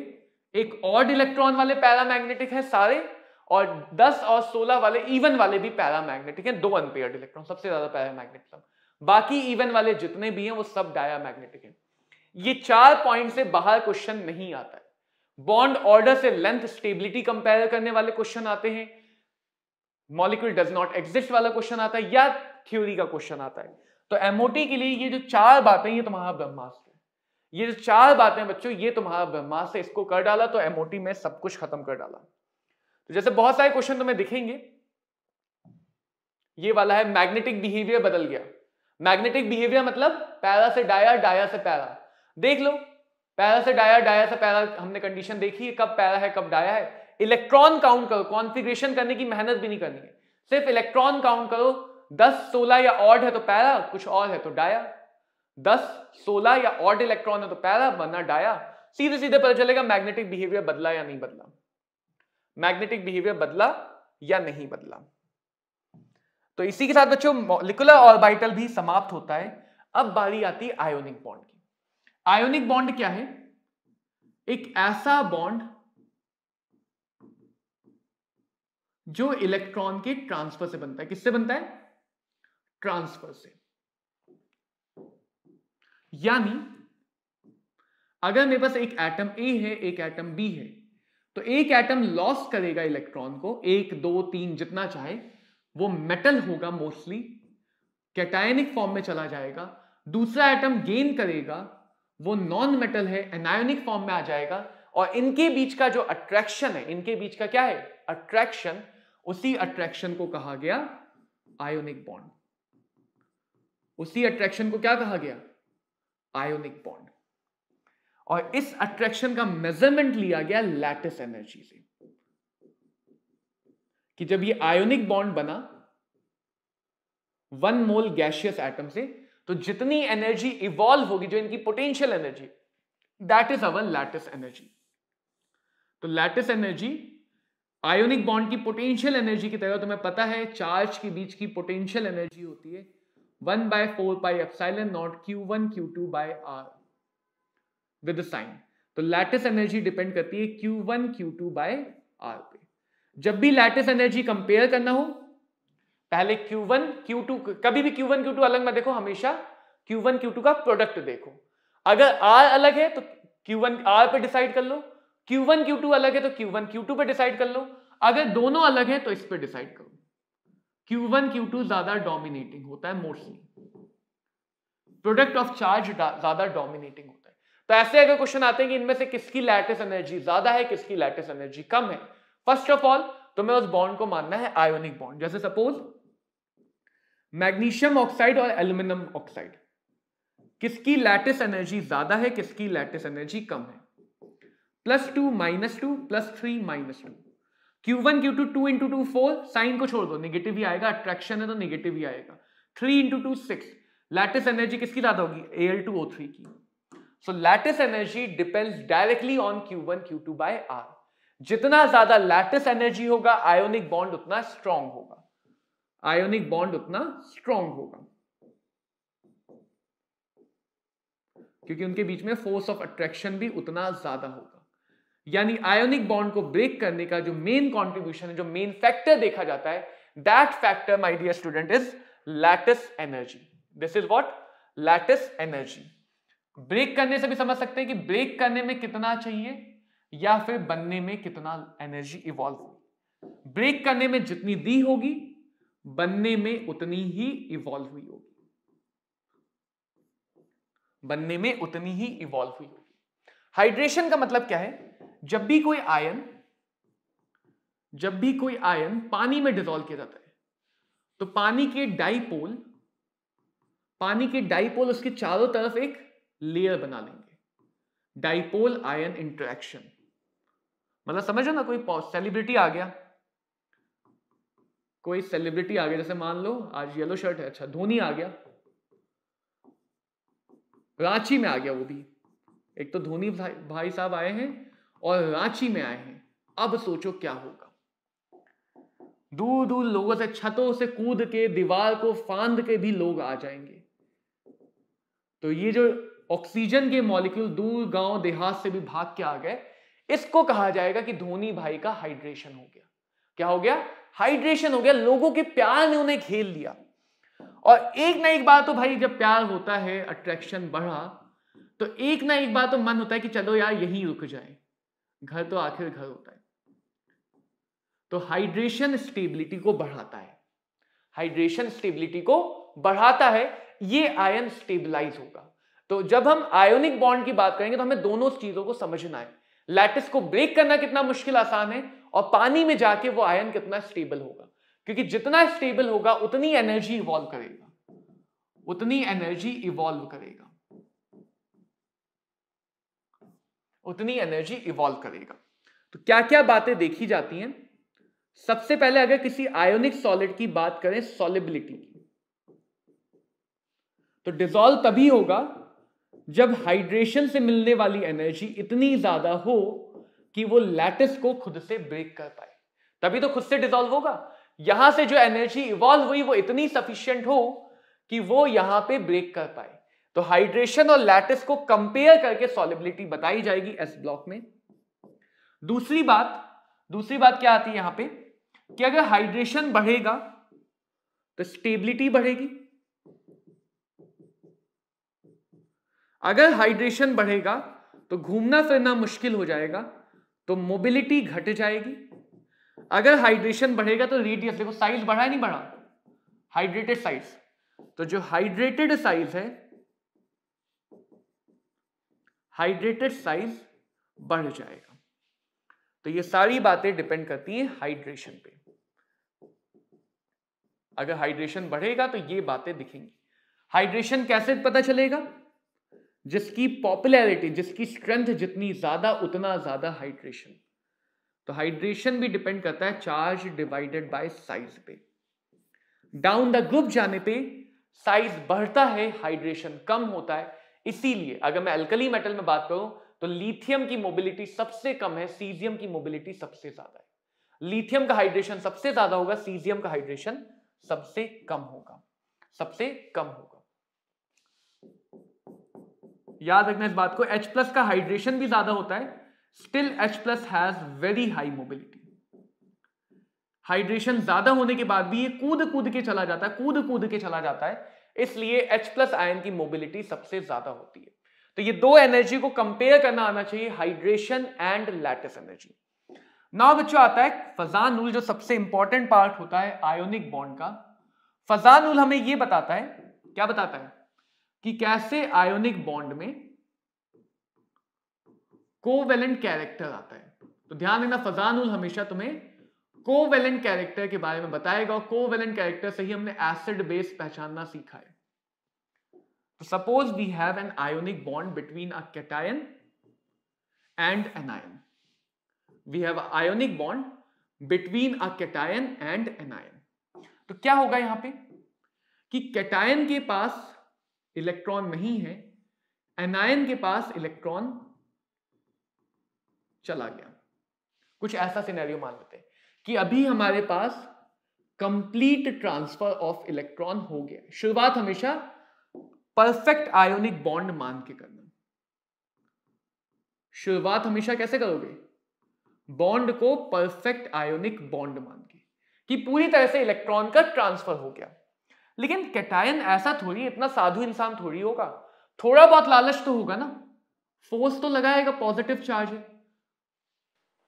एक ऑड इलेक्ट्रॉन वाले पैरामैग्नेटिक है सारे, और 10 और 16 वाले इवन वाले भी पैरामैग्नेटिक हैं, 2 अनपेयर्ड इलेक्ट्रॉन, सबसे ज्यादा पैरामैग्नेटिक सब, बाकी इवन वाले जितने भी हैं वो सब डायामैग्नेटिक हैं। ये 4 पॉइंट से बाहर क्वेश्चन नहीं आता है। बॉन्ड ऑर्डर से लेंथ स्टेबिलिटी कंपेयर करने वाले क्वेश्चन आते हैं, मॉलिक्यूल डज नॉट एग्जिस्ट वाला क्वेश्चन आता है, या थ्योरी का क्वेश्चन आता है। तो एमओटी के लिए ये जो 4 बातें, ये तुम्हारा ब्रह्मास्त्र है। ये जो 4 बातें बच्चों, ये तुम्हारा ब्रह्मास्त्र, इसको कर डाला तो एमओटी में सब कुछ खत्म कर डाला। तो जैसे बहुत सारे क्वेश्चन तुम्हें दिखेंगे, ये वाला है मैग्नेटिक बिहेवियर बदल गया। मैग्नेटिक बिहेवियर मतलब पैरा से डाया, डाया से पैरा। देख लो, पैरा से डाया, डाया से पैरा, हमने कंडीशन देखी है, कब पैरा है कब डाया है। इलेक्ट्रॉन काउंट करो, कॉन्फ़िगरेशन करने की मेहनत भी नहीं करनी है, सिर्फ इलेक्ट्रॉन काउंट करो। 10, 16 या ऑड है तो पैरा, कुछ और है तो डाया। 10, 16 या ऑड इलेक्ट्रॉन है तो पैरा, वरना डाया। सीधे सीधे पता चलेगा मैग्नेटिक बिहेवियर बदला या नहीं बदला, मैग्नेटिक बिहेवियर बदला या नहीं बदला। तो इसी के साथ बच्चों मॉलिक्यूलर ऑर्बिटल भी समाप्त होता है। अब बारी आती है आयोनिक बॉन्ड की। आयोनिक बॉन्ड क्या है? एक ऐसा बॉन्ड जो इलेक्ट्रॉन के ट्रांसफर से बनता है। किससे बनता है? ट्रांसफर से। यानी अगर मेरे पास एक एटम ए है, एक एटम बी है, तो एक एटम लॉस करेगा इलेक्ट्रॉन को, 1, 2, 3 जितना चाहे, वो मेटल होगा मोस्टली, कैटायनिक फॉर्म में चला जाएगा। दूसरा एटम गेन करेगा, वो नॉन मेटल है, एनायोनिक फॉर्म में आ जाएगा। और इनके बीच का जो अट्रैक्शन है, इनके बीच का क्या है? अट्रैक्शन। उसी अट्रैक्शन को कहा गया आयोनिक बॉन्ड। उसी अट्रैक्शन को क्या कहा गया? Ionic bond. और इस अट्रैक्शन का मेजरमेंट लिया गया लैटिस एनर्जी से, कि जब ये आयोनिक बॉन्ड बना 1 मोल गैसियस एटम से, तो जितनी एनर्जी इवॉल्व होगी, जो इनकी potential energy, that is our lattice energy. तो लैटिस एनर्जी आयोनिक बॉन्ड की पोटेंशियल एनर्जी की तरह, तुम्हें पता है चार्ज के बीच की पोटेंशियल एनर्जी होती है 1/4 pi epsilon naught Q1 Q2 by R with sign. तो लैटिस एनर्जी डिपेंड करती है Q1 Q2 बाय R पे। जब भी लैटिस एनर्जी कंपेयर करना हो, पहले Q1 Q2, कभी भी Q1 Q2 अलग मत देखो, हमेशा Q1 Q2 का प्रोडक्ट देखो। अगर R अलग है तो Q1 R पे डिसाइड कर लो, Q1 Q2 अलग है तो Q1 Q2 पे डिसाइड कर लो। अगर दोनों अलग है तो इस पे डिसाइड करो। Q1 Q2 ज्यादा डोमिनेटिंग होता है, मोस्टली प्रोडक्ट ऑफ चार्ज ज्यादा डोमिनेटिंग होता है। तो ऐसे अगर क्वेश्चन आते हैं कि इनमें से किसकी लैटिस एनर्जी ज्यादा है, किसकी लैटिस एनर्जी कम है, फर्स्ट ऑफ ऑल तुम्हें उस बॉन्ड को मानना है आयोनिक बॉन्ड। जैसे सपोज मैग्नीशियम ऑक्साइड और एल्यूमिनियम ऑक्साइड, किसकी लैटिस एनर्जी ज्यादा है, किसकी लैटिस एनर्जी कम है? +2 -2 +3 -2। Q1 Q2 2 × 2 4, साइन को छोड़ दो, नेगेटिव ही आएगा, अट्रैक्शन है तो नेगेटिव ही आएगा। 3 × 2 6, लैटिस एनर्जी किसकी ज्यादा होगी? Al2O3 की। So lattice energy depends directly on Q1 Q2 by R। जितना ज्यादा लैटिस एनर्जी होगा, आयोनिक बॉन्ड उतना स्ट्रॉन्ग होगा, आयोनिक बॉन्ड उतना स्ट्रॉन्ग होगा, क्योंकि उनके बीच में फोर्स ऑफ अट्रैक्शन भी उतना ज्यादा होगा। यानी आयोनिक बॉन्ड को ब्रेक करने का जो मेन कंट्रीब्यूशन है, जो मेन फैक्टर देखा जाता है, that factor my dear student is lattice energy. This is what? Lattice energy. Break करने से भी समझ सकते हैं कि ब्रेक करने में कितना चाहिए या फिर बनने में कितना एनर्जी इवॉल्व होगी। ब्रेक करने में जितनी दी होगी, बनने में उतनी ही इवॉल्व हुई होगी, बनने में उतनी ही इवॉल्व हुई होगी। हाइड्रेशन का मतलब क्या है? जब भी कोई आयन पानी में डिसॉल्व किया जाता है, तो पानी के डाइपोल उसके चारों तरफ एक लेयर बना लेंगे, डाइपोल आयन इंटरेक्शन। मतलब समझो ना, कोई सेलिब्रिटी आ गया, जैसे मान लो आज येलो शर्ट है, अच्छा धोनी आ गया, रांची में आ गया, वो भी एक तो धोनी भाई साहब आए हैं और रांची में आए हैं। अब सोचो क्या होगा, दूर दूर लोगों से, छतों से कूद के, दीवार को फांद के भी लोग आ जाएंगे। तो ये जो ऑक्सीजन के मॉलिक्यूल दूर गांव देहात से भी भाग के आ गए, इसको कहा जाएगा कि धोनी भाई का हाइड्रेशन हो गया। क्या हो गया? हाइड्रेशन हो गया। लोगों के प्यार ने उन्हें घेर लिया। और एक ना एक बार तो भाई जब प्यार होता है, अट्रैक्शन बढ़ा, तो एक ना एक बार तो मन होता है कि चलो यार यहीं रुक जाए, घर तो आखिर घर होता है। तो हाइड्रेशन स्टेबिलिटी को बढ़ाता है, हाइड्रेशन स्टेबिलिटी को बढ़ाता है, ये आयन स्टेबलाइज होगा। तो जब हम आयोनिक बॉन्ड की बात करेंगे तो हमें दोनों चीजों को समझना है। लैटिस को ब्रेक करना कितना मुश्किल आसान है, और पानी में जाके वो आयन कितना स्टेबल होगा, क्योंकि जितना स्टेबल होगा उतनी एनर्जी इवॉल्व करेगा, उतनी एनर्जी इवॉल्व करेगा, उतनी एनर्जी इवॉल्व करेगा। तो क्या क्या बातें देखी जाती हैं? सबसे पहले अगर किसी आयोनिक सॉलिड की बात करें, सॉलिबिलिटी की, तो डिसॉल्व तभी होगा जब हाइड्रेशन से मिलने वाली एनर्जी इतनी ज्यादा हो कि वो लैटिस को खुद से ब्रेक कर पाए, तभी तो खुद से डिसॉल्व होगा। यहां से जो एनर्जी इवॉल्व हुई वो इतनी सफिशिएंट हो कि वो यहां पे ब्रेक कर पाए। तो हाइड्रेशन और लैटिस को कंपेयर करके सॉलिबिलिटी बताई जाएगी एस ब्लॉक में। दूसरी बात क्या आती है यहां पे कि अगर हाइड्रेशन बढ़ेगा तो स्टेबिलिटी बढ़ेगी, अगर हाइड्रेशन बढ़ेगा तो घूमना फिरना मुश्किल हो जाएगा, तो मोबिलिटी घट जाएगी। अगर हाइड्रेशन बढ़ेगा तो रेडियस, देखो साइज बढ़ा है नहीं बढ़ा, हाइड्रेटेड साइज, तो जो हाइड्रेटेड साइज है, हाइड्रेटेड साइज बढ़ जाएगा। तो ये सारी बातें डिपेंड करती हैं हाइड्रेशन पे। अगर हाइड्रेशन बढ़ेगा तो ये बातें दिखेंगी। हाइड्रेशन कैसे पता चलेगा? जिसकी पॉपुलैरिटी, जिसकी स्ट्रेंथ जितनी ज्यादा उतना ज्यादा हाइड्रेशन। तो हाइड्रेशन भी डिपेंड करता है चार्ज डिवाइडेड बाय साइज पे। डाउन द ग्रुप जाने पे साइज बढ़ता है, हाइड्रेशन कम होता है। इसीलिए अगर मैं अल्कली मेटल में बात करूं तो लिथियम की मोबिलिटी सबसे कम है, सीजियम की मोबिलिटी सबसे ज्यादा है। लिथियम का हाइड्रेशन सबसे ज्यादा होगा, सीजियम का हाइड्रेशन सबसे कम होगा, सबसे कम होगा। याद रखना इस बात को। H+ का हाइड्रेशन भी ज्यादा होता है, still H+ has very high mobility. Hydration ज्यादा होने के बाद भी ये कूद के चला जाता है, इसलिए H+ आयन की मोबिलिटी सबसे ज्यादा होती है। तो ये दो एनर्जी को कंपेयर करना आना चाहिए, hydration and lattice energy. Now बच्चों आता है फजान रूल, जो सबसे इंपॉर्टेंट पार्ट होता है आयोनिक बॉन्ड का। फजान रूल हमें ये बताता है, क्या बताता है कि कैसे आयोनिक बॉन्ड में कोवेलेंट कैरेक्टर आता है। तो ध्यान देना, फजान रूल हमेशा तुम्हें कोवेलेंट कैरेक्टर के बारे में बताएगा, और कोवेलेंट कैरेक्टर से ही हमने एसिड बेस पहचानना सीखा है। तो suppose we have an ionic bond between a cation and anion, we have ionic bond between a cation and anion. तो क्या होगा यहां पे कि कैटायन के पास इलेक्ट्रॉन नहीं है, एनायन के पास इलेक्ट्रॉन चला गया। कुछ ऐसा सिनेरियो मान लेते हैं कि अभी हमारे पास कंप्लीट ट्रांसफर ऑफ इलेक्ट्रॉन हो गया। शुरुआत हमेशा परफेक्ट आयोनिक बॉन्ड मान के करना। शुरुआत हमेशा कैसे करोगे? बॉन्ड को परफेक्ट आयोनिक बॉन्ड मान के, कि पूरी तरह से इलेक्ट्रॉन का ट्रांसफर हो गया। लेकिन कैटायन ऐसा थोड़ी, इतना साधु इंसान थोड़ी होगा, थोड़ा बहुत लालच तो होगा ना, फोर्स तो लगाएगा, पॉजिटिव चार्ज है,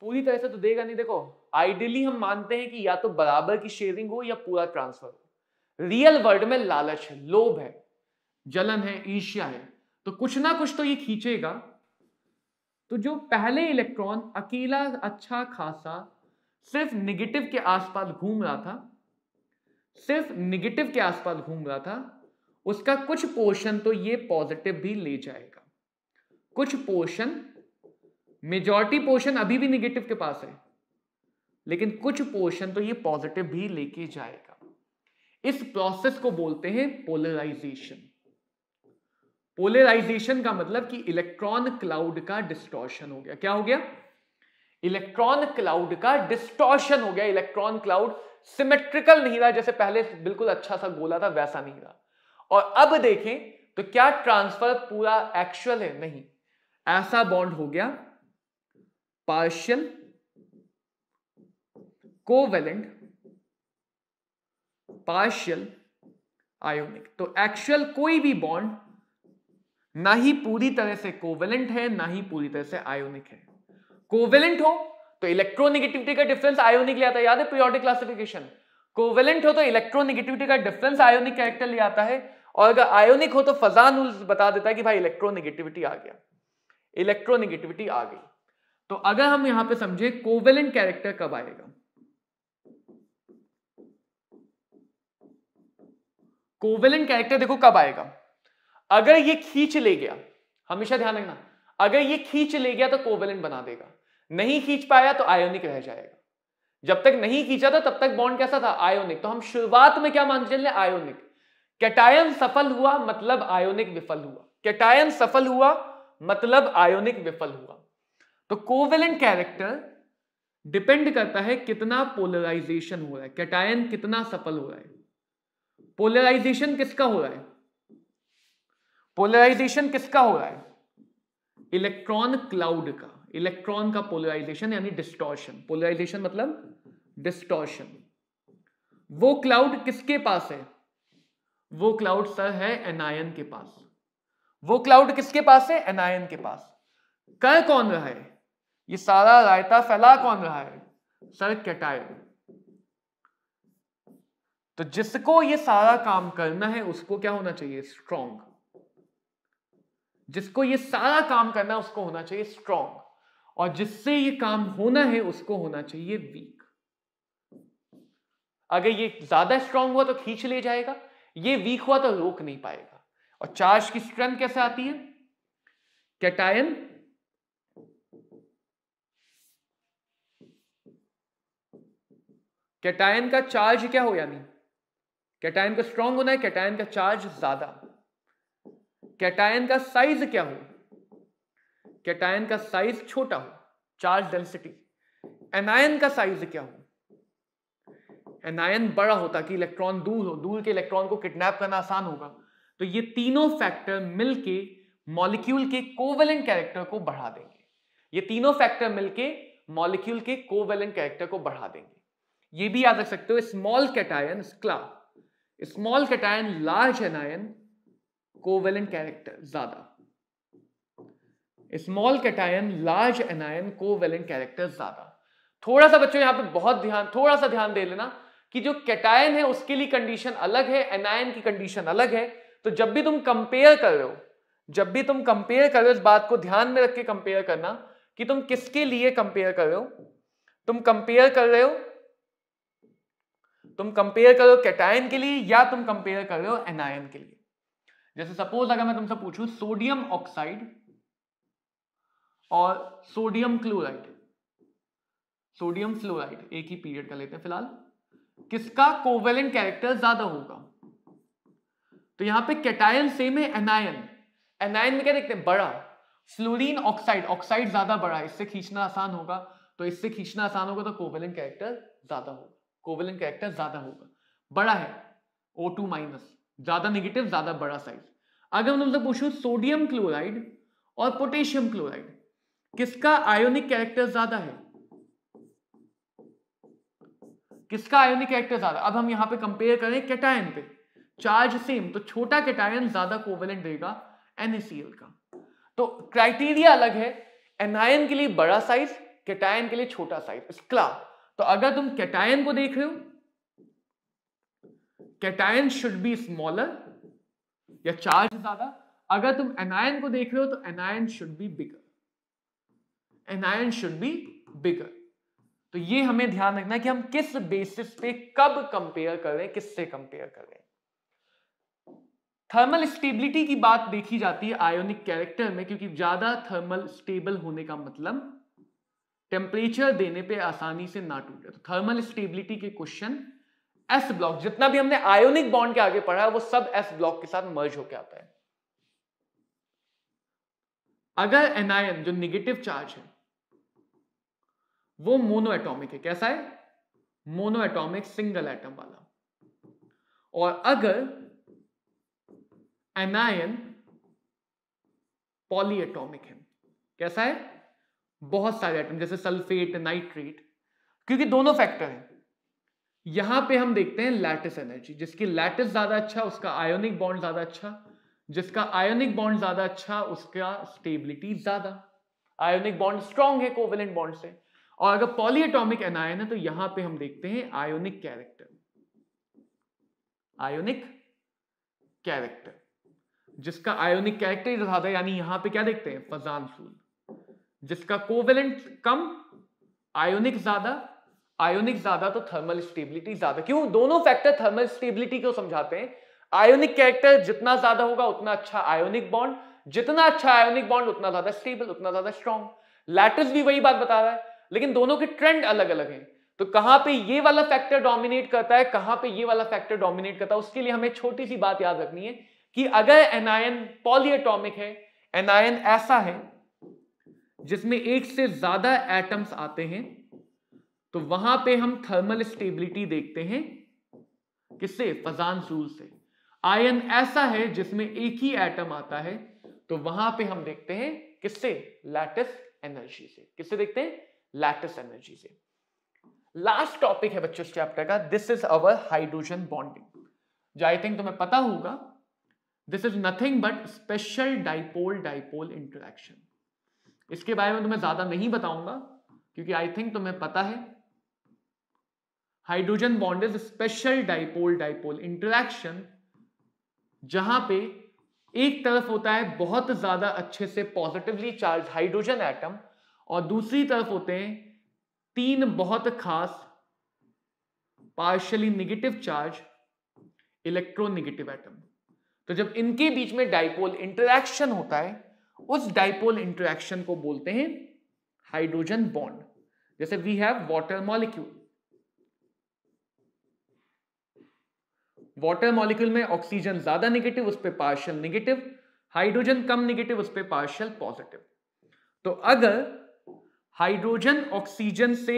पूरी तरह से तो देगा नहीं। देखो आइडियली हम मानते हैं कि या तो बराबर की शेयरिंग हो या पूरा ट्रांसफर हो। रियल वर्ल्ड में लालच है, लोभ है, जलन है, ईर्ष्या है, तो कुछ ना कुछ तो ये खींचेगा। तो जो पहले इलेक्ट्रॉन अकेला अच्छा खासा सिर्फ निगेटिव के आसपास घूम रहा था, सिर्फ निगेटिव के आसपास घूम रहा था, उसका कुछ पोर्शन तो ये पॉजिटिव भी ले जाएगा। कुछ पोर्शन, मेजॉरिटी पोर्शन अभी भी निगेटिव के पास है, लेकिन कुछ पोर्शन तो ये पॉजिटिव भी लेके जाएगा। इस प्रोसेस को बोलते हैं पोलराइजेशन। पोलराइजेशन का मतलब कि इलेक्ट्रॉन क्लाउड का डिस्टॉर्शन हो गया। क्या हो गया? इलेक्ट्रॉन क्लाउड का डिस्टॉर्शन हो गया। इलेक्ट्रॉन क्लाउड सिमेट्रिकल नहीं रहा, जैसे पहले बिल्कुल अच्छा सा गोला था वैसा नहीं रहा। और अब देखें तो क्या ट्रांसफर पूरा एक्चुअल है? नहीं, ऐसा बॉन्ड हो गया पार्शियल कोवेलेंट पार्शियल आयोनिक। तो एक्चुअल कोई भी बॉन्ड ना ही पूरी तरह से कोवेलेंट है ना ही पूरी तरह से आयोनिक है। कोवेलेंट हो तो इलेक्ट्रोनेगेटिविटी का डिफरेंस आयोनिक ले आता है, याद है पीरियोडिक क्लासिफिकेशन। कोवेलेंट हो तो इलेक्ट्रोनेगेटिविटी का डिफरेंस आयोनिक कैरेक्टर ले आता है, और अगर आयोनिक हो तो फजान बता देता है कि भाई इलेक्ट्रोनेगेटिविटी आ गया, इलेक्ट्रोनेगेटिविटी आ गई। तो अगर हम यहां पे समझे कोवेलेंट कैरेक्टर कब आएगा, कोवेलेंट कैरेक्टर देखो कब आएगा, अगर ये खींच ले गया, हमेशा ध्यान रखना, अगर ये खींच ले गया तो कोवेलेंट बना देगा, नहीं खींच पाया तो आयोनिक रह जाएगा। जब तक नहीं खींचा था तब तक बॉन्ड कैसा था, आयोनिक। तो हम शुरुआत में क्या मान चले, आयोनिक। कैटायन सफल हुआ मतलब आयोनिक विफल हुआ, कैटायन सफल हुआ मतलब आयोनिक विफल हुआ। तो कोवेलेंट कैरेक्टर डिपेंड करता है कितना पोलराइजेशन हो रहा है, कैटायन कितना सफल हो रहा है। पोलराइजेशन किसका हो रहा है, पोलराइजेशन किसका हो रहा है, इलेक्ट्रॉन क्लाउड का, इलेक्ट्रॉन का पोलराइजेशन यानी डिस्टॉर्शन। पोलराइजेशन मतलब डिस्टॉर्शन। वो क्लाउड किसके पास है, वो क्लाउड सर है एनायन के पास। वो क्लाउड किसके पास है, एनायन के पास। कर कौन रहा है, ये सारा रायता फैला कौन रहा है, सर कैटायन। तो जिसको ये सारा काम करना है उसको क्या होना चाहिए, स्ट्रॉन्ग। जिसको ये सारा काम करना है उसको होना चाहिए स्ट्रॉन्ग, और जिससे ये काम होना है उसको होना चाहिए वीक। अगर ये ज्यादा स्ट्रॉन्ग हुआ तो खींच ले जाएगा, ये वीक हुआ तो रोक नहीं पाएगा। और चार्ज की स्ट्रेंथ कैसे आती है, कैटायन कैटायन का चार्ज क्या हो, यानी कैटायन को स्ट्रॉन्ग होना है, कैटायन का चार्ज ज्यादा। कैटायन का साइज क्या हो, कैटायन का साइज छोटा हो, चार्ज डेंसिटी। एनायन का साइज क्या हो, एनायन बड़ा हो ताकि इलेक्ट्रॉन दूर हो, दूर के इलेक्ट्रॉन को किडनैप करना आसान होगा। तो ये तीनों फैक्टर मिलके मॉलिक्यूल के कोवेलेंट कैरेक्टर को बढ़ा देंगे। ये तीनों फैक्टर मिलके मॉलिक्यूल के कोवेलेंट कैरेक्टर को बढ़ा देंगे। ये भी याद रख सकते हो, स्मॉल कैटायन स्क्ला, small cation large anion, covalent character ज्यादा। Small cation large anion, covalent character ज्यादा। थोड़ा सा बच्चों यहां पे बहुत ध्यान, थोड़ा सा ध्यान दे लेना कि जो कैटायन है उसके लिए कंडीशन अलग है, एनायन की कंडीशन अलग है। तो जब भी तुम कंपेयर कर रहे हो, जब भी तुम कंपेयर कर रहे हो, इस बात को ध्यान में रख के कंपेयर करना कि तुम किसके लिए कंपेयर कर रहे हो। तुम कंपेयर कर रहे हो, तुम कंपेयर कर रहे हो कैटायन के लिए या तुम कंपेयर कर रहे हो एनायन के लिए। जैसे सपोज अगर मैं तुमसे पूछूं सोडियम ऑक्साइड और सोडियम क्लोराइड, सोडियम फ्लोराइड एक ही पीरियड का लेते हैं फिलहाल, किसका कोवेलेंट कैरेक्टर ज्यादा होगा। तो यहां पे कैटायन सेम है, एनायन, एनायन में क्या देखते हैं, बड़ा। फ्लोरीन ऑक्साइड, ऑक्साइड ज्यादा बड़ा है, इससे खींचना आसान होगा, तो इससे खींचना आसान होगा तो कोवेलेंट कैरेक्टर ज्यादा होगा, कोवेलेंट कैरेक्टर ज्यादा होगा, बड़ा है O2 माइनस, ज्यादा नेगेटिव, ज्यादा बड़ा साइज। अगर मैं तुमसे पूछूं सोडियम क्लोराइड और पोटेशियम क्लोराइड, किसका आयोनिक कैरेक्टर ज्यादा है, किसका आयोनिक कैरेक्टर ज्यादा। अब हम यहां पे कंपेयर करें कैटायन पे, चार्ज सेम, तो छोटा कैटायन ज्यादा कोवेलेंट देगा NaCl का। तो क्राइटेरिया अलग है, एनायन के लिए बड़ा साइज, कैटायन के लिए छोटा साइज, स्क्ला। तो अगर तुम कैटायन को देख रहे हो, कैटायन शुड बी स्मॉलर या चार्ज ज्यादा। अगर तुम एनायन को देख रहे हो तो anion should be bigger, anion should be bigger. तो ये हमें ध्यान रखना है कि हम किस बेसिस पे कब कंपेयर कर रहे हैं, किससे कंपेयर कर रहे हैं। थर्मल स्टेबिलिटी की बात देखी जाती है आयोनिक कैरेक्टर में, क्योंकि ज्यादा थर्मल स्टेबल होने का मतलब टेम्परेचर देने पे आसानी से ना टूटे। तो थर्मल स्टेबिलिटी के क्वेश्चन एस ब्लॉक, जितना भी हमने आयोनिक बॉन्ड के आगे पढ़ा है वो सब एस ब्लॉक के साथ मर्ज होकर आता है। अगर एनायन जो नेगेटिव चार्ज है वो मोनो एटॉमिक है, कैसा है, मोनो एटॉमिक, सिंगल एटम वाला। और अगर एनायन पॉली एटॉमिक है, कैसा है, बहुत सारे एटम, जैसे सल्फेट, नाइट्रेट, क्योंकि दोनों फैक्टर हैं। यहां पे हम देखते हैं लैटिस एनर्जी, जिसकी लैटिस ज्यादा अच्छा उसका आयोनिक बॉन्ड ज्यादा अच्छा, जिसका आयोनिक बॉन्ड ज्यादा अच्छा उसका स्टेबिलिटी ज्यादा, आयोनिक बॉन्ड स्ट्रॉन्ग है कोवेलेंट बॉन्ड से। और अगर पॉलीएटॉमिक एनायन है तो यहां पे हम देखते हैं आयोनिक कैरेक्टर, आयोनिक कैरेक्टर, जिसका आयोनिक कैरेक्टर ज्यादा, यानी यहां पे क्या देखते हैं फजानसूल, जिसका कोवेलेंट कम आयोनिक ज्यादा, आयोनिक ज्यादा तो थर्मल स्टेबिलिटी ज्यादा। क्यों? दोनों फैक्टर थर्मल स्टेबिलिटी को समझाते हैं। आयोनिक कैरेक्टर जितना ज्यादा होगा उतना अच्छा आयोनिक बॉन्ड, जितना अच्छा आयोनिक बॉन्ड उतना ज्यादा स्टेबल, उतना ज्यादा स्ट्रॉन्ग। लैटिस भी वही बात बता रहा है, लेकिन दोनों के ट्रेंड अलग अलग हैं। तो कहां पे ये वाला फैक्टर डोमिनेट करता है, कहां पे ये वाला फैक्टर डोमिनेट करता है, उसके लिए हमें छोटी सी बात याद रखनी है कि अगर एनायन पॉलीएटॉमिक है, एनायन ऐसा है जिसमें एक से ज्यादा एटम्स आते हैं, तो वहां पे हम थर्मल स्टेबिलिटी देखते हैं किससे? फजानसूल से। आयन ऐसा है जिसमें एक ही एटम आता है, तो वहां पे हम देखते हैं किससे? लैटिस एनर्जी से। किससे देखते हैं? लैटिस एनर्जी से। लास्ट टॉपिक है बच्चों इस चैप्टर का, this is our hydrogen bonding, जो आई थिंक तुम्हें पता होगा। This is nothing but special dipole dipole interaction. इसके बारे में तुम्हें ज्यादा नहीं बताऊंगा क्योंकि आई थिंक तुम्हें पता है। Hydrogen bond is special dipole dipole interaction, जहां पे एक तरफ होता है बहुत ज्यादा अच्छे से पॉजिटिवली चार्ज हाइड्रोजन एटम, और दूसरी तरफ होते हैं तीन बहुत खास partially negative charge electronegative atom. तो जब इनके बीच में डाइपोल इंटरेक्शन होता है, उस डाइपोल इंटरेक्शन को बोलते हैं हाइड्रोजन बॉन्ड। जैसे we have water molecule, water molecule में ऑक्सीजन ज्यादा नेगेटिव, उस पर पार्शियल नेगेटिव, हाइड्रोजन कम नेगेटिव, उस पर पार्शियल पॉजिटिव। तो अगर हाइड्रोजन ऑक्सीजन से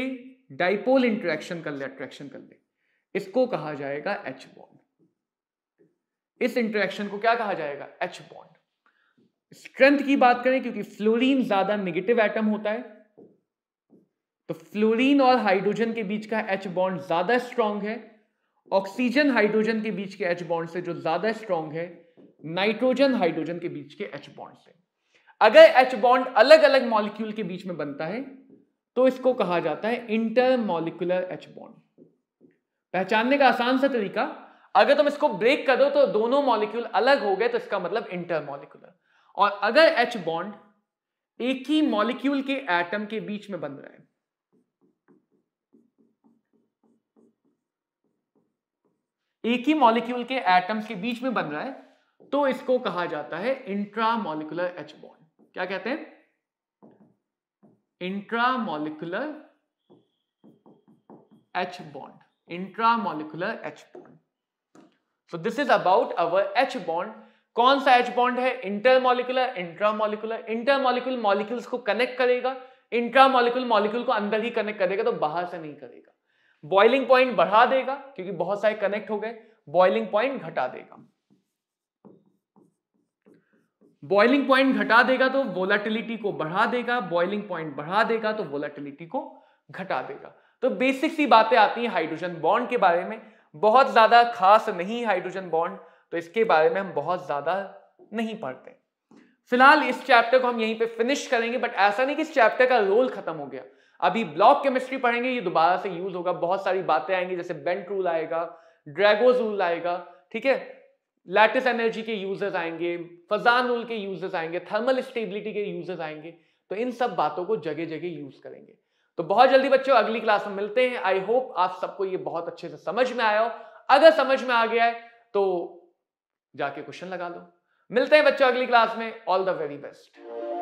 डाइपोल इंटरेक्शन कर ले, अट्रैक्शन कर ले, इसको कहा जाएगा एच बॉन्ड। इस इंटरेक्शन को क्या कहा जाएगा? H bond. स्ट्रेंथ की बात करें, क्योंकि फ्लोरीन ज्यादा नेगेटिव एटम होता है, तो फ्लोरीन और हाइड्रोजन के बीच का एच बॉन्ड ज्यादा स्ट्रॉन्ग है। ऑक्सीजन हाइड्रोजन के बीच के एच बॉन्ड से जो ज्यादा स्ट्रॉन्ग है नाइट्रोजन हाइड्रोजन के बीच के एच बॉन्ड से। अगर एच बॉन्ड अलग अलग मॉलिक्यूल के बीच में बनता है तो इसको कहा जाता है इंटरमॉलिक्यूलर एच बॉन्ड। पहचानने का आसान सा तरीका, अगर तुम इसको ब्रेक कर दो तो दोनों मॉलिक्यूल अलग हो गए, तो इसका मतलब इंटरमॉलिक्यूलर। और अगर एच बॉन्ड एक ही मॉलिक्यूल के एटम के बीच में बन रहा है, एक ही मॉलिक्यूल के एटम्स के बीच में बन रहा है, तो इसको कहा जाता है इंट्रामॉलिक्यूलर एच बॉन्ड। क्या कहते हैं? Intramolecular H bond, intramolecular H bond. So this is about our H bond. कौन सा एच बॉन्ड है? Intermolecular, intramolecular. इंटरमॉलिक्यूल मॉलिक्यूल्स को कनेक्ट करेगा, इंट्रामॉलिक्यूल मॉलिक्यूल को अंदर ही कनेक्ट करेगा, तो बाहर से नहीं करेगा। बॉइलिंग पॉइंट बढ़ा देगा क्योंकि बहुत सारे कनेक्ट हो गए, बॉइलिंग पॉइंट घटा देगा। बॉइलिंग पॉइंट घटा देगा तो वोलेटिलिटी को बढ़ा देगा, बॉइलिंग पॉइंट बढ़ा देगा तो वोलेटिलिटी को घटा देगा। तो बेसिक सी बातें आती हैं हाइड्रोजन बॉन्ड के बारे में, बहुत ज्यादा खास नहीं हाइड्रोजन बॉन्ड, तो इसके बारे में हम बहुत ज्यादा नहीं पढ़ते। फिलहाल इस चैप्टर को हम यहीं पे फिनिश करेंगे, बट ऐसा नहीं कि इस चैप्टर का रोल खत्म हो गया। अभी ब्लॉक केमिस्ट्री पढ़ेंगे, ये दोबारा से यूज होगा, बहुत सारी बातें आएंगी, जैसे बेंट रूल आएगा, ड्रैगोज रूल आएगा, ठीक है, लैटिस एनर्जी के यूजेस आएंगे, फजान रूल के यूजेस आएंगे, थर्मल स्टेबिलिटी के यूजेस आएंगे। तो इन सब बातों को जगह जगह यूज करेंगे। तो बहुत जल्दी बच्चों अगली क्लास में मिलते हैं। आई होप आप सबको ये बहुत अच्छे से समझ में आया हो। अगर समझ में आ गया है तो जाके क्वेश्चन लगा लो। मिलते हैं बच्चों अगली क्लास में। All the very best.